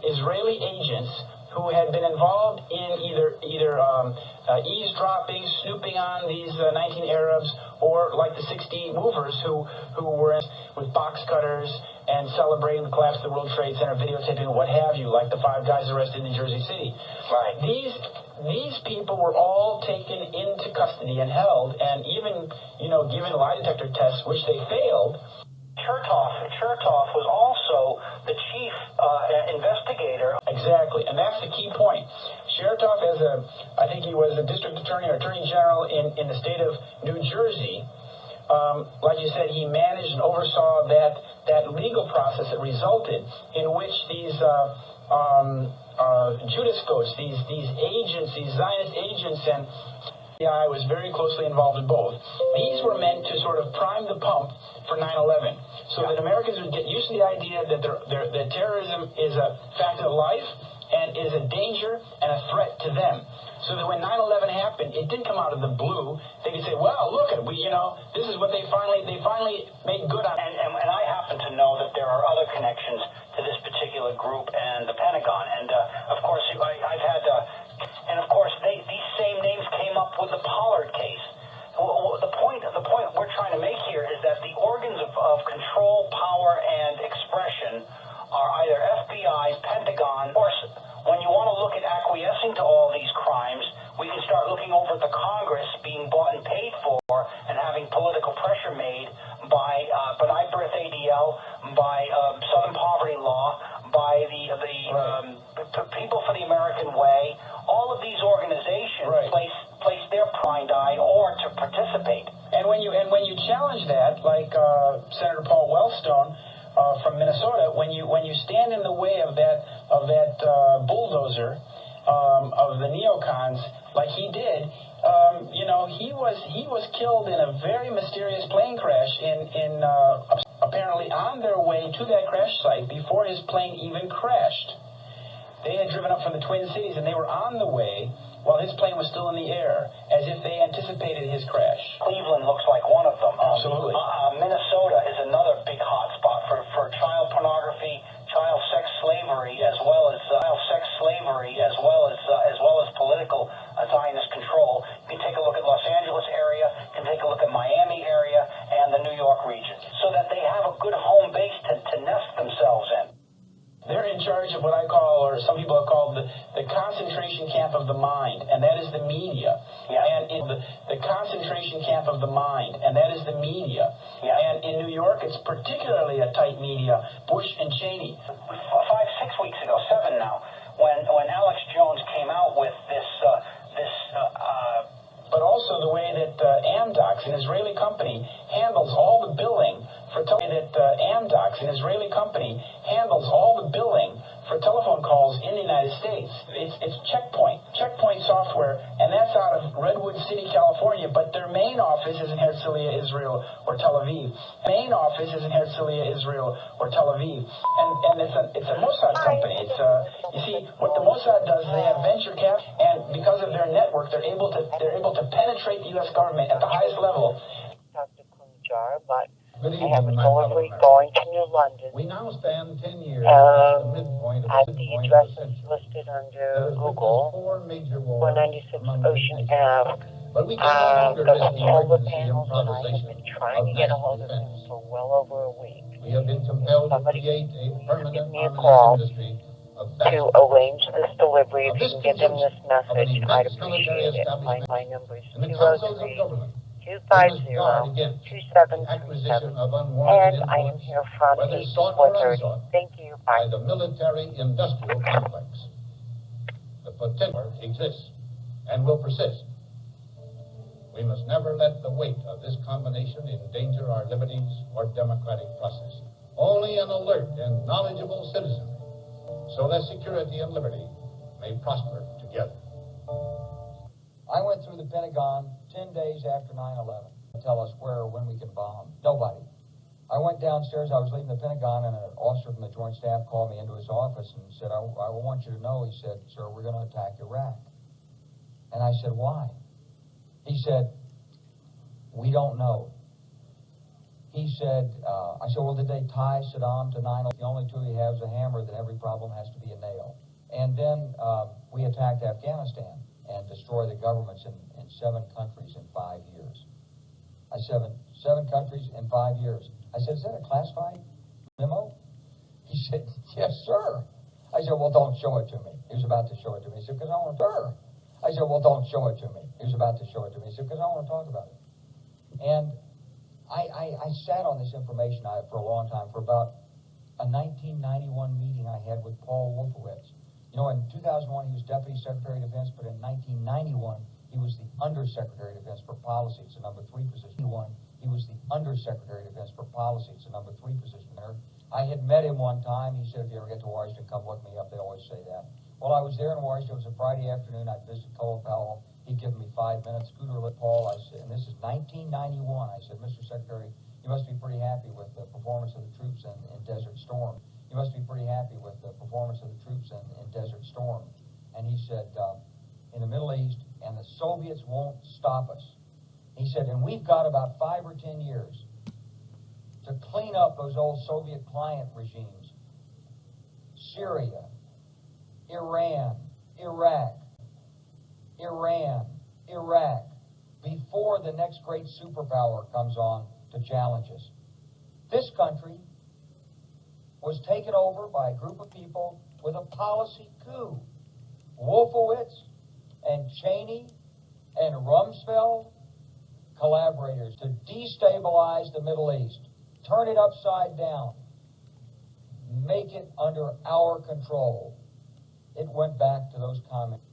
Israeli agents who had been involved in either eavesdropping, snooping on these 19 Arabs, or like the 60 movers who were with box cutters and celebrating the collapse of the World Trade Center, videotaping, what have you, like the 5 guys arrested in Jersey City. Right. These people were all taken into custody and held, and even, you know, given lie detector tests, which they failed. Chertoff was also the chief investigator. Exactly, and that's the key point. Chertoff, I think he was a district attorney or attorney general in the state of New Jersey. Like you said, he managed and oversaw that legal process that resulted in which these Judas goats, these agents, these Zionist agents, and I was very closely involved in both. These were meant to sort of prime the pump for 9/11, so that Americans would get used to the idea that that terrorism is a fact of life and is a danger and a threat to them. So that when 9/11 happened, it didn't come out of the blue. They could say, "Well, look at this is what they finally made good on." And I happen to know that there are other connections to this particular group and the Pentagon. And of course, I've had. And of course, these same names came up with the Pollard case. The point we're trying to make here is that the organs of control, power, and expression are either FBI, Pentagon, or when you want to look at acquiescing to all these crimes, we can start looking over at the Congress being bought and paid for and having political pressure made by Benign Birth ADL, by Southern Poverty Law, by the People for the American Way. All of these organizations place their blind eye or to participate. And when you challenge that, like Senator Paul Wellstone from Minnesota, when you stand in the way of that bulldozer of the neocons, like he did, he was killed in a very mysterious plane crash in apparently on their way to that crash site before his plane even crashed. They had driven up from the Twin Cities, and they were on the way while his plane was still in the air, as if they anticipated his crash. Cleveland looks like one of them. Absolutely. Minnesota is another big hot spot for child pornography, child sex slavery, as well as political Zionist control. You can take a look at Los Angeles area, you can take a look at Miami area, and the New York region, so that they have a good home base to nest themselves in. They're in charge of what I call, or some people have called, the concentration camp of the mind, and that is the media. Yeah. And in the concentration camp of the mind, and that is the media. Yeah. And in New York, it's particularly a tight media. Bush and Cheney. 5-6 weeks ago, 7 now, when Alex Jones came out with but also the way that Amdocs, an Israeli company, handles all the billing for telephone calls in the United States. It's Checkpoint software, and that's out of Redwood City, California, but their main office is in Herzliya, Israel, or Tel Aviv. And it's a Mossad company. You see, what the Mossad does is they have venture cap, and because of their network, they're able to penetrate the U.S. government at the highest level. Dr. Kunajukr, but I have a delivery going to New London. We now stand 10 years at the midpoint of the address listed under Google, 496 Ocean Ave. But we can no longer the risk the solar emergency panels, and I have been trying to get a hold of him for well over a week. We have been compelled to create a permanent industry to arrange this delivery. If you can give them this message, I'd appreciate it. My number is 203-250-2737, and I am here from 8 to 4:30. Thank you. Bye. By the military-industrial complex. The potential exists and will persist. We must never let the weight of this combination endanger our liberties or democratic process. Only an alert and knowledgeable citizenry, so that security and liberty may prosper together. I went through the Pentagon 10 days after 9/11 to tell us where or when we can bomb. Nobody. I went downstairs, I was leaving the Pentagon, and an officer from the Joint Staff called me into his office and said, I want you to know, he said, sir, we're going to attack Iraq. And I said, why? He said, we don't know. He said, I said, well, did they tie Saddam to 9/11? The only tool he has is a hammer, then every problem has to be a nail. And then we attacked Afghanistan and destroyed the governments in 7 countries in 5 years. I said, 7 countries in 5 years. I said, is that a classified memo? He said, yes, sir. I said, well, don't show it to me. He was about to show it to me. He said, because I want to, sir. I said, well, don't show it to me. He was about to show it to me. He said, because I want to talk about it. And I sat on this information for a long time, for about a 1991 meeting I had with Paul Wolfowitz. You know, in 2001, he was Deputy Secretary of Defense, but in 1991, he was the Undersecretary of Defense for Policy. It's the number 3 position. He was the Undersecretary of Defense for Policy. It's the number 3 position there. I had met him one time. He said, if you ever get to Washington, come look me up. They always always say that. Well, I was there in Washington. It was a Friday afternoon. I visited Colin Powell. He'd given me 5 minutes. Scooter lit Paul. I said, and this is 1991. I said, Mr. Secretary, you must be pretty happy with the performance of the troops in Desert Storm. You must be pretty happy with the performance of the troops in Desert Storm. And he said, in the Middle East, and the Soviets won't stop us. He said, and we've got about 5 or 10 years to clean up those old Soviet client regimes. Syria, Iran, Iraq, before the next great superpower comes on to challenge us. This country was taken over by a group of people with a policy coup. Wolfowitz and Cheney and Rumsfeld, collaborators to destabilize the Middle East, turn it upside down, make it under our control. It went back to those comments.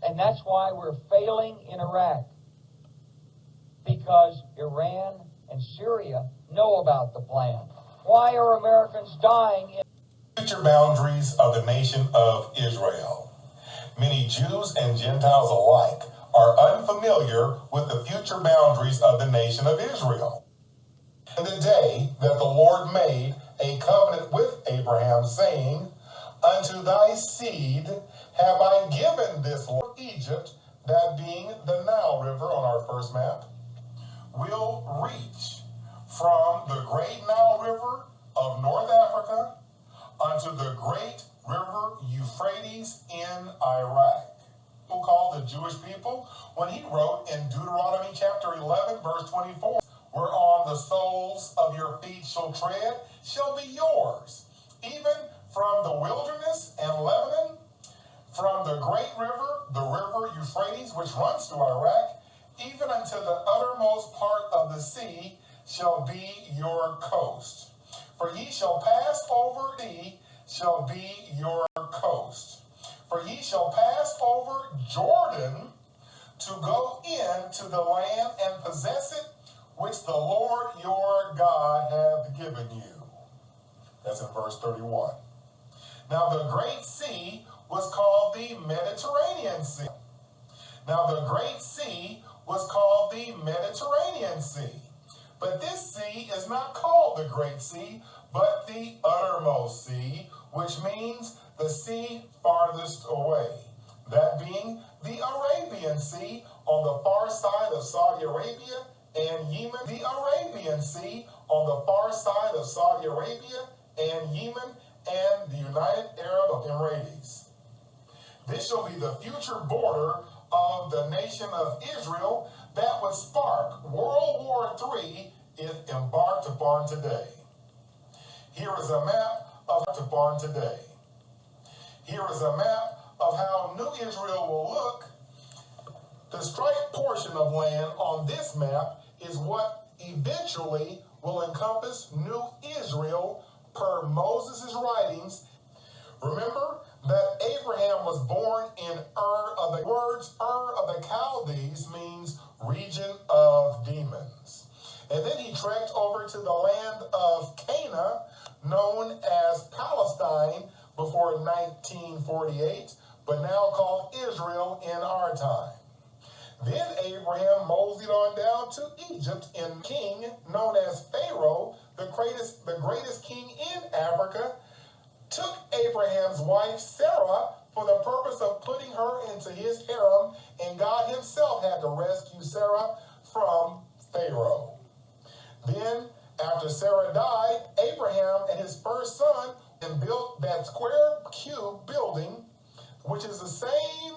And that's why we're failing in Iraq, because Iran and Syria know about the plan. Why are Americans dying in future boundaries of the nation of Israel? Many Jews and Gentiles alike are unfamiliar with the future boundaries of the nation of Israel. In the day that the Lord made a covenant with Abraham, saying, unto thy seed have I given this land. Egypt, that being the Nile River on our first map, will reach from the great Nile River of North Africa unto the great river Euphrates in Iraq. Who called the Jewish people when he wrote in Deuteronomy chapter 11 verse 24, whereon the soles of your feet shall tread shall be yours, even from the wilderness and Lebanon, from the great river, the river Euphrates, which runs through Iraq, even unto the uttermost part of the sea shall be your coast. For ye shall pass over thee, shall be your coast. For ye shall pass over Jordan to go into the land and possess it, which the Lord your God hath given you. That's in verse 31. Now the great sea was called the Mediterranean Sea. Now the great sea was called the Mediterranean Sea. But this sea is not called the Great Sea, but the uttermost sea, which means the sea farthest away. That being the Arabian Sea on the far side of Saudi Arabia and Yemen. The Arabian Sea on the far side of Saudi Arabia and Yemen and the United Arab Emirates. This shall be the future border of the nation of Israel that would spark World War III if embarked upon today. Here is a map of upon today. Here is a map of how New Israel will look. The striped portion of land on this map is what eventually will encompass New Israel per Moses' writings. Remember that Abraham was born in Ur of the words Ur of the Chaldees means region of demons. And then he trekked over to the land of Canaan, known as Palestine before 1948, but now called Israel in our time. Then Abraham moseyed on down to Egypt, and king known as Pharaoh, the greatest king in Africa, took Abraham's wife Sarah for the purpose of putting her into his harem, and God himself had to rescue Sarah from Pharaoh. Then, after Sarah died, Abraham and his first son and built that square cube building, which is the same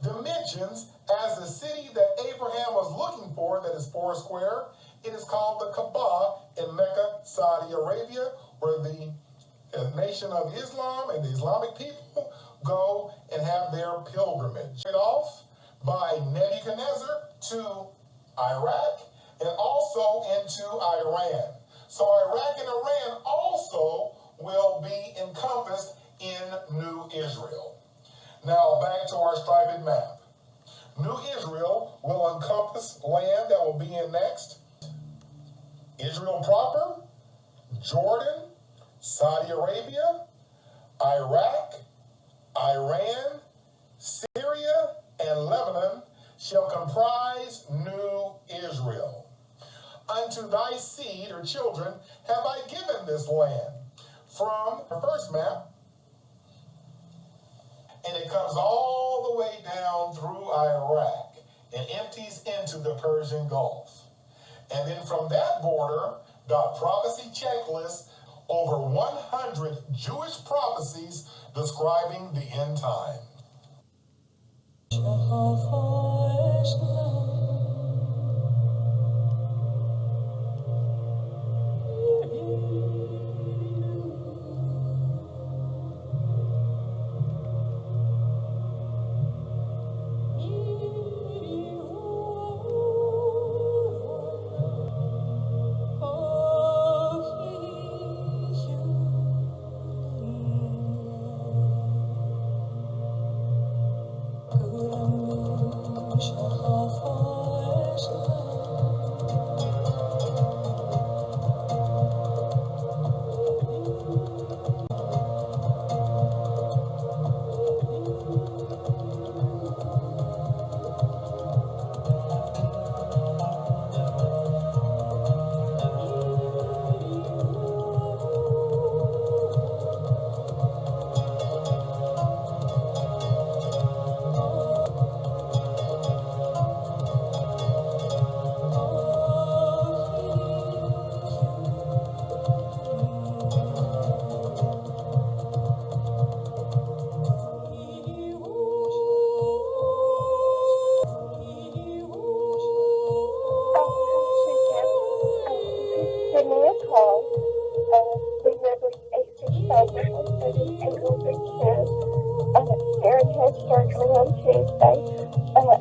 dimensions as the city that Abraham was looking for, that is 4 square. It is called the Kaaba in Mecca, Saudi Arabia, where the nation of Islam and the Islamic people go and have their pilgrimage. Off by Nebuchadnezzar to Iraq and also into Iran. So Iraq and Iran also will be encompassed in New Israel. Now back to our striped map. New Israel will encompass land that will be annexed. Israel proper, Jordan, Saudi Arabia, Iraq, Iran, Syria, and Lebanon shall comprise New Israel. Unto thy seed or children have I given this land. From the first map, and it comes all the way down through Iraq and empties into the Persian Gulf. And then from that border, the prophecy checklist, over 100 Jewish prophecies describing the end time.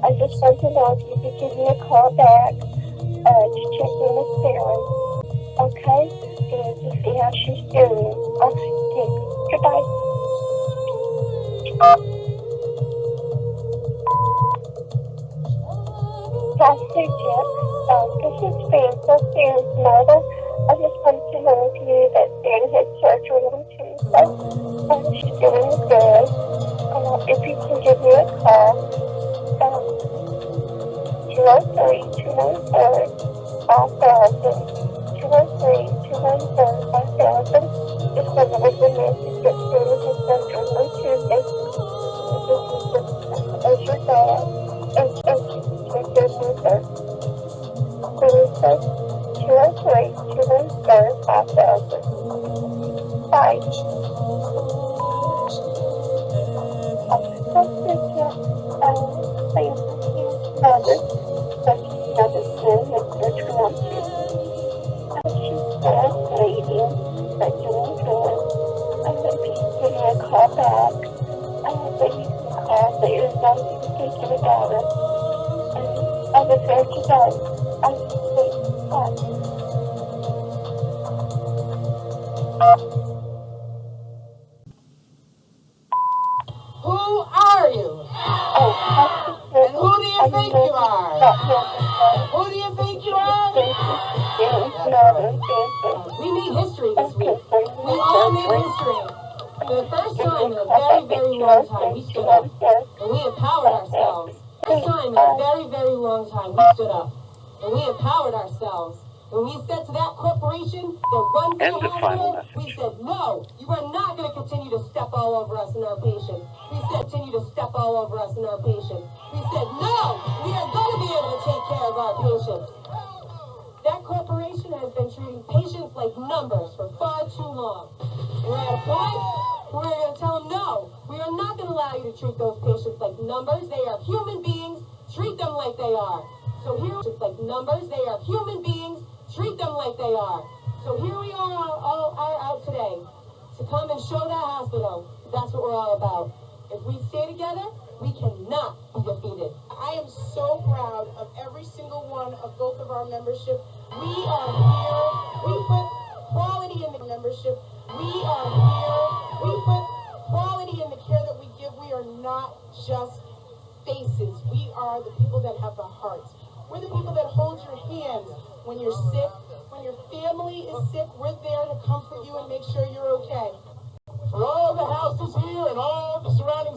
I just want to know if you could give me a call back to check in with Sarah, okay? And to see how she's doing. Okay, thanks. Goodbye. Pastor Jeff, this is Frances, Sarah's mother. I just wanted to know if you knew that Sarah had surgery on Tuesday. She's doing good. If you can give me a call. 203-213-5000, 203-213-5000. Just want to leave a message that Sarah has surgery on Tuesday. As your dad, and take care of yourself. 203-213-5000. Bye. Mother, but another thing is surgery on Tuesday. She's fast bleeding, but doing good. I hope you can give me a call back. I hope that you can call, but you're not even thinking about it. And I was there today. I was thinking, Who are you? And who do you think you are? Who do you think you are? We need history this week. We all need history. For the first time in a very, very long time, we stood up and we empowered ourselves. First time in a very, very long time, we stood up and we empowered ourselves. When we said to that corporation that runs the hospital, we said, no, you are not going to continue to step all over us and our patients. We said, continue to step all over us and our patients. We said, no, we are going to be able to take care of our patients. That corporation has been treating patients like numbers for far too long. We're at a point where we're going to tell them, no, we are not going to allow you to treat those patients like numbers. They are human beings. Treat them like they are. So here, just like numbers, they are human beings. Treat them like they are. So here we are out today to come and show that hospital that's what we're all about. If we stay together, we cannot be defeated. I am so proud of every single one of both of our membership. We are here. We put quality in the membership. We are here. We put quality in the care that we give. We are not just faces. We are the people that have the hearts. We're the people that hold your hands when you're sick, when your family is sick. We're there to comfort you and make sure you're okay. For all of the houses here and all the surrounding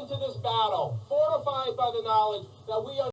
into this battle fortified by the knowledge that we are